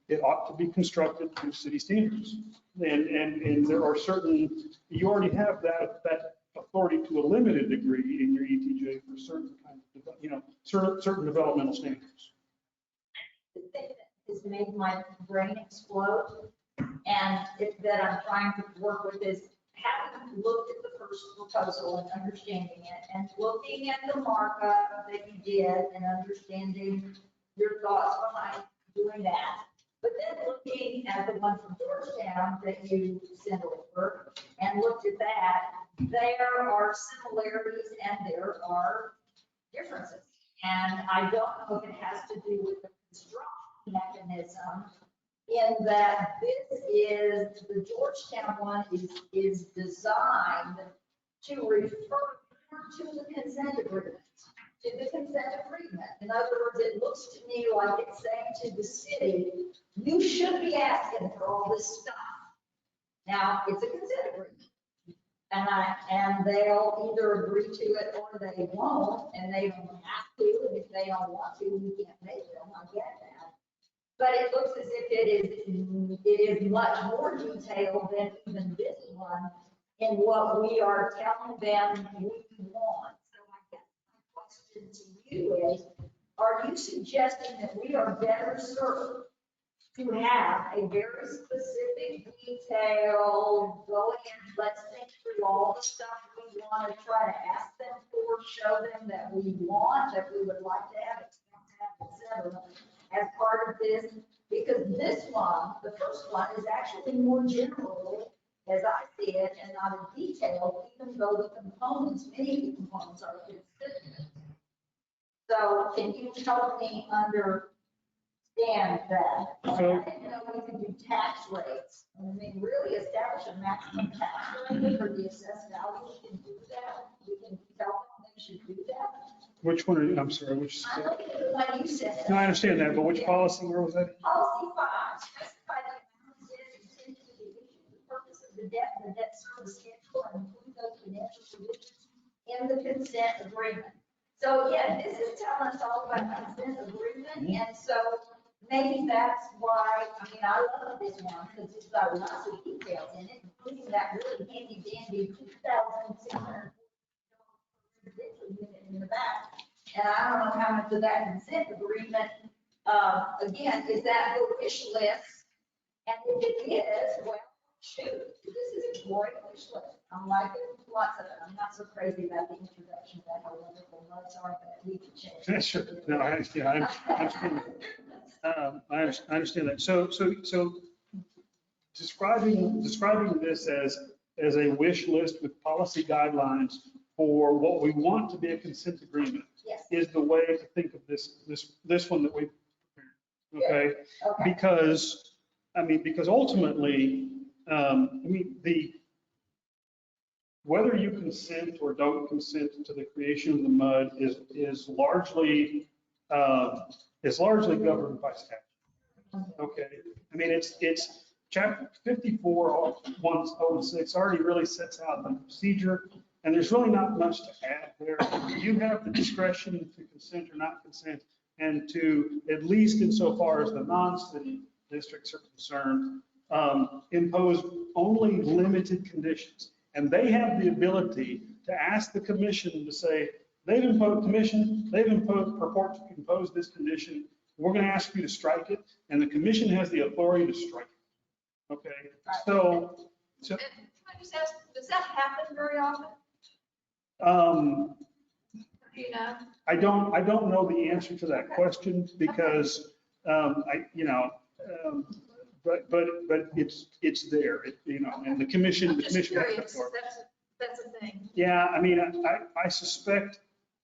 it ought to be constructed to city standards. And there are you already have that authority to a limited degree in your ETJ for certain kinds of, you know, certain developmental standards. The thing that has made my brain explode, and that I'm trying to work with, is having looked at the first proposal and understanding it, and looking at the markup that you did and understanding your thoughts behind doing that. But then looking at the one from Georgetown that you sent over and looked at that, there are similarities and there are differences. And I don't know if it has to do with the construction mechanism, in that the Georgetown one is designed to refer to the consent agreement. In other words, it looks to me like it's saying to the city, you should be asking for all this stuff. Now, it's a consent agreement. And they'll either agree to it or they won't, and they don't have to, and if they don't want to, we can't make them, I get that. But it looks as if it is much more detailed than even this one in what we are telling them we want. So I guess my question to you is, are you suggesting that we are better served to have a very specific detail, going in, let's think through all the stuff we want to try to ask them for, show them that we want, that we would like to have, expect to have, et cetera, as part of this? Because this one, the first one, is actually more general, as I see it, and not in detail, even though the components, many of the components are consistent. So can you help me understand that? So, I didn't know we could do tax rates. I mean, really establish a maximum tax rate for the assessed value. We can do that. We can tell them they should do that. which one are you, I'm sorry, which? I'm looking at the one you said. No, I understand that, but which policy, where was that? Policy 5, specify the amount of debt intended to be issued for the purpose of the debt and the debt service schedule, and include those financial provisions in the consent agreement. So yeah, this is telling us all about consent agreement, and so maybe that's why, I mean, I love this one, because it's got lots of details in it, including that really handy dandy 2,600 unit in the back. And I don't know how much of that consent agreement, again, is that the wish list? And if it is, well, shoot, this is a great wish list. I'm liking lots of it. I'm not so crazy about the introduction of that whole wonderful notes are, but we can change. Sure. No, I understand. I understand that. So describing this as a wish list with policy guidelines for what we want to be a consent agreement is the way to think of this one that we prepared. Okay? Because ultimately, whether you consent or don't consent to the creation of the MUD is largely governed by statute. Okay, I mean it's chapter 54, 106 already really sets out the procedure And there's really not much to add there. You have the discretion to consent or not consent, and to, at least insofar as the non-city districts are concerned, impose only limited conditions. And they have the ability to ask the commission to say, they've imposed purport to impose this condition. We're going to ask you to strike it, and the commission has the authority to strike it. Okay, so Can I just ask, does that happen very often? You know? I don't know the answer to that question because, but it's there, and the commission. I'm The just commission has the curious, authority. that's a thing. Yeah, I mean, I suspect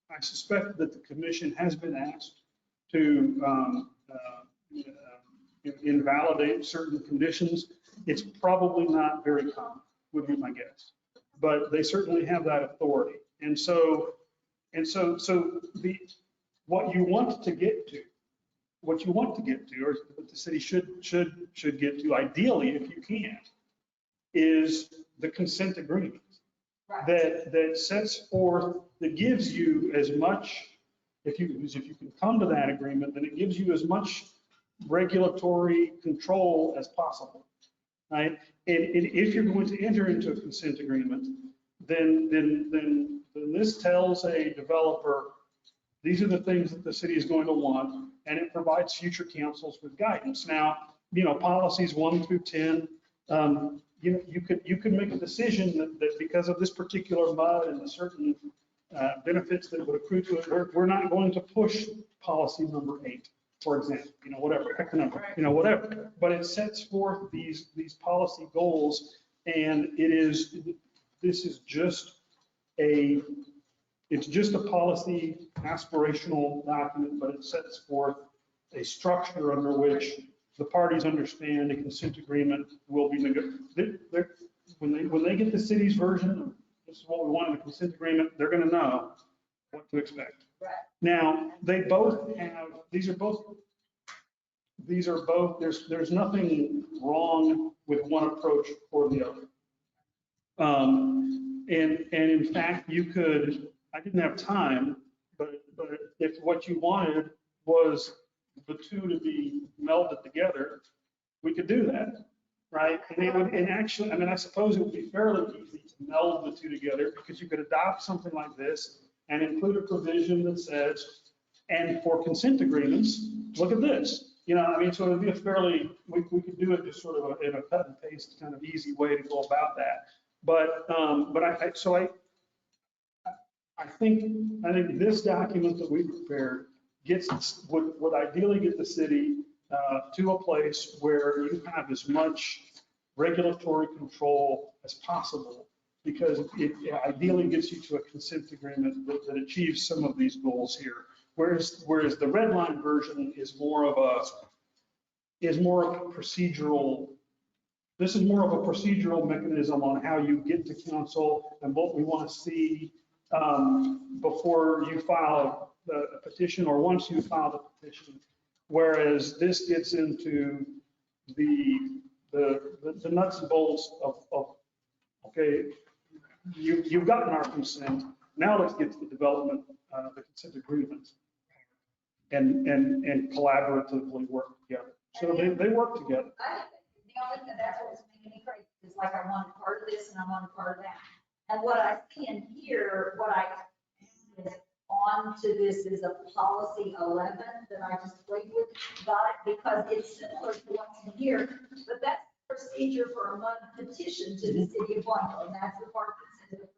that the commission has been asked to invalidate certain conditions. It's probably not very common, would be my guess, but they certainly have that authority. And so what you want to get to, or what the city should get to, ideally, if you can, is the consent agreement that sets forth, that gives you as much, if you can come to that agreement, then it gives you as much regulatory control as possible, right? And if you're going to enter into a consent agreement, then this tells a developer, these are the things that the city is going to want, and it provides future councils with guidance. Now, policies 1 through 10, you could make a decision that because of this particular mud and the certain benefits that would accrue to it, we're not going to push policy number 8, for example, whatever, pick the number, whatever. But it sets forth these policy goals, and this is just it's just a policy aspirational document, but it sets forth a structure under which the parties understand a consent agreement will be negotiated. When they get the city's version, this is what we want in a consent agreement, they're going to know what to expect. Now, they both have, these are both, there's nothing wrong with one approach or the other. And in fact, you could, I didn't have time, but if what you wanted was the two to be melded together, we could do that, right? And actually, I suppose it would be fairly easy to meld the two together, because you could adopt something like this and include a provision that says, and for consent agreements, look at this. So it would be a fairly, we could do it just sort of in a cut and paste kind of easy way to go about that. But I think this document that we prepared would ideally get the city to a place where you have as much regulatory control as possible, because it ideally gets you to a consent agreement that achieves some of these goals here. Whereas the red line version is more of a procedural. This is more of a procedural mechanism on how you get to council and what we want to see before you file a petition, or once you file the petition. Whereas this gets into the nuts and bolts of okay, you've gotten our consent. Now let's get to the development, the consent agreement, and collaboratively work together. So they work together. The only thing that's what's making me crazy is like I wanted part of this and I wanted part of that. And what I see in here, what I is on to this is a policy 11 that I just played with, got it because it's similar to what's in here, but that's the procedure for a mud petition to the city of Blanco. And that's the part that says the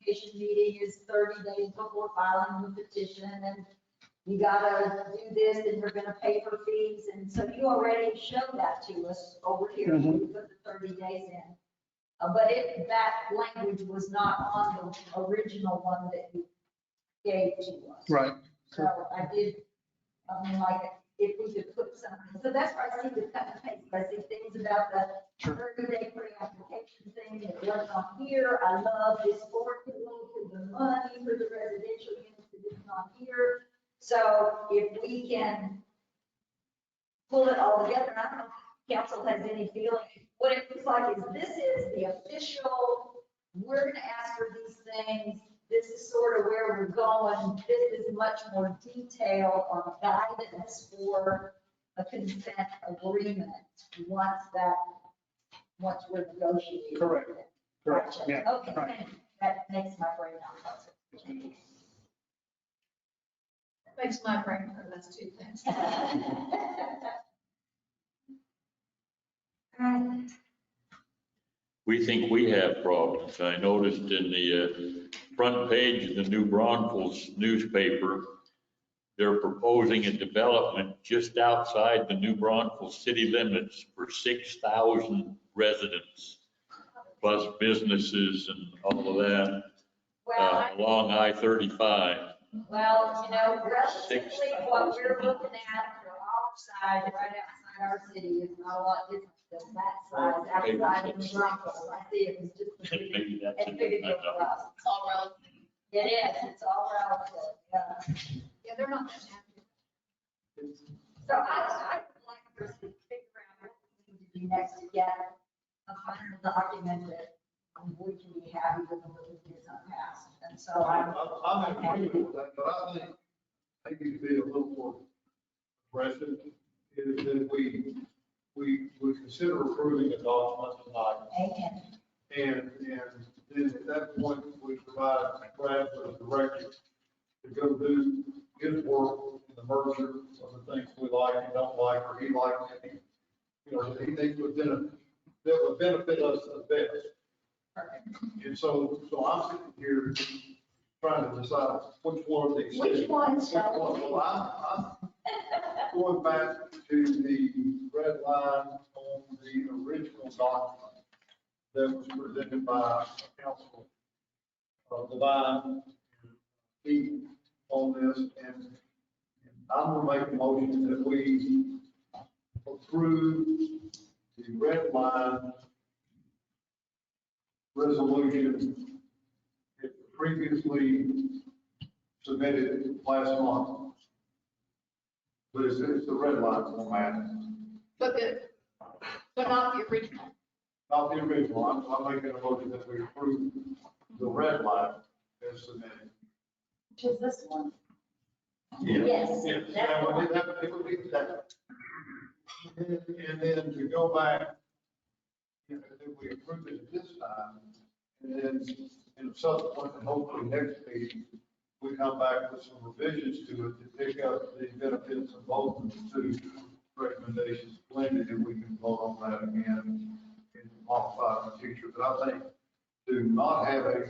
application meeting is 30 days before filing the petition, and you gotta do this and you're gonna pay for fees. And so you already showed that to us over here. We put the 30 days in. But that language was not on the original one that you gave to us. Right. So like if we could put something, so that's why I see the cut and paste. I see things about the 30-day pre-application thing that wasn't on here. I love this formula to the money for the residential units that is not here. So if we can pull it all together, I don't know if council has any feeling. What it looks like is this is the official, we're going to ask for these things, this is sort of where we're going. This is much more detail or guidance for a consent agreement once we're negotiating. Correct. Correct, Gotcha. yeah, Okay, right. thank you. That makes my brain not Makes my brain hurt, that's two things. We think we have problems. I noticed in the front page of the New Braunfels newspaper, they're proposing a development just outside the New Braunfels city limits for 6,000 residents, plus businesses and all of that, along I-35. Well, relatively what we're looking at for our side, right outside our city, is not a lot different than that side, outside of the Broncos. I see it was just a Maybe that's big deal for us. It's all relative. It is, it's all relative, yeah. Yeah, they're not that happy. So I would like us to figure out what we need to do next to get a final document that we can be happy with and we can get something passed. And so I'm in agreement with that, but I think maybe to be a little more aggressive is that we consider approving a document tonight. And then at that point, we provide Brad with a directive to go do his work in the merger of the things we like and don't like, or he likes, that he thinks that would benefit us the best. And so I'm sitting here trying to decide which one of these. Which one? Well, I'm going back to the red line on the original document that was presented by Council Devine, Pete on this, and I'm gonna make a motion that we approve the red line resolution previously submitted last month. But it's the red line format, But not the original. not the original. I'm making a motion that we approve the red line as submitted. which is this one. Yes. Yes. Yeah, it would be that. And then to go back, if we approve it this time, and then in a subsequent, and hopefully next meeting, we come back with some revisions to it to pick up the benefits of both of the two recommendations blended, and we can vote on that again and modify in the future. But I think to not have a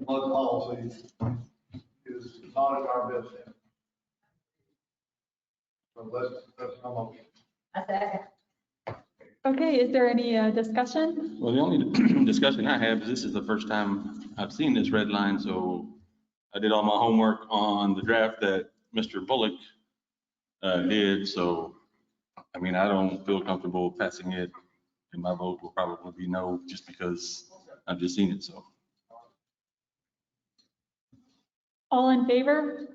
mud policy is not in our best interest. So that's my motion. I second. Okay, is there any discussion? Well, the only discussion I have is this is the first time I've seen this red line, so I did all my homework on the draft that Mr. Bullock did, so, I mean, I don't feel comfortable passing it, and my vote will probably be no, just because I've just seen it, so. All in favor?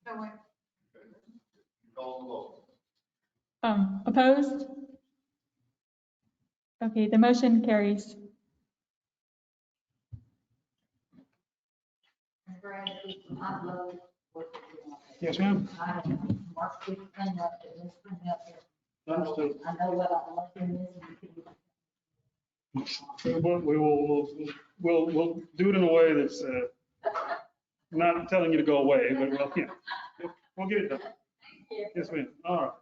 No way. Call the vote. Opposed? Okay, the motion carries. Brad, I love what you're doing. Yes, ma'am. I have marked this thing up and this thing up here. Understood. I know what I want in this. We'll do it in a way that's not telling you to go away, but we'll get it done. Yes, ma'am. All right.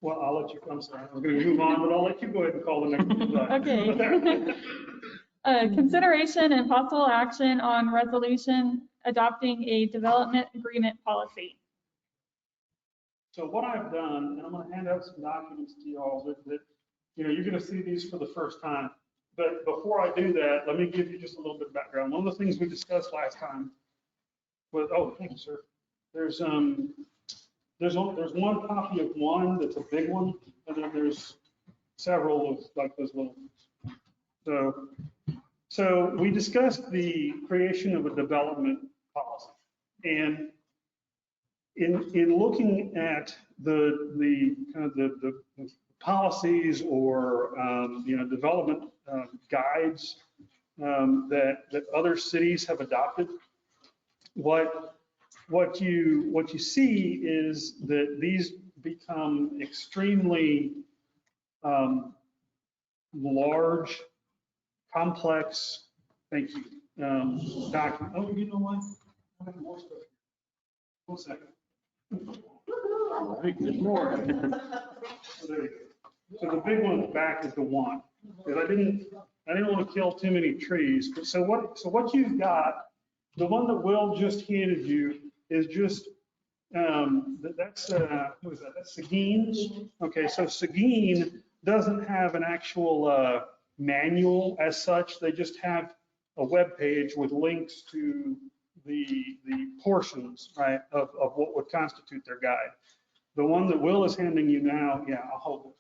Well, I'll let you, I'm sorry, I was going to move on, but I'll let you go ahead and call the next one. Okay. Consideration and possible action on resolution adopting a development agreement policy. So what I've done, and I'm going to hand out some documents to you all that you're going to see these for the first time. But before I do that, let me give you just a little bit of background. One of the things we discussed last time was, oh, thank you, sir. There's one copy of one that's a big one, and then there's several of like those little ones. So we discussed the creation of a development policy. And in looking at the kind of the policies or, development guides that other cities have adopted. What you see is that these become extremely large, complex, thank you, document. Oh, you know what? I have more stuff. 1 second. I think there's more. So there you go. So the big one at the back is the one, because I didn't want to kill too many trees. But so what you've got, the one that Will just handed you is just, that's, who is that? That's Seguin. Okay, so Seguin doesn't have an actual manual as such. They just have a web page with links to the portions, right, of what would constitute their guide. The one that Will is handing you now, yeah, I'll hold it.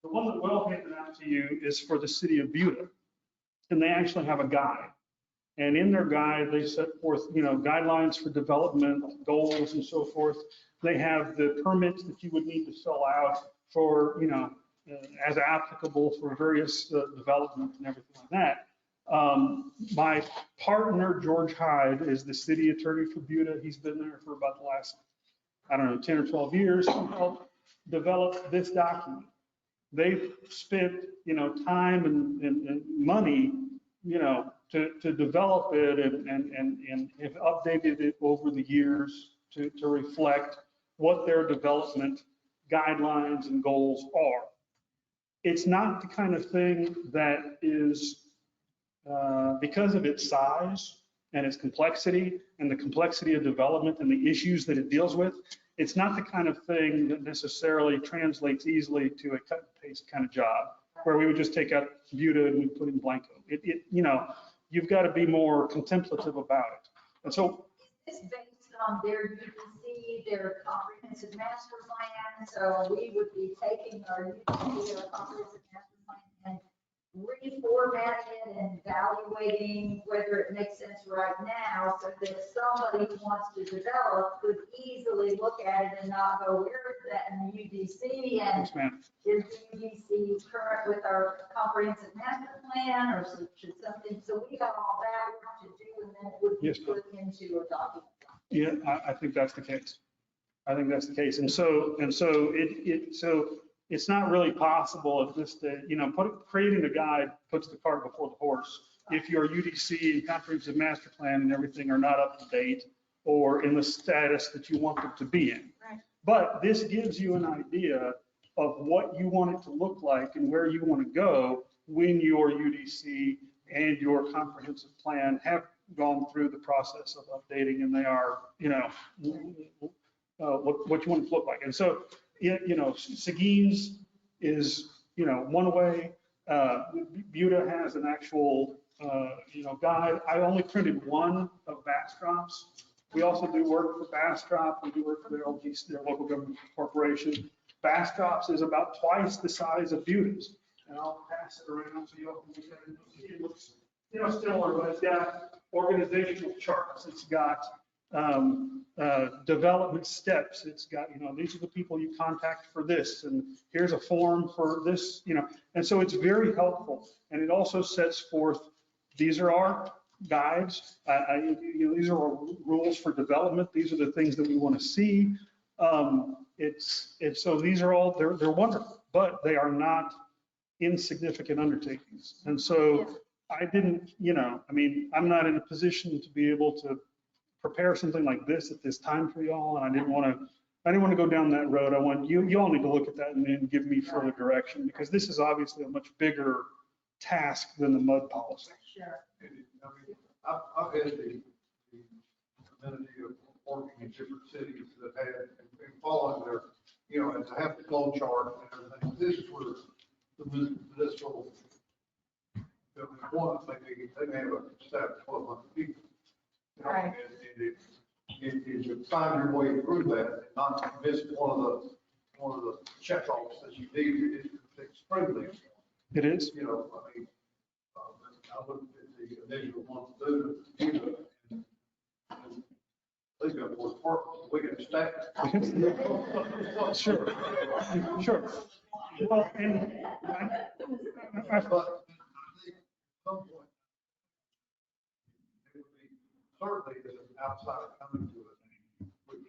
The one that Will handed out to you is for the city of Buda, and they actually have a guide. And in their guide, they set forth, guidelines for development, goals, and so forth. They have the permits that you would need to fill out for, as applicable for various development and everything like that. My partner, George Hyde, is the city attorney for Buda. He's been there for about the last, 10 or 12 years. He helped develop this document. They've spent, time and money, to develop it and have updated it over the years to reflect what their development guidelines and goals are. It's not the kind of thing that is, because of its size and its complexity and the complexity of development and the issues that it deals with, it's not the kind of thing that necessarily translates easily to a cut and paste kind of job where we would just take out Buda and we put in Blanco. You've got to be more contemplative about it. And so It's based on their UDC, their comprehensive master plan. So we would be taking our UDC, our comprehensive master plan, and reformatting it and evaluating whether it makes sense right now, so that somebody who wants to develop could easily look at it and not go, where is that in the UDC? And is the UDC current with our comprehensive master plan, or should something, so we got all that work to do, and then it would be put into a document. yeah, I think that's the case. I think that's the case. And so it's not really possible at this stage, creating a guide puts the cart before the horse. If your UDC and comprehensive master plan and everything are not up to date or in the status that you want them to be in. Right. But this gives you an idea of what you want it to look like and where you want to go when your UDC and your comprehensive plan have gone through the process of updating and they are, what you want it to look like. And so, Seguin's is, one way. Buda has an actual, guide. I only printed one of Bastrop's. We also do work for Bastrop. We do work for their LGC, their local government corporation. Bastrop's is about twice the size of Buda's. And I'll pass it around so you all can look at it. It looks, similar, but it's got organizational charts. It's got development steps. It's got, these are the people you contact for this, and here's a form for this, and so it's very helpful. And it also sets forth, these are our guides. These are our rules for development. These are the things that we want to see. So these are all, they're wonderful, but they are not insignificant undertakings. And so I didn't, I'm not in a position to be able to prepare something like this at this time for y'all, and I didn't want to go down that road. I want you all need to look at that and then give me further direction, because this is obviously a much bigger task than the mud policy. Sure. I've had the amenity of working in different cities that had, and following their, and to have the flow chart and everything. This is where the municipal, one thing, they may have a staff of 1,200 people. Right. And if you find your way through that and not miss one of the check-offs that you need, it's extremely. It is. I looked at the initial one to do, and they've got more departments, we can stack. Sure. Well, and I- But I think at some point, it would be certainly as an outsider coming to it, which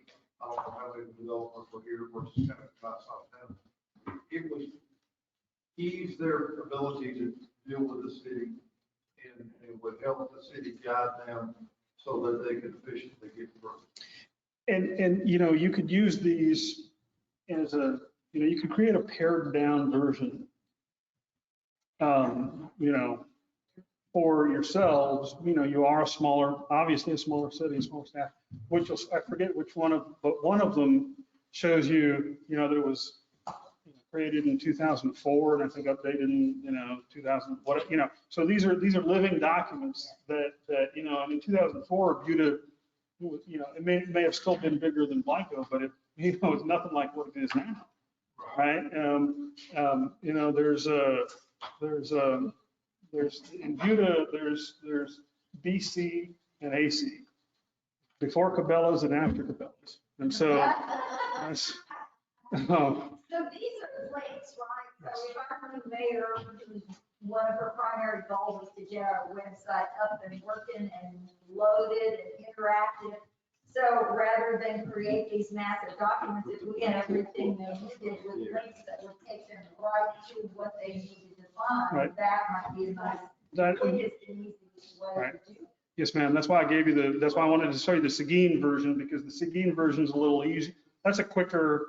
I don't know how many developers were here versus kind of outside town. It would ease their ability to deal with the city, and it would help the city guide them so that they could efficiently get through. And, you know, you could use these as a, you know, you could create a pared down version, you know, for yourselves. You know, you are a smaller, obviously a smaller city, smaller staff, which I forget which one of, but one of them shows you, you know, that it was created in 2004 and I think updated in, you know, 2000, what, you know, so these are living documents that, you know, and in 2004, Buda, you know, it may have still been bigger than Blanco, but it, you know, it's nothing like what it is now, right? You know, there's in Buda, there's BC and AC, before Cabela's and after Cabela's. And so, that's, So these are links, right? So if I'm the mayor, one of her primary goals is to get our website up and working and loaded and interactive. So rather than create these massive documents, if we had everything they needed with links that would take them right to what they needed to find, Right. that might be a nice, that, quickest and easiest way Right. to do it. yes, ma'am. That's why I gave you that's why I wanted to show you the Seguin version, because the Seguin version is a little easy. That's a quicker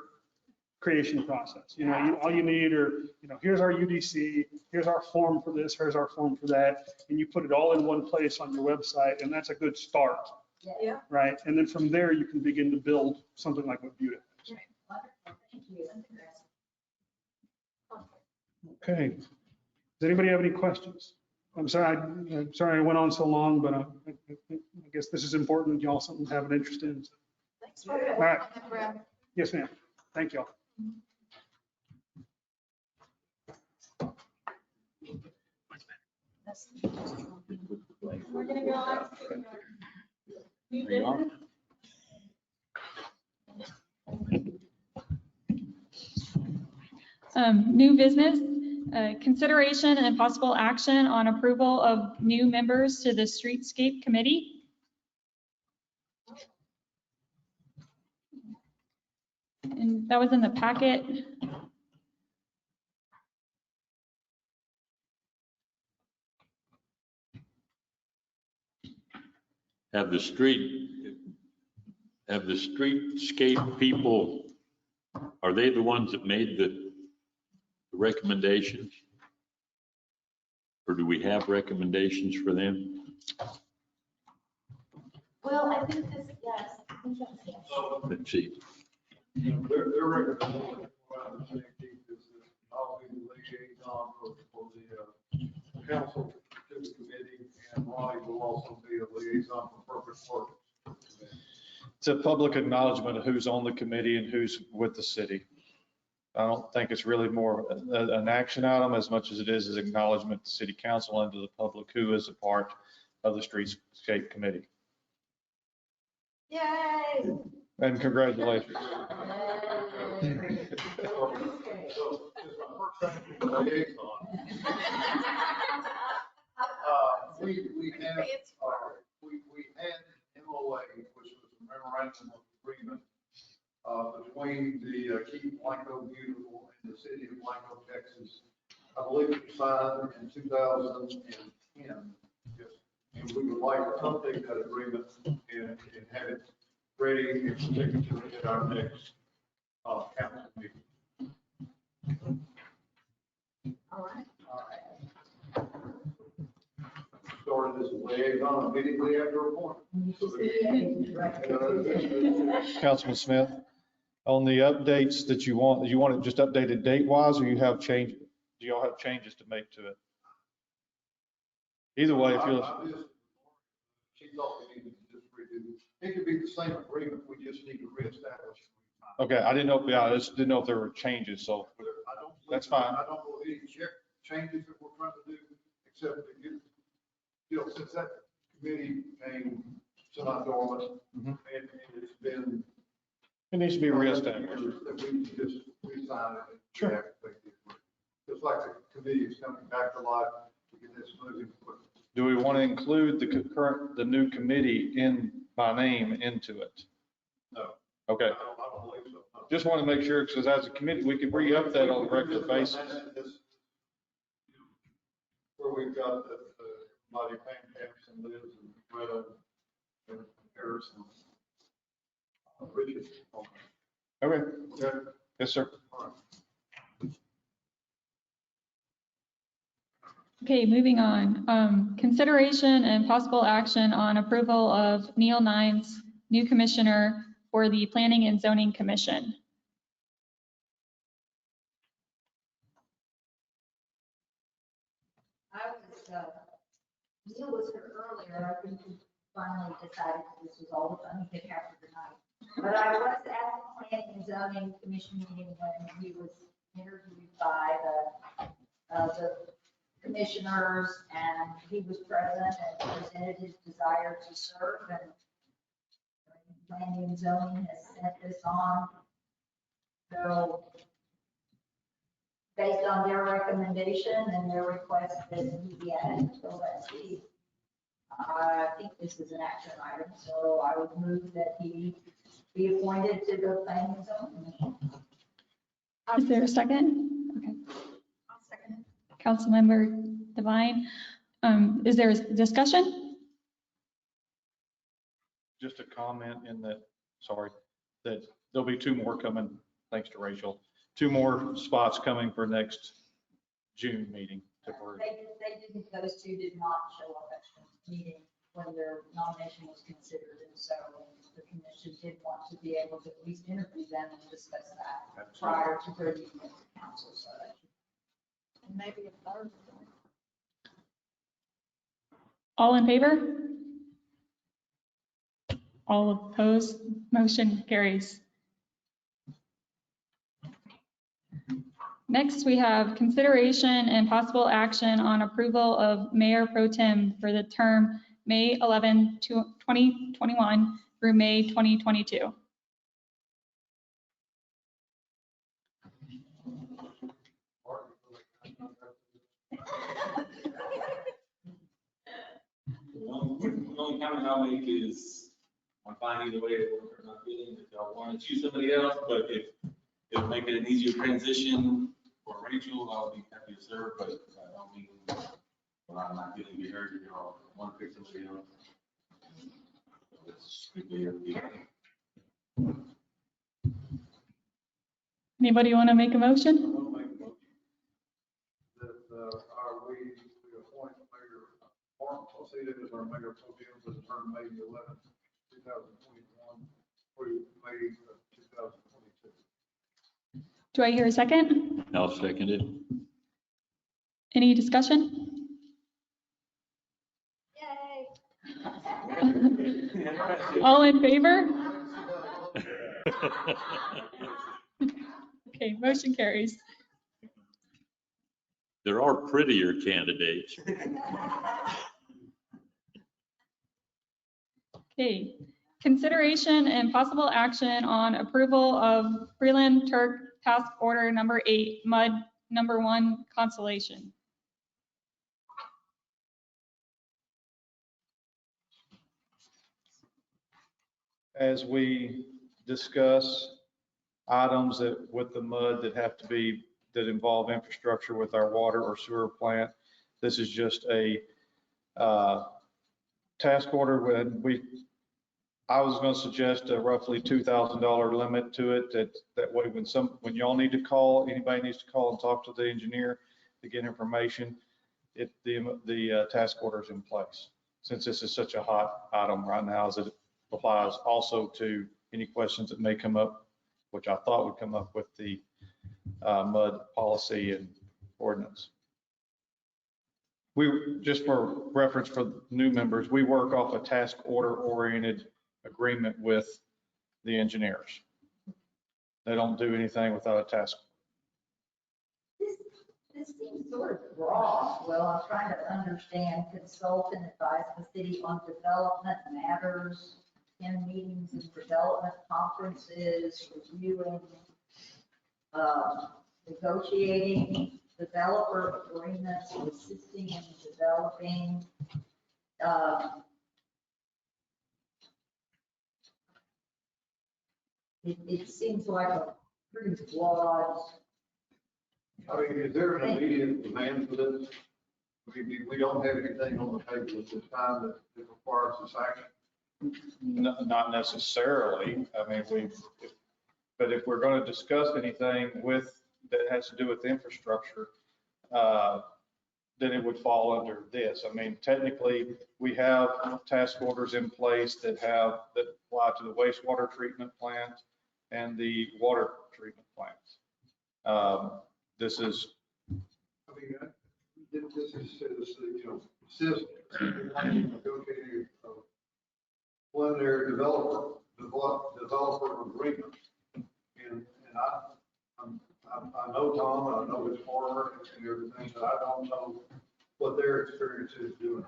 creation process. You know, all you need are, you know, here's our UDC, here's our form for this, here's our form for that, and you put it all in one place on your website, and that's a good start, Yeah. right? And then from there, you can begin to build something like what Buda has. Wonderful, thank you. Okay. Does anybody have any questions? I'm sorry I went on so long, but I guess this is important. Y'all something to have an interest in. Thanks for All right. that, Brad. Yes, ma'am. Thank y'all. We're gonna go on to new business. New business, consideration and possible action on approval of new members to the Streetscape Committee. And that was in the packet. Have the streetscape people, are they the ones that made the recommendations? Or do we have recommendations for them? Well, I think this, yes, I think that's, yes. Let's see. Their recommendation, what I'm saying, Keith, is that I'll be the liaison for the council to the committee, and Ronnie will also be a liaison for purpose work. It's a public acknowledgement of who's on the committee and who's with the city. I don't think it's really more an action item as much as it is an acknowledgement to city council and to the public who is a part of the Streetscape Committee. Yay. And congratulations. So, this is my first time being a liaison. We had an MOA, which was a memorandum of agreement between the Keep Blanco Beautiful and the city of Blanco, Texas. I believe it was signed in 2010. Yes. And we would like to update that agreement and have it ready and signature at our next council meeting. All right. Started as a liaison immediately after appointment. Councilman Smith, on the updates that you want it just updated date wise, or you have change, do y'all have changes to make to it? Either way, if you'll. She thought we needed to just redo. It could be the same agreement, we just need to reestablish. Okay, I didn't know, I just didn't know if there were changes, so I don't believe- that's fine. I don't know any changes that we're trying to do, except to get, you know, since that committee came semi-dormant, and it's been. It needs to be reestablished. That we just re-sign it. Sure. like the committee is coming back to life to get this moving quickly. Do we want to include the new committee by name into it? No. Okay, I don't believe so. No. just want to make sure, because as a committee, we can re-up that on a regular basis. Where we've got the body Pam Anderson lives and Greta and Harrison. Richard. Okay, Okay. yes, sir. Okay, moving on. Consideration and possible action on approval of Neil Nines, new commissioner for the Planning and Zoning Commission. Neil was here earlier, I think he finally decided that this was all the fun he could have for the night. But I was at the Planning and Zoning Commission meeting when he was interviewed by the commissioners, and he was present and presented his desire to serve, and Planning and Zoning has sent this on. So based on their recommendation and their request that he be added to that seat, I think this is an action item, so I would move that he be appointed to the Planning and Zoning Commission. Is there a second? Okay. I'll second it. Councilmember Devine. Is there a discussion? Just a comment in that, sorry, that there'll be 2 more coming, thanks to Rachel. 2 more spots coming for next June meeting. Those two did not show up at the meeting when their nomination was considered, and so the commission did want to be able to at least interview them and discuss that prior to their meeting with the council. So And maybe a third. All in favor? All opposed? Motion carries. Next, we have consideration and possible action on approval of Mayor Pro Tem for the term May 11, 2021 through May 2022. The only comment I'll make is, I'm fine either way it works or not feeling, if y'all want to choose somebody else, but if it'll make it an easier transition for Rachel, I'll be happy to serve, but I don't mean, well, I'm not feeling be heard, if y'all want to pick somebody else. It's strictly up to you. Anybody want to make a motion? I'll make a motion that we appoint Mayor Martin Alcida as our mayor pro tem for the term May 11th, 2021 through May of 2022. Do I hear a second? I'll second it. Any discussion? yay. All in favor? Okay, motion carries. There are prettier candidates. Okay, consideration and possible action on approval of Freeland Turk Task Order Number 8, MUD Number 1 Constellation. As we discuss items that with the MUD that involve infrastructure with our water or sewer plant, this is just a task order. I was going to suggest a roughly $2,000 limit to it. That way, when y'all need to call, anybody needs to call and talk to the engineer to get information, the task order is in place. Since this is such a hot item right now, as it applies also to any questions that may come up, which I thought would come up with the MUD policy and ordinance. Just for reference for new members, we work off a task order oriented agreement with the engineers. They don't do anything without a task. This seems sort of broad. Well, I'm trying to understand, consult and advise the city on development matters, attend meetings and development conferences, reviewing, negotiating developer agreements, assisting in developing. It seems like a pretty broad. I mean, is there an immediate demand for this? We don't have anything on the table at this time that requires this action. Not necessarily. I mean, but if we're going to discuss anything that has to do with infrastructure, then it would fall under this. I mean, technically, we have task orders in place that apply to the wastewater treatment plant and the water treatment plants. This is. I mean, this is, system, negotiating a preliminary developer agreement. And I know Tom, and I know his farmer and everything, but I don't know what their experience is doing.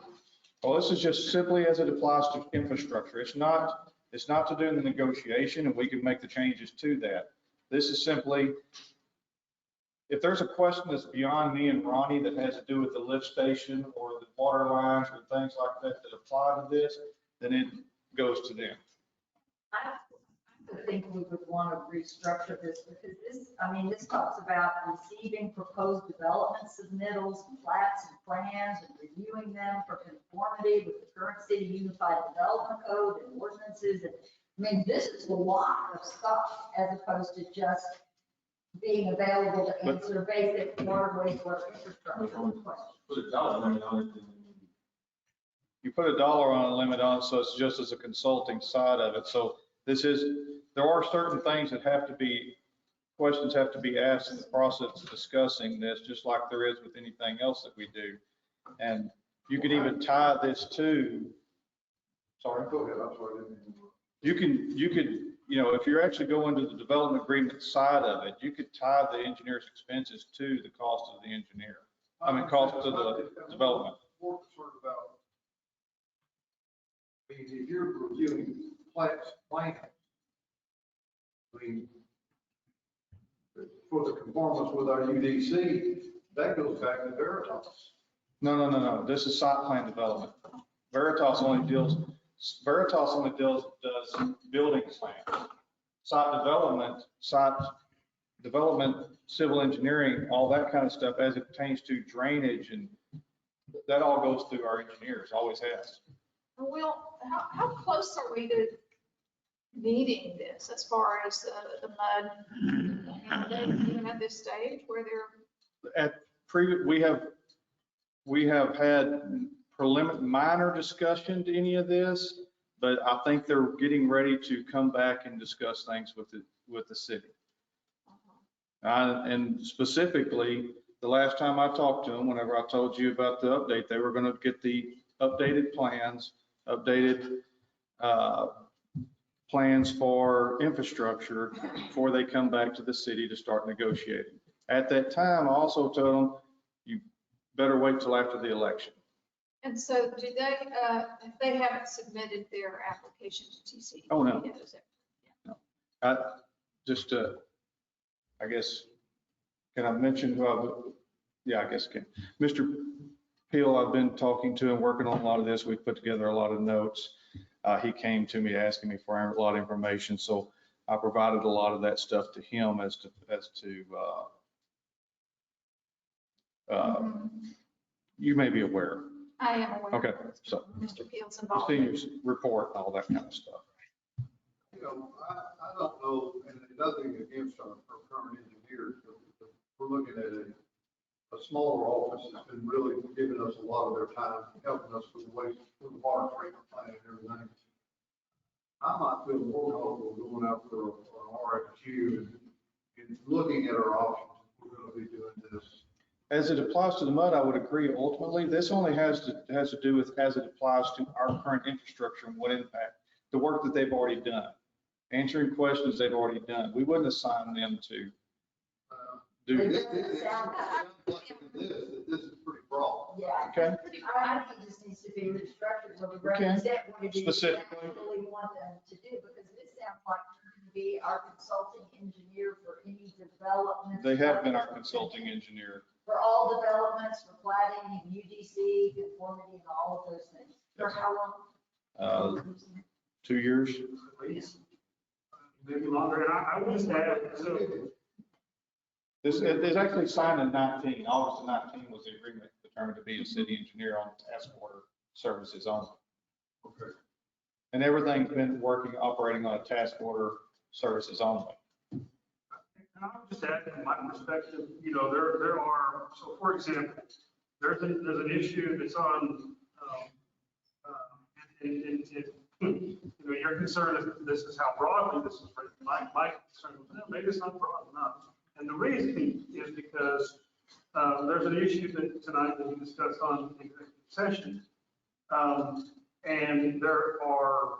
Well, this is just simply as it applies to infrastructure. It's not to do the negotiation, and we can make the changes to that. This is simply, if there's a question that's beyond me and Ronnie that has to do with the lift station or the water lines or things like that that apply to this, then it goes to them. I think we would want to restructure this because this talks about receiving proposed development submittals, plats and plans and reviewing them for conformity with the current city unified development code and ordinances. And this is a lot of stuff as opposed to just being available to answer basic water, wastewater infrastructure questions. Put a dollar limit on it. You put a dollar on a limit on it, so it's just as a consulting side of it. So there are certain things that questions have to be asked in the process of discussing this, just like there is with anything else that we do. And you could even tie this to, sorry. Go ahead, I'm sorry. You could, if you're actually going to the development agreement side of it, you could tie the engineer's expenses to the cost of the engineer. Cost of the development. More concerned about, if you're reviewing plans, for the conformance with our UDC, that goes back to Veritas. No. This is site plan development. Veritas only does building plans. Site development, civil engineering, all that kind of stuff as it pertains to drainage, and that all goes through our engineers, always has. Will, how close are we to needing this as far as the mud? Are they even at this stage where they're? We have had minor discussion to any of this, but I think they're getting ready to come back and discuss things with the city. And specifically, the last time I talked to them, whenever I told you about the update, they were going to get the updated plans, updated plans for infrastructure before they come back to the city to start negotiating. At that time, I also told them, you better wait till after the election. And so do they haven't submitted their application to TCEQ? Oh, no. Yet, is it? No. I guess, can I mention I guess I can. Mr. Peel, I've been talking to and working on a lot of this. We've put together a lot of notes. He came to me asking me for a lot of information, so I provided a lot of that stuff to him as to you may be aware. I am aware. Okay, so Mr. Peel's the involved. seniors report and all that kind of stuff. I don't know, and nothing against our current engineers, but we're looking at a smaller office that's been really giving us a lot of their time, helping us with the water treatment plant and everything. I might feel more comfortable going out for an RFQ and looking at our options. We're going to be doing this. As it applies to the mud, I would agree. Ultimately, this only has to do with as it applies to our current infrastructure and what impact, the work that they've already done, answering questions they've already done. We wouldn't assign them to do It this. sounds like this is pretty broad. Yeah. Okay. I think it just needs to be restructured where we represent what it is we Specifically. actually want them to do, because this sounds like you're going to be our consulting engineer for any development. They have been our consulting engineer. For all developments, for plating and UDC, conformity and all of those things. For how long? 2 years. Maybe longer, and I would just add, so This is actually signed in 19. August of 19 was the agreement determined to be a city engineer on task order services only. Okay. And everything's been working, operating on a task order services only. And I would just add from my perspective, there are, so for example, there's an issue that's on, your concern is this is how broadly this is written. My concern was, maybe it's not broad enough. And the reason is because there's an issue that tonight that we discussed on the executive session. And there are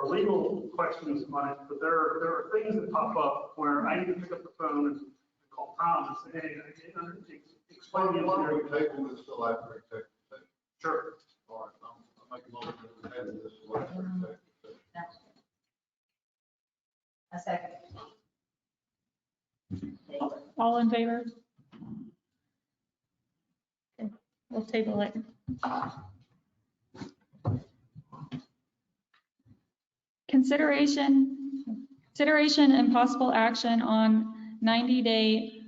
legal questions on it, but there are things that pop up where I need to pick up the phone and call Tom and say, hey, explain the Why don't engineering. we table this till after executive session? Sure. All right, I'll make a motion to table this till after executive session. A second. All in favor? Okay, we'll table it. Consideration and possible action on 90-day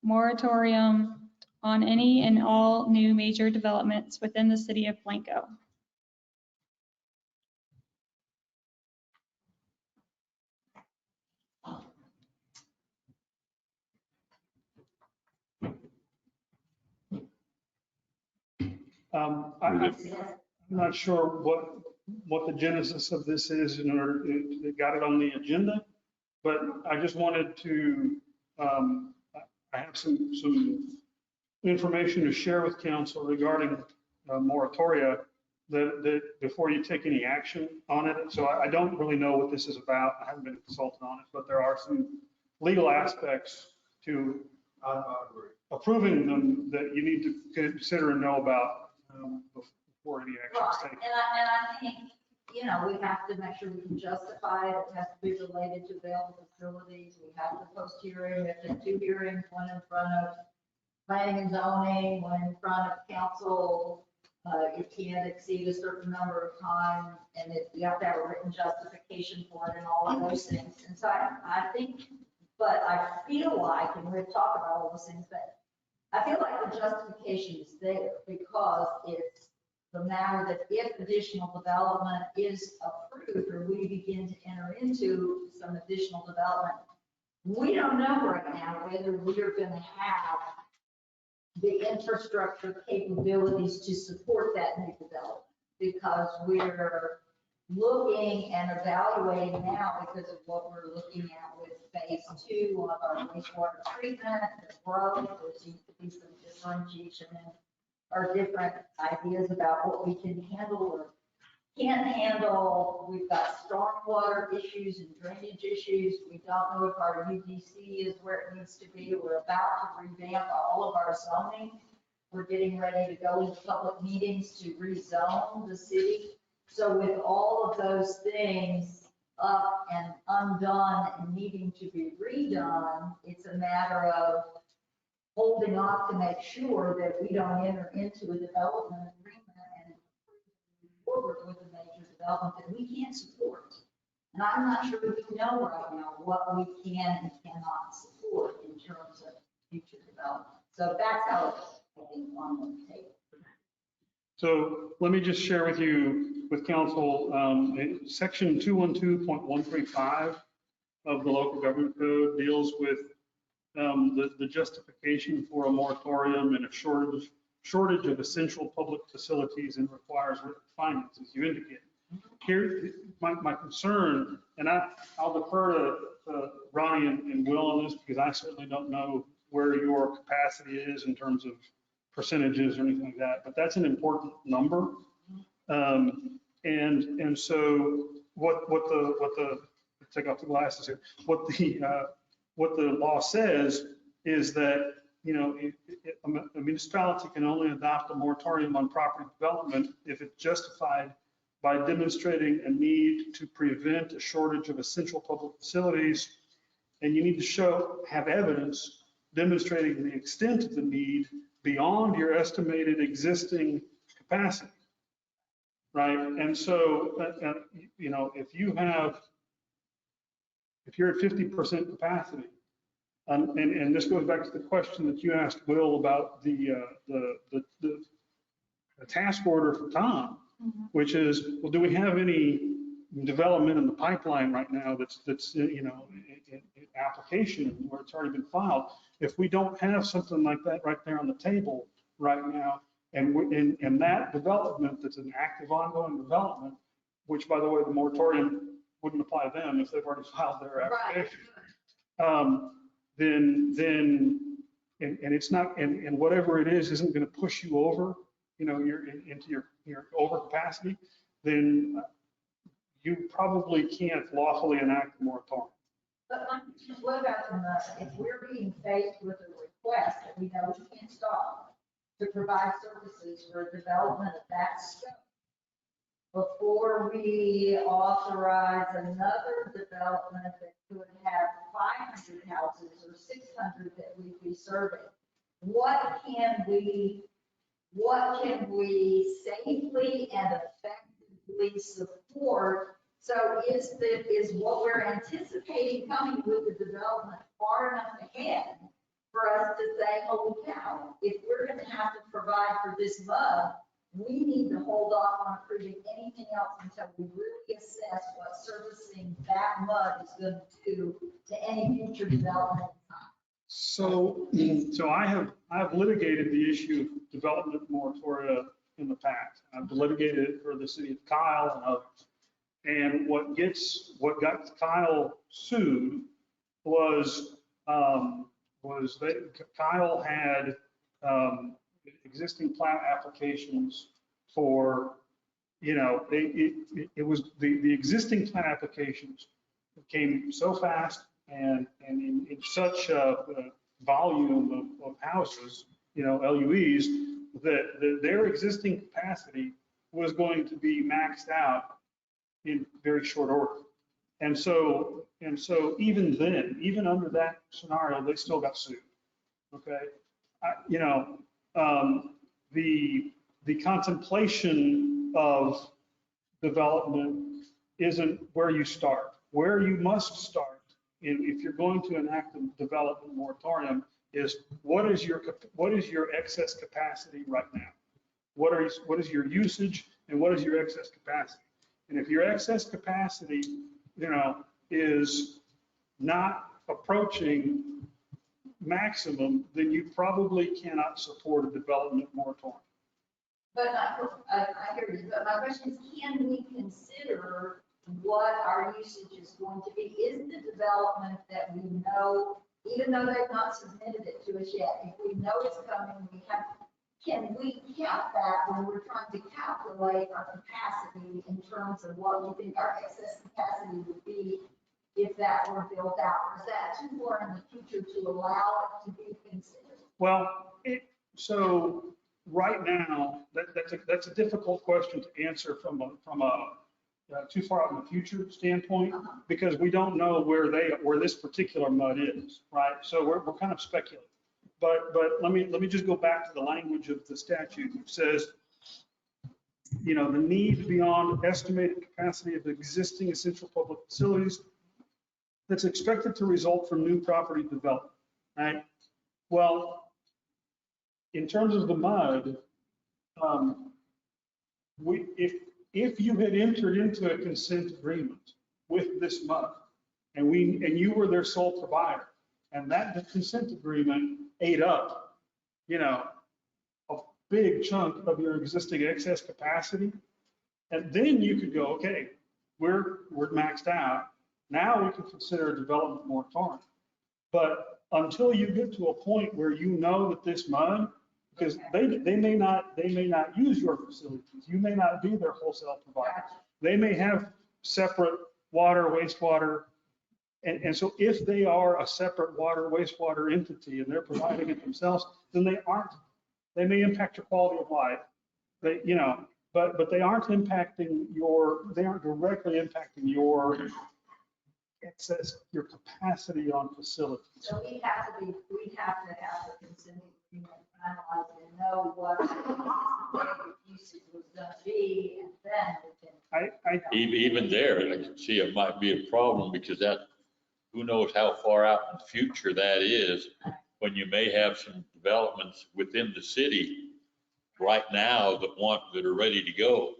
moratorium on any and all new major developments within the city of Blanco. I'm not sure what the genesis of this is in order to got it on the agenda, but I just wanted to, I have some information to share with council regarding moratoria that before you take any action on it. So I don't really know what this is about. I haven't been consulted on it, but there are some legal aspects to I agree. approving them that you need to consider and know about before any action is Right, taken. and I think, we have to make sure we can justify it. It has to be related to available facilities. We have to post hearing, we have to have 2 hearings, one in front of planning and zoning, one in front of council. It can't exceed a certain number of times, and you have to have a written justification for it and all of those things. And so I think, but I feel like, and we've talked about all those things, but I feel like the justification is there because it's the matter that if additional development is approved or we begin to enter into some additional development, we don't know right now whether we are going to have the infrastructure capabilities to support that new development because we're looking and evaluating now because of what we're looking at with phase 2 of our wastewater treatment, the growth, there seems to be some differentiation in our different ideas about what we can handle or can't handle. We've got stormwater issues and drainage issues. We don't know if our UDC is where it needs to be. We're about to revamp all of our zoning. We're getting ready to go into public meetings to rezone the city. So with all of those things up and undone and needing to be redone, it's a matter of holding off to make sure that we don't enter into a development agreement and move forward with a major development that we can't support. And I'm not sure we know right now what we can and cannot support in terms of future development. So that's how it's, I think, on the table. So let me just share with you, with council, section 212.135 of the local government code deals with the justification for a moratorium and a shortage of essential public facilities and requires written findings, as you indicated. Here, my concern, and I'll defer to Ronnie and Will on this because I certainly don't know where your capacity is in terms of percentages or anything like that, but that's an important number. And so what the take off the glasses here, what the law says is that, a municipality can only adopt a moratorium on property development if it's justified by demonstrating a need to prevent a shortage of essential public facilities. And you need to have evidence demonstrating the extent of the need beyond your estimated existing capacity. Right? And so, you know, if you're at 50% capacity, and this goes back to the question that you asked Will about the task order for Tom, which is, well, do we have any development in the pipeline right now that's you know, in application where it's already been filed? If we don't have something like that right there on the table right now, and that development that's an active ongoing development, which by the way, the moratorium wouldn't apply to them if they've already filed their application. Then it's not, and whatever it is isn't going to push you over, you know, into your overcapacity, then you probably can't lawfully enact a moratorium. But what about if we're being faced with a request that we know we can't stop to provide services for development of that scope, before we authorize another development that could have 500 houses or 600 that we'd be serving, what can we safely and effectively support? So is what we're anticipating coming with the development far enough ahead for us to say, holy cow, if we're going to have to provide for this mud, we need to hold off on approving anything else until we really assess what servicing that mud is going to do to any future development. So I have litigated the issue of development moratoria in the past. I've litigated it for the city of Kyle and others. And what got Kyle sued was that Kyle had existing plat applications for, you know, it was the existing plat applications came so fast and in such a volume of houses, you know, LUEs, that their existing capacity was going to be maxed out in very short order. And so even then, even under that scenario, they still got sued. Okay. You know, the contemplation of development isn't where you start. Where you must start, if you're going to enact a development moratorium, is what is your excess capacity right now? What is your usage and what is your excess capacity? And if your excess capacity, you know, is not approaching maximum, then you probably cannot support a development moratorium. But I hear you, but my question is, can we consider what our usage is going to be? Is the development that we know, even though they've not submitted it to us yet, if we know it's coming, can we count that when we're trying to calculate our capacity in terms of what we think our excess capacity would be if that were built out? Or is that too far in the future to allow it to be considered? Well, so right now, that's a difficult question to answer from a too far out in the future standpoint, because we don't know where this particular mud is, right? So we're kind of speculating. But let me just go back to the language of the statute, which says, you know, the need beyond estimated capacity of existing essential public facilities that's expected to result from new property development, right? Well, in terms of the mud, if you had entered into a consent agreement with this mud and you were their sole provider, and that consent agreement ate up, you know, a big chunk of your existing excess capacity, and then you could go, okay, we're maxed out. Now we can consider a development moratorium. But until you get to a point where you know that this mud, because they may not use your facilities, you may not be their wholesale provider. They may have separate water, wastewater. And so if they are a separate water, wastewater entity and they're providing it themselves, then they may impact your quality of life. You know, but they aren't directly impacting your excess, your capacity on facilities. So we have to know what usage was gonna be, and then we can. Even there, I can see it might be a problem because that, who knows how far out in the future that is, when you may have some developments within the city right now that are ready to go.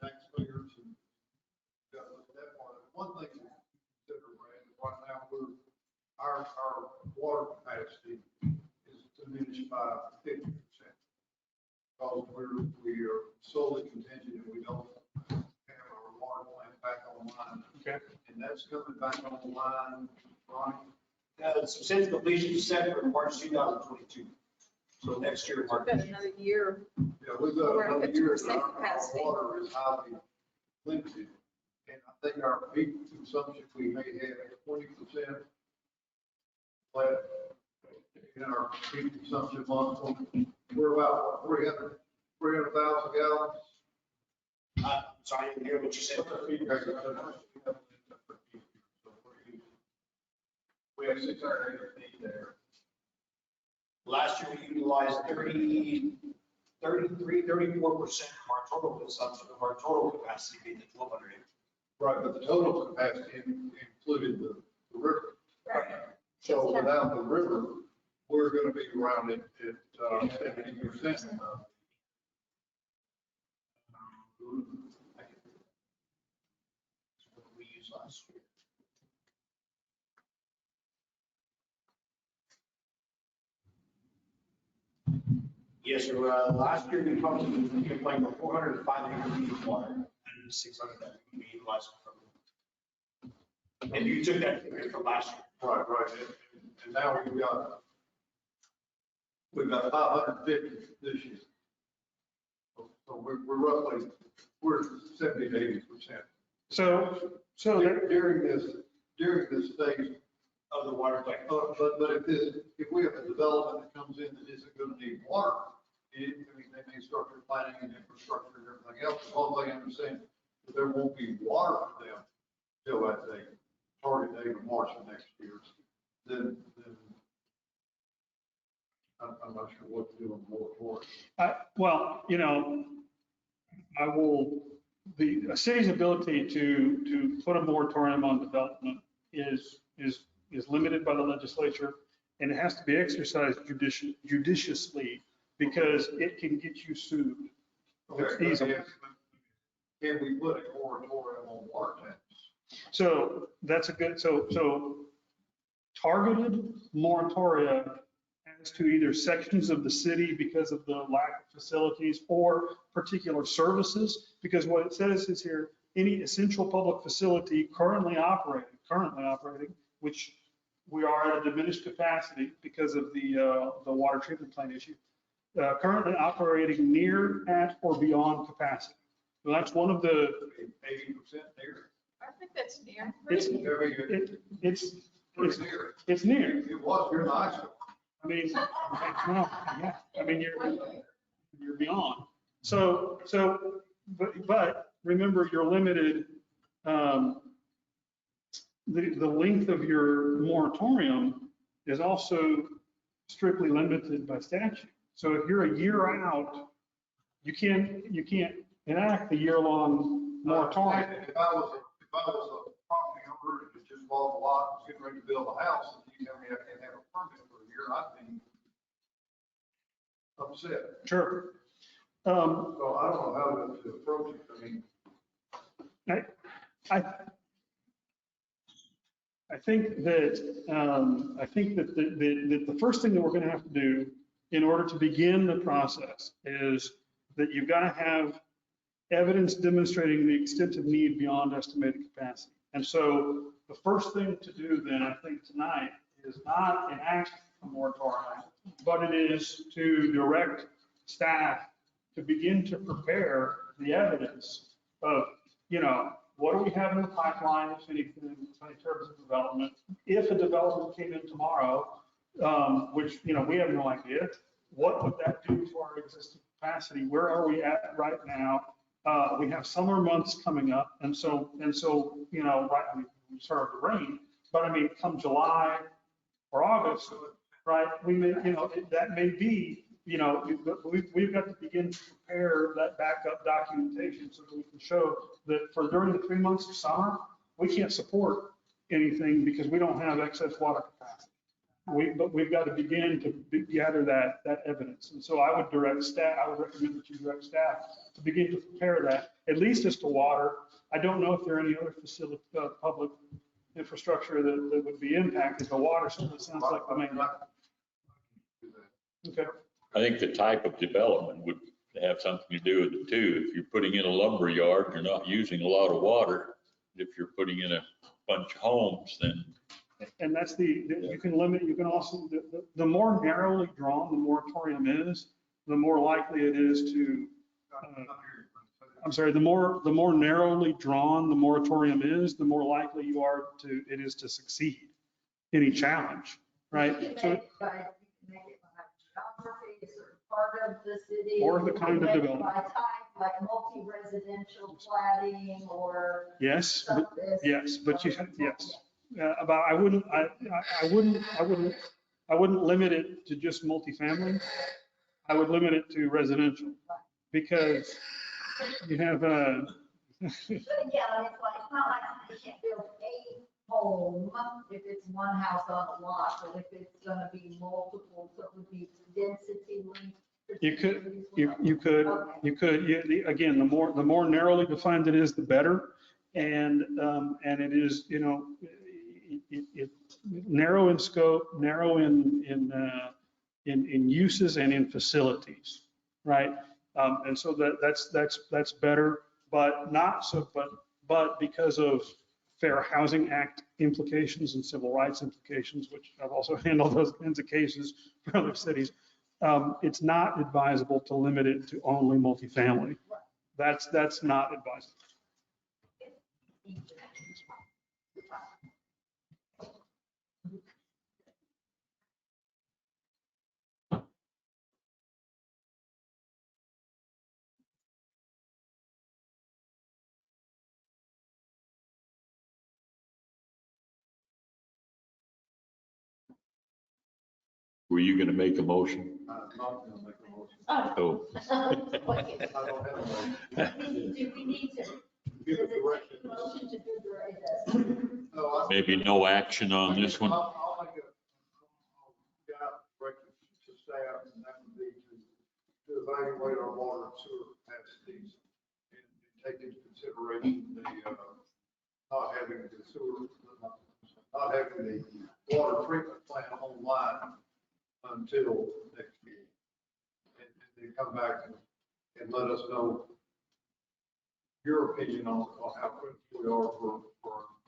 Taxpayers and that part. One thing to consider, Brad, right now, our water capacity is diminished by 50%. Because we are solely contingent and we don't have our water plant back online. Okay. And that's coming back online, Ronnie. Substantial completion is set for March 2022. So next year, March. We've got another year. Yeah, we've got We're at another year, 50% that our capacity. water is highly limited. And I think our peak consumption, we may have 20% left in our peak consumption month. We're about 300,000 gallons. Sorry, I didn't hear what you said. We have 680 feet there. Last year, we utilized 34% of our total consumption of our total capacity being the 1,200 acres. Right, but the total capacity included the river. So without the river, we're going to be around at 70%. What we used last year. Yes, sir. Last year, we probably playing for 405 acres of water, and 600 that we utilized from. And you took that figure from last year. Right. And now we've got 550 this year. So we're roughly, we're 70 to 80%. So During this phase of the water plant. But if we have a development that comes in that isn't going to need water, I mean, they may start their planning and infrastructure and everything else, as long as they understand that there won't be water for them till that day, target date of March of next year, then I'm not sure what to do on the moratorium. well, you know, a city's ability to put a moratorium on development is limited by the legislature, and it has to be exercised judiciously because it can get you sued. Okay, Easily. Can we put a moratorium on water tanks? So that's a good, so targeted moratoria as to either sections of the city because of the lack of facilities or particular services, because what it says is here, any essential public facility currently operating, which we are at a diminished capacity because of the water treatment plant issue, currently operating near, at, or beyond capacity. So that's one of the. 80% near. I think that's near. It's near. It was here in high school. I mean, no, yeah, I mean, you're beyond. So, but remember, you're limited, the length of your moratorium is also strictly limited by statute. So if you're a year out, you can't enact the year-long moratorium. If I was a property owner that just bought a lot, was getting ready to build a house, and you tell me I can't have a permit for a year, I'd be upset. Sure. So I don't know how to approach it. I mean, I think that the first thing that we're going to have to do in order to begin the process is that you've got to have evidence demonstrating the extent of need beyond estimated capacity. And so the first thing to do then, I think tonight, is not enact a moratorium, but it is to direct staff to begin to prepare the evidence of, you know, what do we have in the pipeline, if anything, in terms of development? If a development came in tomorrow, which, you know, we have no idea, what would that do to our existing capacity? Where are we at right now? We have summer months coming up, and so, you know, right, I mean, we started to rain, but I mean, come July or August, right, we may, you know, that may be you know, we've got to begin to prepare that backup documentation so that we can show that for during the 3 months of summer, we can't support anything because we don't have excess water capacity. But we've got to begin to gather that evidence. And so I would direct staff, I would recommend that you direct staff to begin to prepare that, at least as to water. I don't know if there are any other facility, public infrastructure that would be impacted. The water certainly sounds like the main. Okay. I think the type of development would have something to do with it too. If you're putting in a lumber yard, you're not using a lot of water. If you're putting in a bunch of homes, then. And that's you can limit, you can also, the more narrowly drawn the moratorium is, the more likely it is to, I'm sorry, the more narrowly drawn the moratorium is, the more likely it is to succeed any challenge, right? So, Make it by geography, a certain part of the city. Or the kind of Make it development. By type, like multi-residential platting or. yes, yes, but yes. But I wouldn't limit it to just multifamily. I would limit it to residential because you have But again, it's not like you can't build a home if it's one house on a lot, but if it's gonna be multiple, so it would be density linked. you could, again, the more narrowly defined it is, the better. And it is, you know, it narrow in scope, narrow in uses and in facilities, right? And so that's better, but not so, but because of Fair Housing Act implications and civil rights implications, which I've also handled those kinds of cases for other cities, it's not advisable to limit it to only multifamily. That's not advisable. Were you going to make a motion? I'm not gonna make a motion. Oh. I don't have a motion. Do we need to? Give Does it it direction. take a motion to do the No, Maybe no action on this one? I'll make a, I'll get out direction to staff, and that would be to evaluate our water and sewer capacities and take into consideration the, not having the sewer, not having the water treatment plant online until next year. And then come back and let us know your opinion on how critical we are for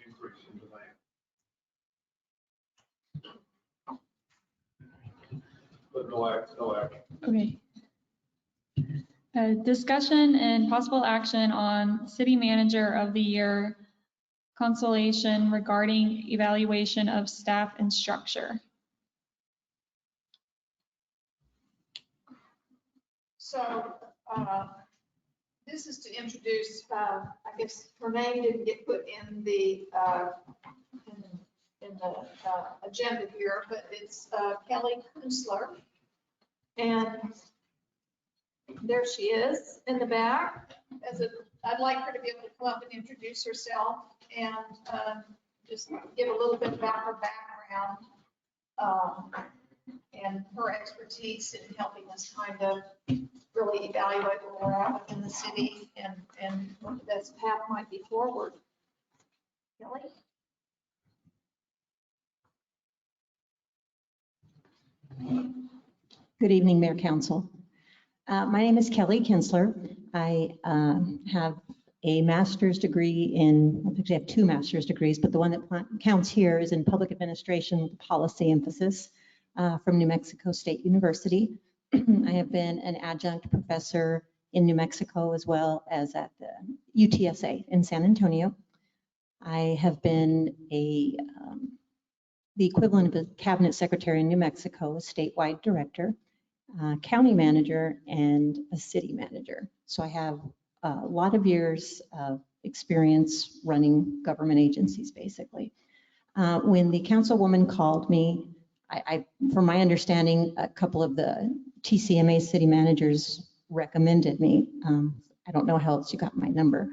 increase in demand. But no action. Okay. Discussion and possible action on city manager of the year consultation regarding evaluation of staff and structure. So this is to introduce, I guess her name didn't get put in the agenda here, but it's Kelly Kunstler. And there she is in the back. I'd like her to be able to come up and introduce herself and just give a little bit about her background and her expertise in helping us kind of really evaluate where we're at within the city and what the best path might be forward. Kelly? Good evening, Mayor Council. My name is Kelly Kinsler. I have a master's degree I actually have 2 master's degrees, but the one that counts here is in public administration with policy emphasis from New Mexico State University. I have been an adjunct professor in New Mexico as well as at the UTSA in San Antonio. I have been the equivalent of a cabinet secretary in New Mexico, a statewide director, county manager, and a city manager. So I have a lot of years of experience running government agencies, basically. When the councilwoman called me from my understanding, a couple of the TCMA city managers recommended me. I don't know how else you got my number.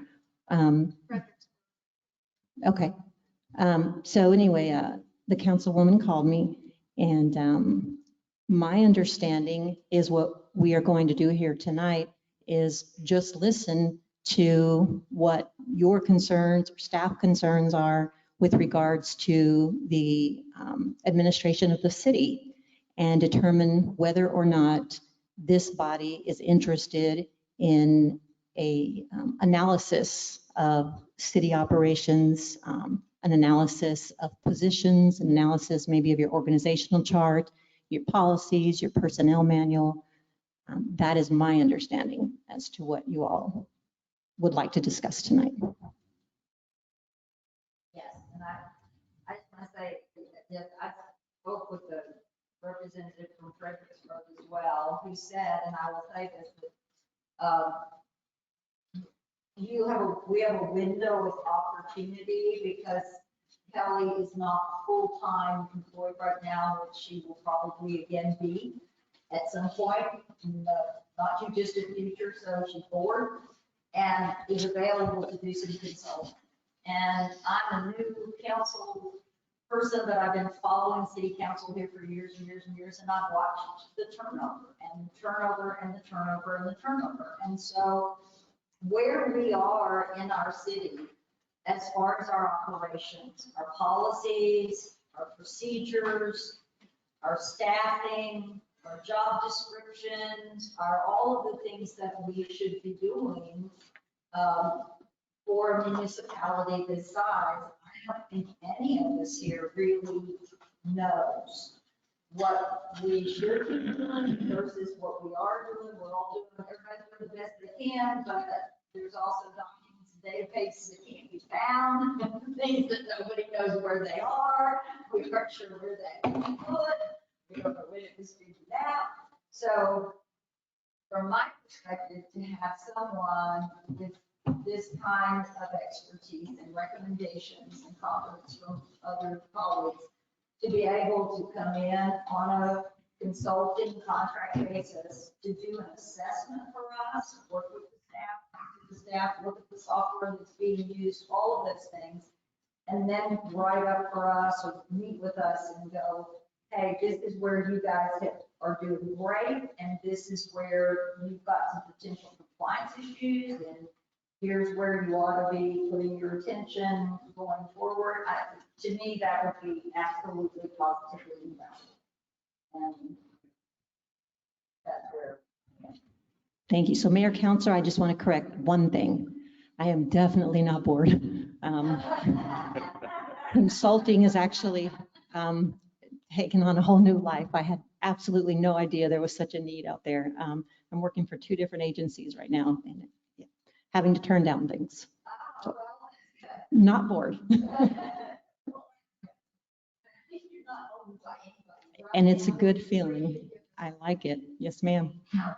Okay. So anyway, the councilwoman called me, and my understanding is what we are going to do here tonight is just listen to what your concerns or staff concerns are with regards to the administration of the city, and determine whether or not this body is interested in a analysis of city operations, an analysis of positions, an analysis maybe of your organizational chart, your policies, your personnel manual. That is my understanding as to what you all would like to discuss tonight. Yes, and I just want to say that I spoke with the representative from Fredericksburg as well, who said, and I will say this, that we have a window of opportunity because Kelly is not full-time employed right now, which she will probably again be at some point in the not too distant future, so she's bored and is available to do some consulting. And I'm a new council person, but I've been following city council here for years and years and years, and I've watched the turnover and the turnover and the turnover and the turnover. And so where we are in our city, as far as our operations, our policies, our procedures, our staffing, our job descriptions, are all of the things that we should be doing for a municipality this size. I don't think any of us here really knows what we should be doing versus what we are doing. We're all doing, everybody's doing the best they can, but there's also documents, databases that can't be found, things that nobody knows where they are. We aren't sure where that can be put. We don't know when it was figured out. So from my perspective, to have someone with this kind of expertise and recommendations and confidence from other colleagues to be able to come in on a consulting contract basis to do an assessment for us, work with the staff, look at the software that's being used, all of those things, and then write up for us or meet with us and go, hey, this is where you guys are doing great, and this is where you've got some potential compliance issues, and here's where you ought to be putting your attention going forward. To me, that would be absolutely positively invaluable. And that's where. Thank you. So Mayor Councilor, I just want to correct one thing. I am definitely not bored. Consulting is actually taken on a whole new life. I had absolutely no idea there was such a need out there. I'm working for 2 different agencies right now and having to turn down things. So, not bored. And it's a good feeling. I like it. Yes, ma'am. Would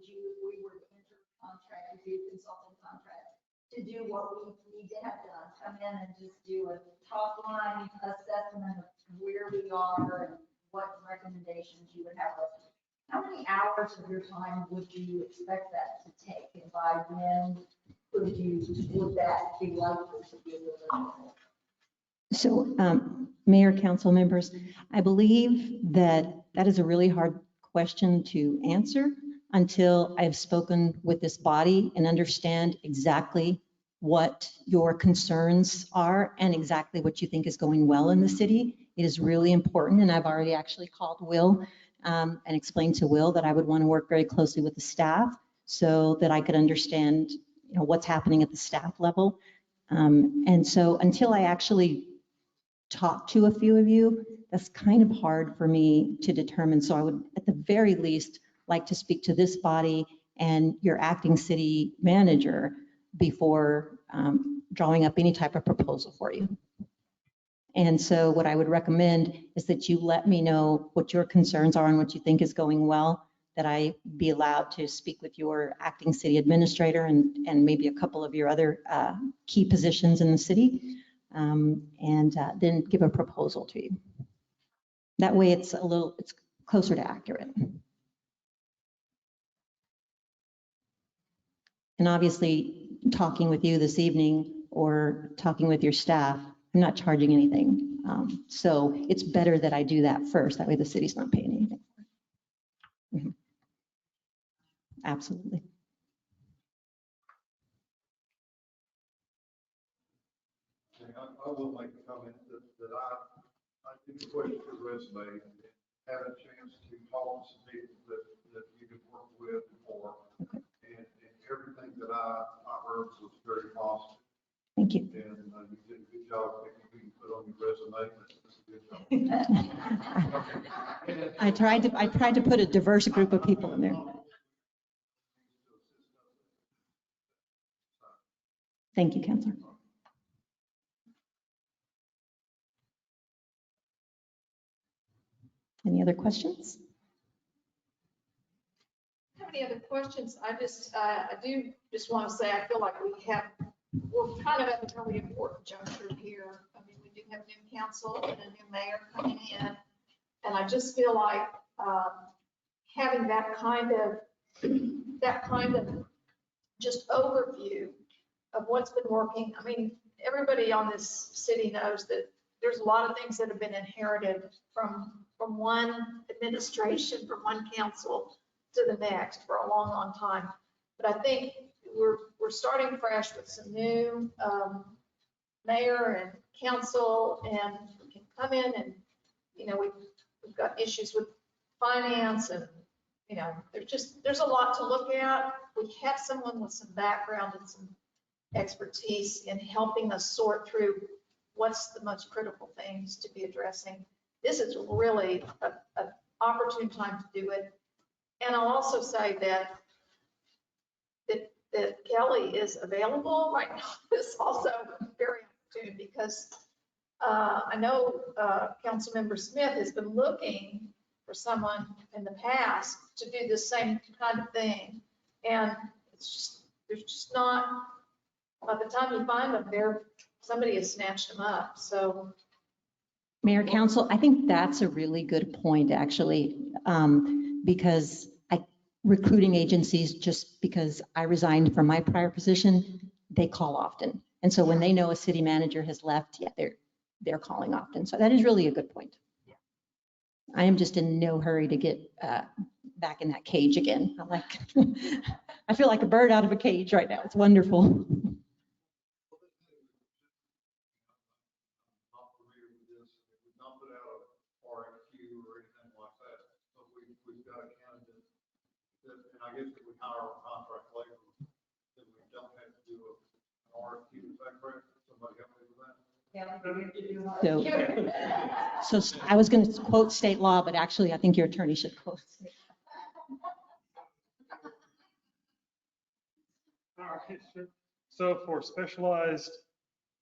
you, if we were to enter a contract, to do consulting contract, to do what we need to have done, come in and just do a top line assessment of where we are and what recommendations you would have us. How many hours of your time would you expect that to take? And by when would that be likely to be available? So, Mayor, council members, I believe that is a really hard question to answer until I've spoken with this body and understand exactly what your concerns are and exactly what you think is going well in the city. It is really important, and I've already actually called Will and explained to Will that I would want to work very closely with the staff so that I could understand, what's happening at the staff level. And so until I actually talk to a few of you, that's kind of hard for me to determine. So I would, at the very least, like to speak to this body and your acting city manager before drawing up any type of proposal for you. And so what I would recommend is that you let me know what your concerns are and what you think is going well, that I be allowed to speak with your acting city administrator and maybe a couple of your other key positions in the city. and then give a proposal to you. That way it's closer to accurate. And obviously, talking with you this evening or talking with your staff, I'm not charging anything. So it's better that I do that first. That way the city's not paying anything. Mhm. Absolutely. I will make a comment that I did question your resume and had a chance to talk to some people that you can work with before. Okay. And everything that I heard was very positive. Thank you. And you did a good job picking who you put on your resume. That's a good job. I tried to put a diverse group of people in there. Thank you, Counselor. Any other questions? Have any other questions? I do just want to say, I feel like we're kind of at a really important juncture here. I mean, we do have new council and a new mayor coming in. And I just feel like having that kind of just overview of what's been working. I mean, everybody on this city knows that there's a lot of things that have been inherited from one administration, from one council to the next for a long, long time. But I think we're starting fresh with some new mayor and council, and we can come in and, you know, we've got issues with finance, and, you know, there's a lot to look at. We have someone with some background and some expertise in helping us sort through what's the most critical things to be addressing. This is really an opportune time to do it. And I'll also say that Kelly is available right now. It's also very opportune because I know Councilmember Smith has been looking for someone in the past to do the same kind of thing. And there's just not, by the time you find them, somebody has snatched them up. So, Mayor, Council, I think that's a really good point, actually, because recruiting agencies, just because I resigned from my prior position, they call often. And so when they know a city manager has left, yeah, they're calling often. So that is really a good point. I am just in no hurry to get back in that cage again. I'm like, I feel like a bird out of a cage right now. It's wonderful. I guess if we hire a contract labor, then we don't have to do an RFQ, is that correct? Somebody help me with that? So I was going to quote state law, but actually I think your attorney should quote state All right, sure. So for specialized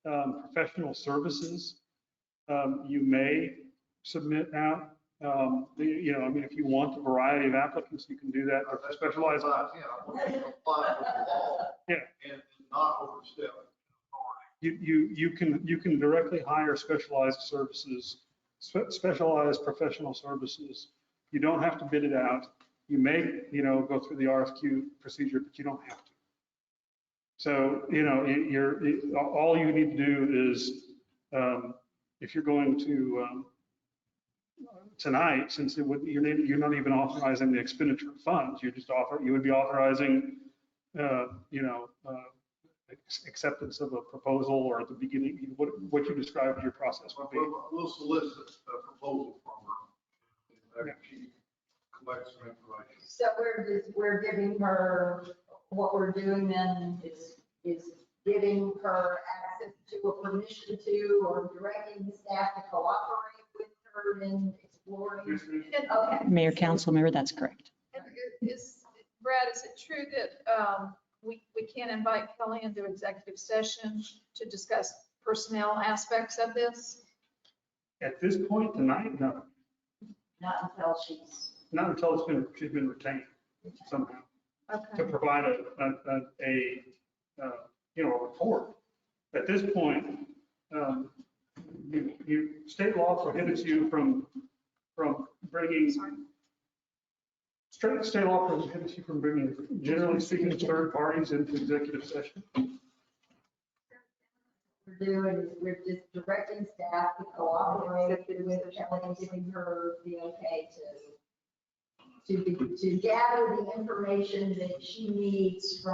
professional services, you may submit out, you know, I mean, if you want a variety of applicants, you can do that. Or for specialized. Yeah, I want to apply for the law. Yeah. And not overstep. You can directly hire specialized services, specialized professional services. You don't have to bid it out. You may, you know, go through the RFQ procedure, but you don't have to. So, you know, all you need to do is, if you're going to, tonight, since you're not even authorizing the expenditure of funds, you would be authorizing, you know, acceptance of a proposal, or at the beginning, what you described your process would be. We'll solicit a proposal from her. She collects some information. So we're giving her, what we're doing then is giving her access to a permission to, or directing the staff to cooperate with her in exploring. Okay. Mayor, council member, that's correct. Brad, is it true that we can invite Kelly into executive session to discuss personnel aspects of this? At this point tonight, no. Not until She's been retained somehow. Okay. To provide a you know, a report. At this point, state law prohibits you from bringing, state law prohibits you from bringing, generally speaking, third parties into executive session. We're doing is we're just directing staff to cooperate with Kelly and giving her the okay to gather the information that she needs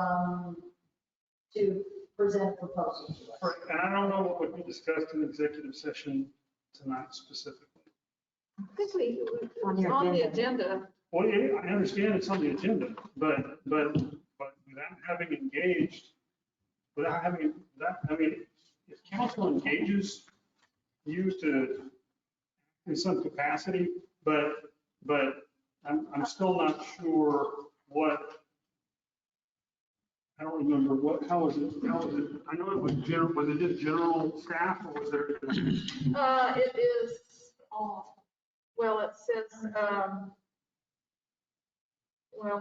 to present proposals to us. Right, and I don't know what would be discussed in executive session tonight specifically. I think it's on the agenda. Well, yeah, I understand it's on the agenda, but without having engaged, I mean, if council engages you to, in some capacity, but I'm still not sure what, I don't remember how was it? I know it was general, was it just general staff or was there? It is, well, it says,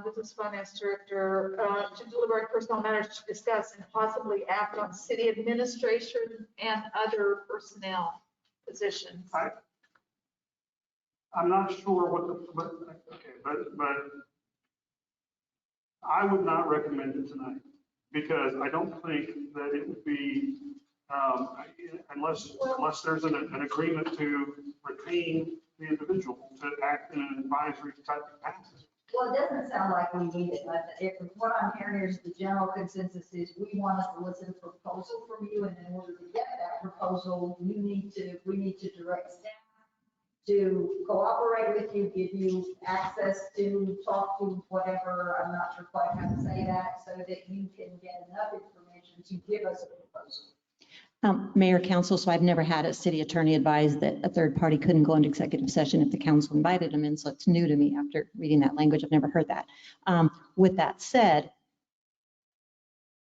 business finance director, to deliberate personnel matters to discuss and possibly act on city administration and other personnel positions. I'm not sure but I would not recommend it tonight because I don't think that it would be, unless there's an agreement to retain the individual to act in an advisory type capacity. Well, it doesn't sound like we need it, but what I'm hearing is the general consensus is we want to solicit a proposal from you, and in order to get that proposal, we need to direct staff to cooperate with you, give you access to talk to whatever, I'm not sure quite how to say that, so that you can get enough information to give us a proposal. Mayor, council, so I've never had a city attorney advise that a third party couldn't go into executive session if the council invited them in, so it's new to me after reading that language. I've never heard that. With that said,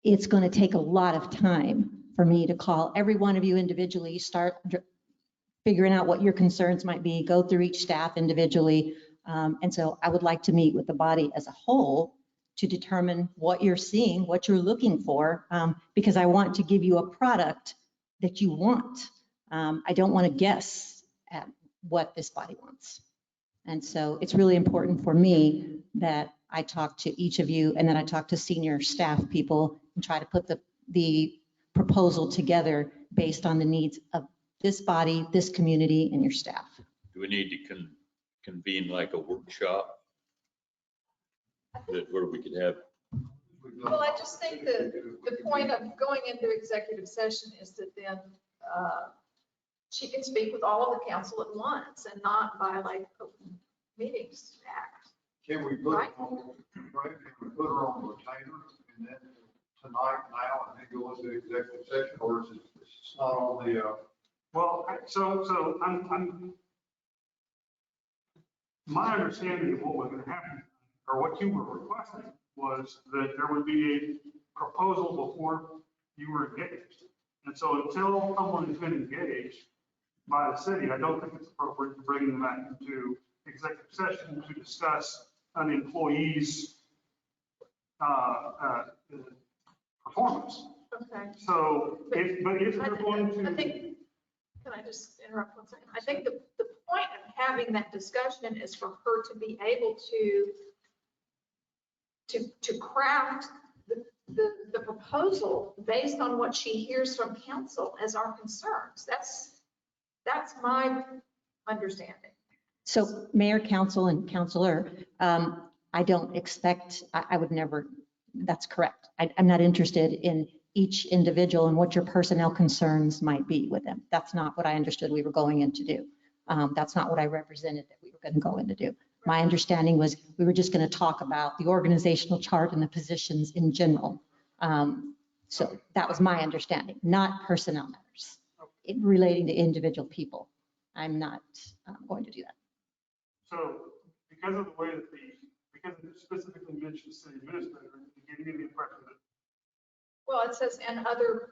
it's going to take a lot of time for me to call every one of you individually, start figuring out what your concerns might be, go through each staff individually. And so I would like to meet with the body as a whole to determine what you're seeing, what you're looking for, because I want to give you a product that you want. I don't want to guess at what this body wants. And so it's really important for me that I talk to each of you and then I talk to senior staff people and try to put the proposal together based on the needs of this body, this community, and your staff. Do we need to convene like a workshop where we could have? Well, I just think that the point of going into executive session is that then she can speak with all of the council at once and not violate Open Meetings Act. Can we put, right, can we put her on the retainer and then tonight now and then go into executive session, or is it not on the, Well, so I'm my understanding of what was going to happen, or what you were requesting, was that there would be a proposal before you were engaged. And so until someone has been engaged by the city, I don't think it's appropriate to bring them back into executive session to discuss an employee's performance. Okay. So if you're going to. I think, can I just interrupt 1 second? I think the point of having that discussion is for her to be able to craft the proposal based on what she hears from council as our concerns. That's my understanding. So mayor, council, and councilor, I don't expect, I would never, that's correct. I'm not interested in each individual and what your personnel concerns might be with them. That's not what I understood we were going in to do. That's not what I represented that we were going to go in to do. My understanding was we were just going to talk about the organizational chart and the positions in general. So that was my understanding, not personnel matters relating to individual people. I'm not going to do that. So because of the way that because it specifically mentions city administrator, it gave me the impression that. Well, it says and other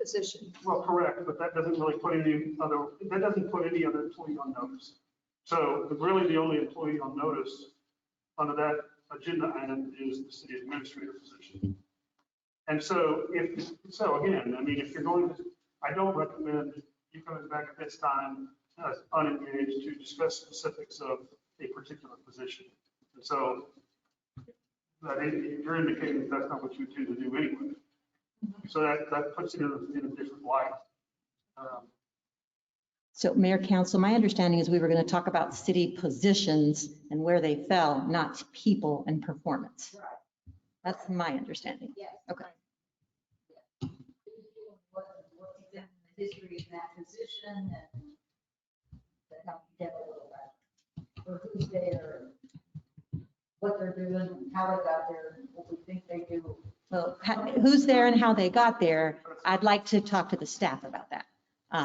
positions. Well, correct, but that doesn't really put any other employee on notice. So really the only employee on notice under that agenda item is the city administrator position. And so again, I mean, if you're going to, I don't recommend you coming back at this time as unengaged to discuss specifics of a particular position. And so you're indicating that that's not what you intend to do anyway. So that puts it in a different light. So Mayor, Council, my understanding is we were going to talk about city positions and where they fell, not people and performance. Right. That's my understanding. Yes. Okay. What's exactly the history of that position and how you get a little bit, or who's there, what they're doing, how they got there, what we think they do. Well, who's there and how they got there, I'd like to talk to the staff about that. Why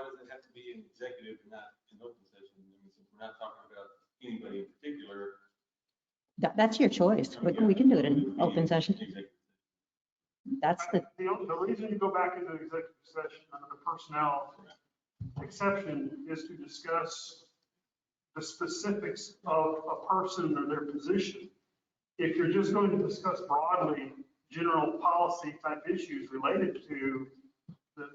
does it have to be an executive and not an open session? I mean, since we're not talking about anybody in particular. That's your choice. We can do it in open session. That's the, The reason you go back into executive session under the personnel exception is to discuss the specifics of a person or their position. If you're just going to discuss broadly general policy type issues related to the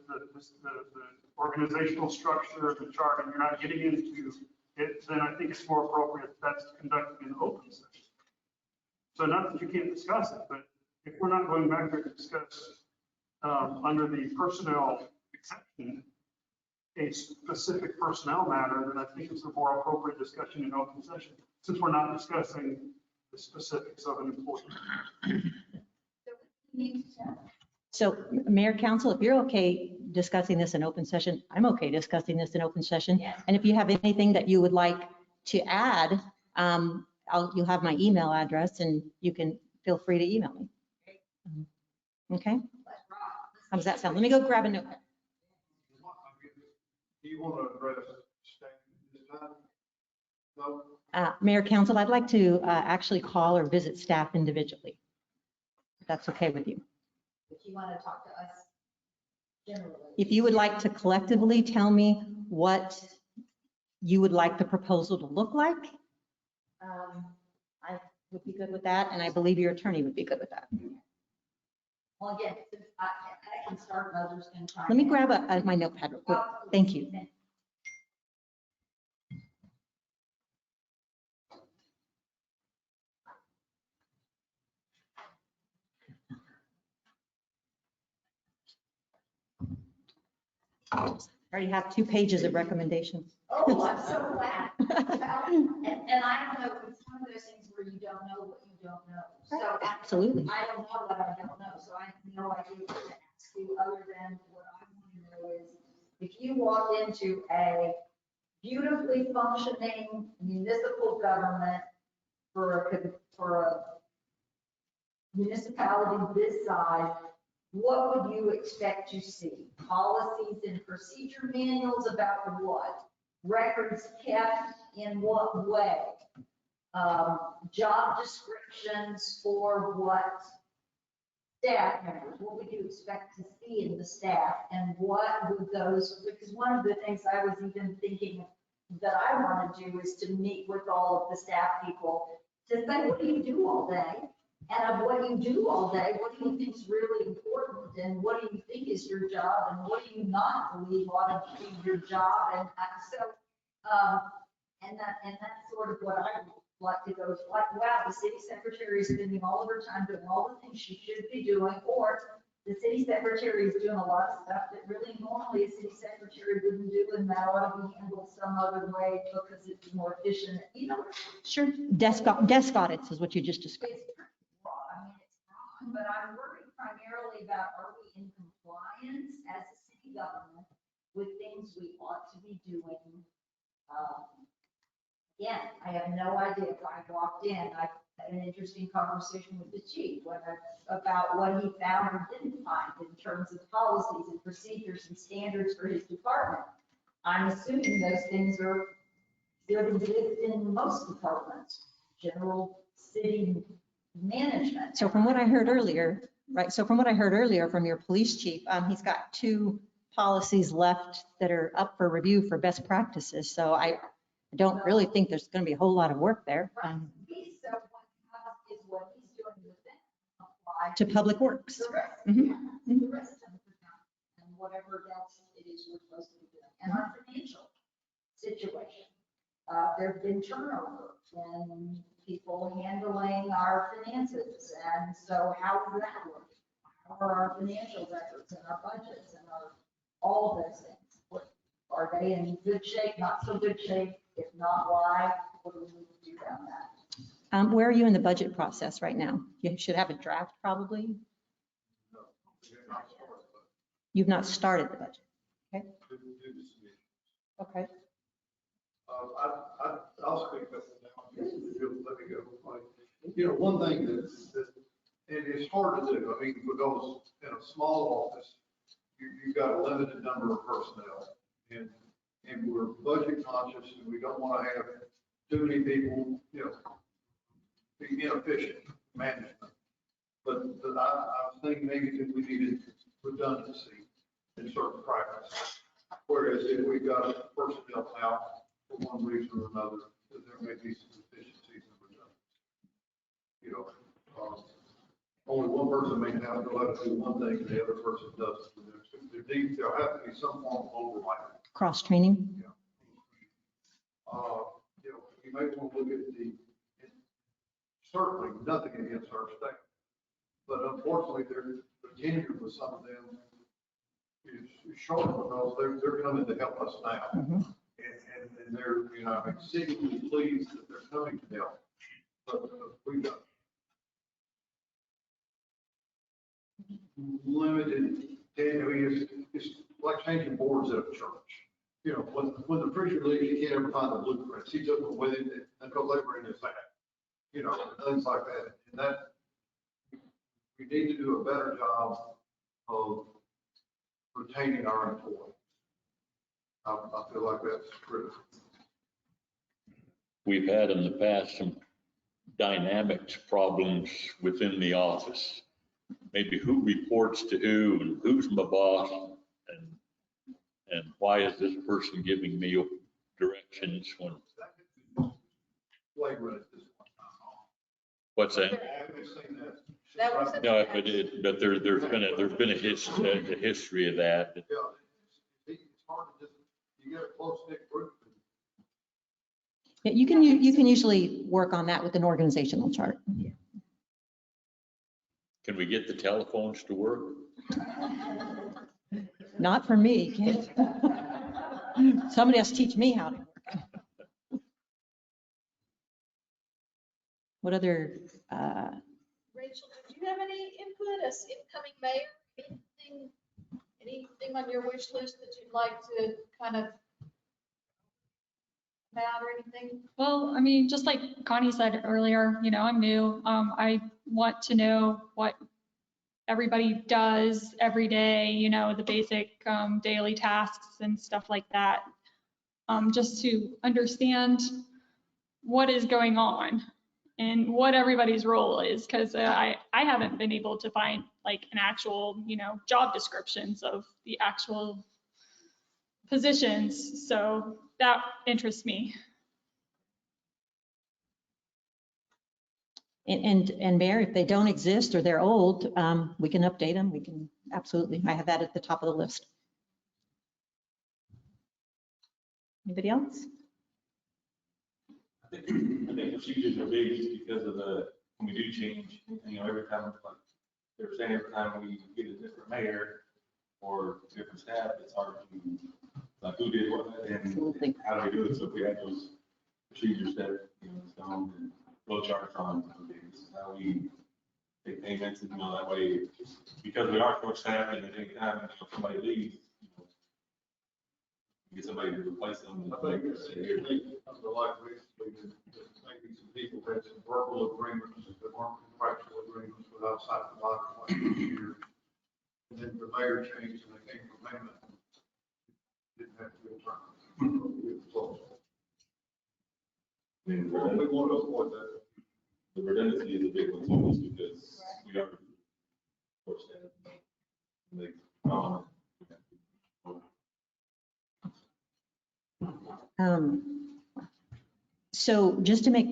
organizational structure of the chart, and you're not getting into it, then I think it's more appropriate that's conducted in open session. So not that you can't discuss it, but if we're not going back there to discuss under the personnel exception, a specific personnel matter, then I think it's a more appropriate discussion in open session, since we're not discussing the specifics of an employee. so Mayor, Council, if you're okay discussing this in open session, I'm okay discussing this in open session. Yes. And if you have anything that you would like to add, you'll have my email address and you can feel free to email me. Okay? How does that sound? Let me go grab a notepad. Do you want to address staff this time? No? Mayor, Council, I'd like to actually call or visit staff individually. If that's okay with you. If you want to talk to us generally. If you would like to collectively tell me what you would like the proposal to look like, I would be good with that, and I believe your attorney would be good with that. Well, again, since I can start, and others can try. Let me grab my notepad real quick. Thank you. I already have 2 pages of recommendations. Oh, I'm so glad. And I don't know, it's one of those things where you don't know what you don't know. So Absolutely. I don't know what I don't know, so I have no idea what to ask you, other than what I want to know is, if you walk into a beautifully functioning municipal government for a municipality this size, what would you expect to see? Policies and procedure manuals about what? Records kept in what way? Job descriptions for what? Staff members, what would you expect to see in the staff, and what would those, because one of the things I was even thinking that I want to do is to meet with all of the staff people to say, what do you do all day? And of what you do all day, what do you think is really important, and what do you think is your job, and what do you not believe ought to be your job? And that's sort of what I like to go, like, wow, the city secretary is spending all of her time doing all the things she should be doing, or the city secretary is doing a lot of stuff that really normally a city secretary wouldn't do, and that ought to be handled some other way because it's more efficient, you know? Sure. Desk audits is what you just described. It's broad, I mean, it's broad, but I'm worried primarily about, are we in compliance as a city government with things we ought to be doing? Again, I have no idea. If I walked in, I had an interesting conversation with the chief about what he found or didn't find in terms of policies and procedures and standards for his department. I'm assuming those things are, there exist in most departments, general city management. So from what I heard earlier, right, so from what I heard earlier from your police chief, he's got 2 policies left that are up for review for best practices. So I don't really think there's going to be a whole lot of work there. So what is what he's doing with them apply To Public Works. the rest, Mhm. the rest of the town. And whatever else it is we're supposed to be doing. And our financial situation. There've been turnover in people handling our finances. And so how is that working? How are our financial records and our budgets and all of those things? Are they in good shape, not so good shape? If not, why? What do we need to do about that? Where are you in the budget process right now? You should have a draft probably. You've not started the budget. Okay. Okay. I'll speak up now. Let me go. You know, one thing that, and it's hard to do, I mean, because in a small office, you've got a limited number of personnel. And we're budget conscious and we don't want to have too many people, you know, be inefficient management. But I think maybe that we needed redundancy in certain practices. Whereas if we've got personnel out for one reason or another, then there may be some deficiencies in redundancy. You know, only one person may know how to do one thing and the other person doesn't. There'll have to be some form of overlap. Cross-training? You know, you may want to look at certainly nothing against our staff, but unfortunately, the tenure with some of them is short because they're coming to help us now. Mm-hmm. And they're, you know, exceedingly pleased that they're coming to help. But we've got limited, I mean, it's like changing boards at a church. You know, when the preacher leaves, you can't ever find the blueprints. He took them with him until they were in his bag. You know, things like that. And that, we need to do a better job of retaining our employees. I feel like that's critical. We've had in the past some dynamics problems within the office. Maybe who reports to who and who's my boss and why is this person giving me directions when. What's that? No, but there's been a history of that. Yeah, it's hard to just, you get a close knit group. Yeah, you can usually work on that with an organizational chart. Can we get the telephones to work? Not for me. Can't. Somebody has to teach me how to work. What other? Rachel, did you have any input as incoming mayor? Anything on your wish list that you'd like to kind of about or anything? Well, I mean, just like Connie said earlier, you know, I'm new. I want to know what everybody does every day, you know, the basic daily tasks and stuff like that, just to understand what is going on and what everybody's role is, because I haven't been able to find like an actual, you know, job descriptions of the actual positions. So that interests me. And Mayor, if they don't exist or they're old, we can update them. We can absolutely. I have that at the top of the list. Anybody else? I think procedures are big just because of when we do change, you know, every time, like they were saying, every time we get a different mayor or different staff, it's hard to, like, who did what and how do we do it? So if we had those procedures that, you know, stone and flow charts on, this is how we take payments, and, you know, that way, because we are short staffed and at any time, you know, somebody leaves, you know, get somebody to replace them. I think it's like recently, maybe some people had some verbal agreements that weren't contractual agreements with outside providers like this year. And then the mayor changed and they came for payment. Didn't have to be returned. It was close. And we want to avoid that. The redundancy is a big one too, just because we are short staffed. Like, So just to make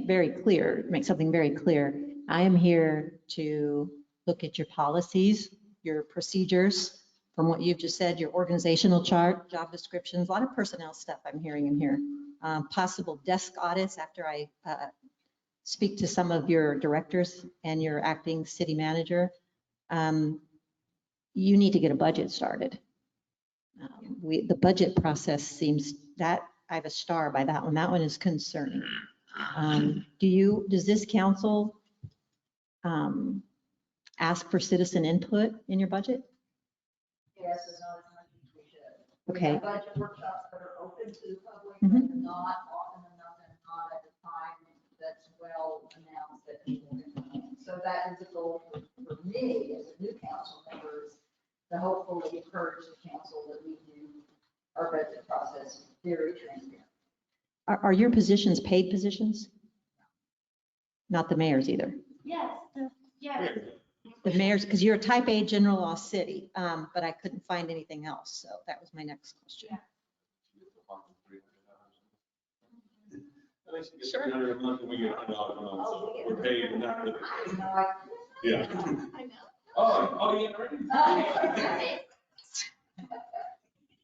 something very clear, I am here to look at your policies, your procedures, from what you've just said, your organizational chart, job descriptions, a lot of personnel stuff I'm hearing in here. Possible desk audits after I speak to some of your directors and your acting city manager. You need to get a budget started. The budget process seems that I have a star by that one. That one is concerning. Does this council ask for citizen input in your budget? Yes, it's not as much as we should. Okay. We have budget workshops that are open to the public, Mhm. but not often enough and not at a time that's well announced that people can come in. So that is a goal for me as a new council member, is to hopefully encourage the council that we do our budget process very transparent. Are your positions paid positions? Not the mayor's either. Yes, yes. The mayor's, because you're a type A general law city, but I couldn't find anything else. So that was my next question. Sure. We're paid and not. Yeah. Yeah.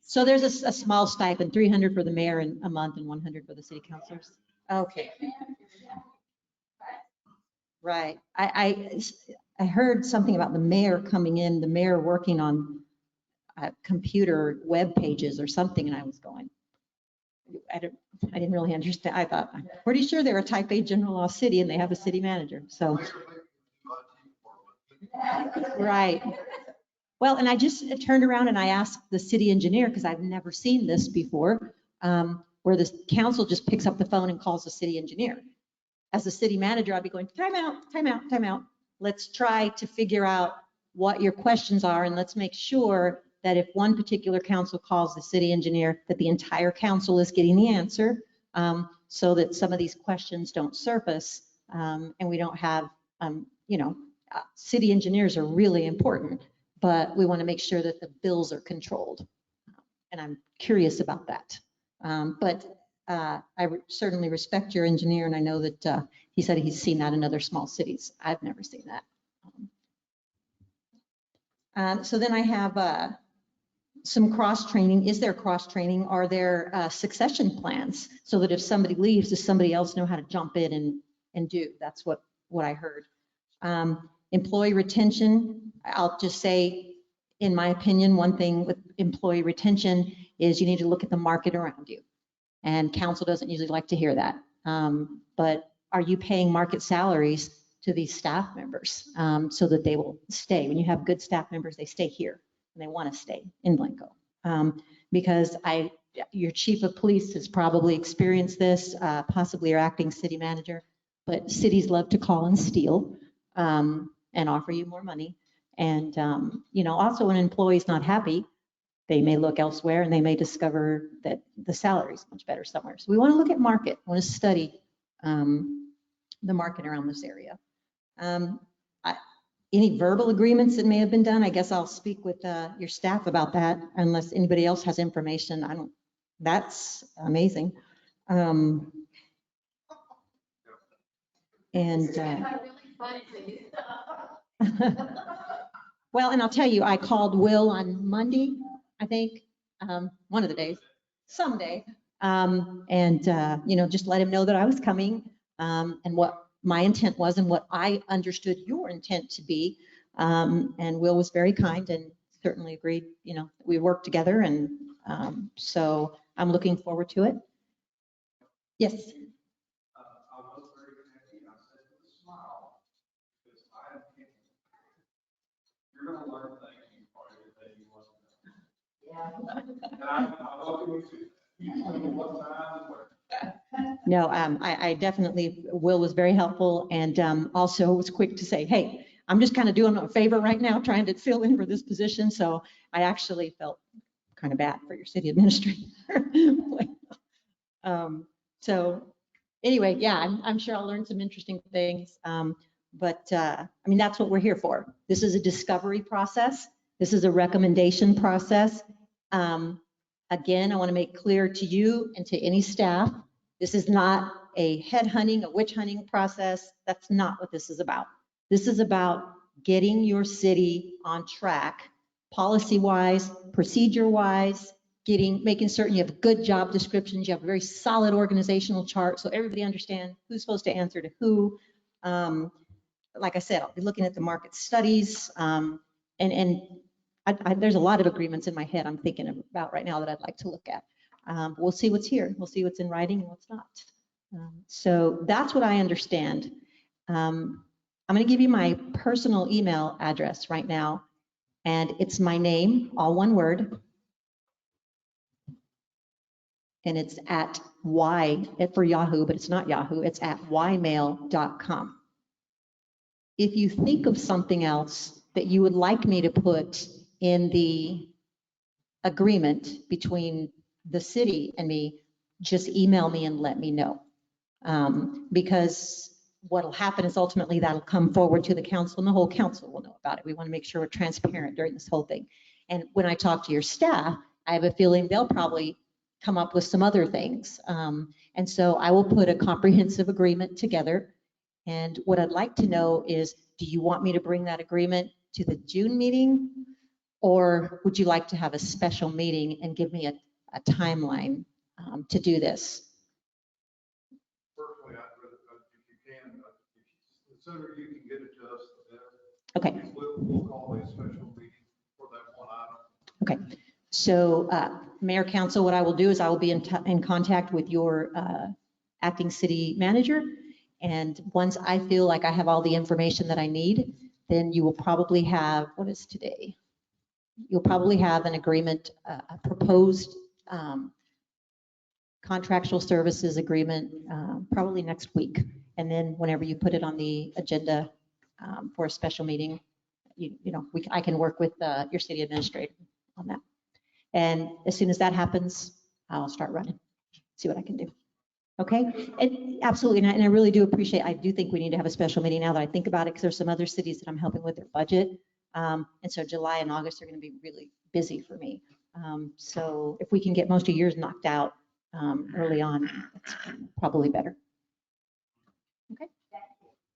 So there's a small stipend, 300 for the mayor in a month and 100 for the city councilors. Okay. Right. I heard something about the mayor coming in, the mayor working on computer web pages or something, and I was going, I didn't really understand. I thought, I'm pretty sure they're a type A general law city and they have a city manager. So, right. Well, and I just turned around and I asked the city engineer, because I've never seen this before, where the council just picks up the phone and calls the city engineer. As a city manager, I'd be going, time out, time out, time out. Let's try to figure out what your questions are, and let's make sure that if one particular council calls the city engineer, that the entire council is getting the answer, so that some of these questions don't surface, and we don't have, city engineers are really important, but we want to make sure that the bills are controlled. And I'm curious about that. I certainly respect your engineer, and I know that he said he's seen that in other small cities. I've never seen that. So then I have some cross-training. Is there cross-training? Are there succession plans so that if somebody leaves, does somebody else know how to jump in and do? That's what I heard. Employee retention, I'll just say, in my opinion, one thing with employee retention is you need to look at the market around you. And council doesn't usually like to hear that. But are you paying market salaries to these staff members so that they will stay? When you have good staff members, they stay here and they want to stay in Blanco. Because your chief of police has probably experienced this, possibly your acting city manager, but cities love to call and steal and offer you more money. And, also when an employee is not happy, they may look elsewhere and they may discover that the salary is much better somewhere. So we want to look at market, we want to study the market around this area. Any verbal agreements that may have been done, I guess I'll speak with your staff about that unless anybody else has information. That's amazing. Well, and I'll tell you, I called Will on Monday, I think, one of the days, someday, and just let him know that I was coming and what my intent was and what I understood your intent to be. And Will was very kind and certainly agreed, we worked together, and so I'm looking forward to it. Yes. I was very happy. I said with a smile, because you're going to learn things you probably didn't wasn't. And I welcome you to. You tell me what time and where. No, I definitely, Will was very helpful and also was quick to say, hey, I'm just kind of doing a favor right now, trying to fill in for this position. So I actually felt kind of bad for your city administrator. So anyway, yeah, I'm sure I'll learn some interesting things. But that's what we're here for. This is a discovery process. This is a recommendation process. Again, I want to make clear to you and to any staff, this is not a headhunting, a witch hunting process. That's not what this is about. This is about getting your city on track policy-wise, procedure-wise, making certain you have good job descriptions, you have a very solid organizational chart, so everybody understands who's supposed to answer to who. Like I said, I'll be looking at the market studies, there's a lot of agreements in my head I'm thinking about right now that I'd like to look at. We'll see what's here. We'll see what's in writing and what's not. So that's what I understand. I'm going to give you my personal email address right now, and it's my name, all one word, and it's at for Yahoo, but it's not Yahoo. It's at ymail.com. If you think of something else that you would like me to put in the agreement between the city and me, just email me and let me know. Because what'll happen is ultimately that'll come forward to the council and the whole council will know about it. We want to make sure we're transparent during this whole thing. And when I talk to your staff, I have a feeling they'll probably come up with some other things. And so I will put a comprehensive agreement together. And what I'd like to know is, do you want me to bring that agreement to the June meeting? Or would you like to have a special meeting and give me a timeline to do this? Personally, I'd rather, if you can, the sooner you can get it to us, the better. Okay. We'll call a special meeting for that one item. Okay. So Mayor, Council, what I will do is I will be in contact with your acting city manager. And once I feel like I have all the information that I need, then you will probably have, what is today? You'll probably have an agreement, a proposed contractual services agreement probably next week. And then whenever you put it on the agenda for a special meeting, I can work with your city administrator on that. And as soon as that happens, I'll start running, see what I can do. Okay, absolutely, and I really do appreciate, I do think we need to have a special meeting now that I think about it, because there's some other cities that I'm helping with their budget. And so July and August are going to be really busy for me. So if we can get most of yours knocked out early on, that's probably better. Okay.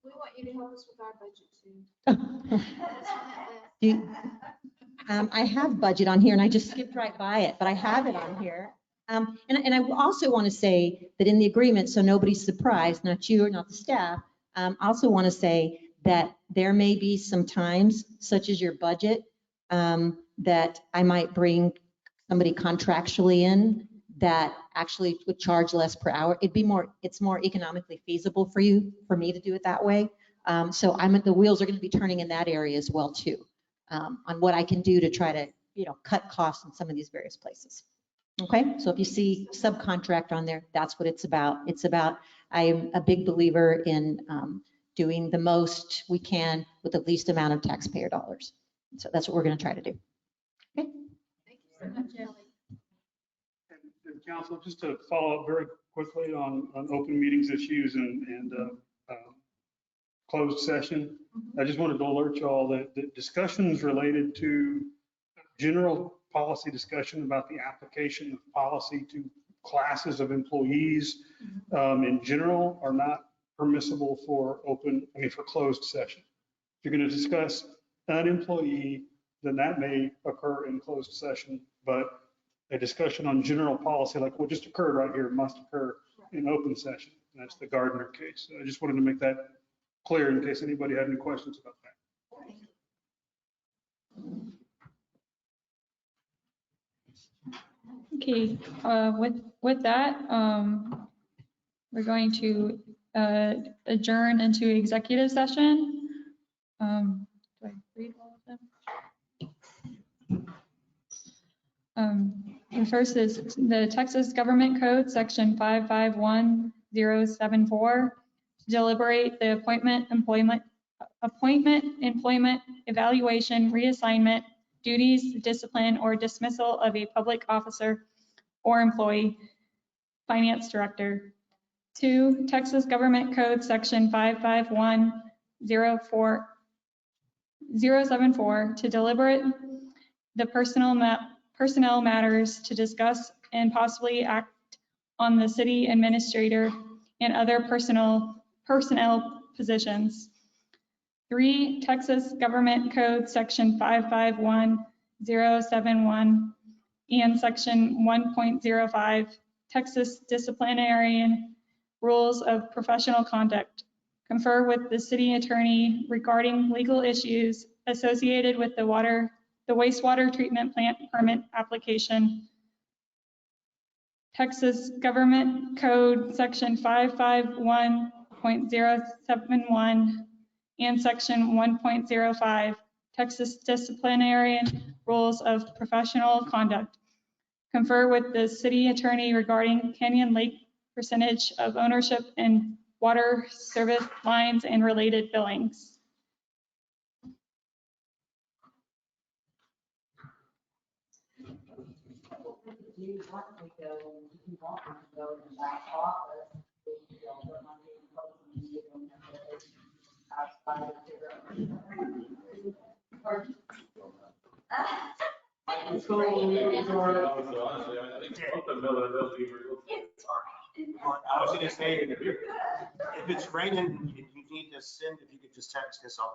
We want you to help us with our budget too. I have budget on here and I just skipped right by it, but I have it on here. And I also want to say that in the agreement, so nobody's surprised, not you or not the staff, I also want to say that there may be some times, such as your budget, that I might bring somebody contractually in that actually would charge less per hour. It's more economically feasible for me to do it that way. So the wheels are going to be turning in that area as well too, on what I can do to try to, cut costs in some of these various places. Okay, so if you see subcontract on there, that's what it's about. I am a big believer in doing the most we can with the least amount of taxpayer dollars. So that's what we're going to try to do. Okay. Thank you so much, Ellie. And Council, just to follow up very quickly on open meetings issues and closed session, I just wanted to alert you all that the discussions related to general policy discussion about the application of policy to classes of employees in general are not permissible for closed session. If you're going to discuss an employee, then that may occur in closed session, but a discussion on general policy like what just occurred right here must occur in open session. And that's the Gardner case. So I just wanted to make that clear in case anybody had any questions about that. Okay, with that, we're going to adjourn into executive session. Do I read all of them? The first is the Texas Government Code, section 551074, to deliberate the appointment, employment, evaluation, reassignment, duties, discipline, or dismissal of a public officer or employee, finance director. 2, Texas Government Code, section 551074, to deliberate the personnel matters to discuss and possibly act on the city administrator and other personnel positions. 3, Texas Government Code, section 551074, 1.071 and Section 1.05 Texas Disciplinarian Rules of Professional Conduct. Confer with the city attorney regarding legal issues associated with the wastewater treatment plant permit application. Texas Government Code Section 551.071 and Section 1.05 Texas Disciplinarian Rules of Professional Conduct. Confer with the city attorney regarding Canyon Lake percentage of ownership in water service lines and related billings. Do you want to go, if you want to go in that office, you don't put my name in, you don't have to outside of your. It's raining. It's fine. I was gonna say, if it's raining, if you need to send, if you could just text us, I'll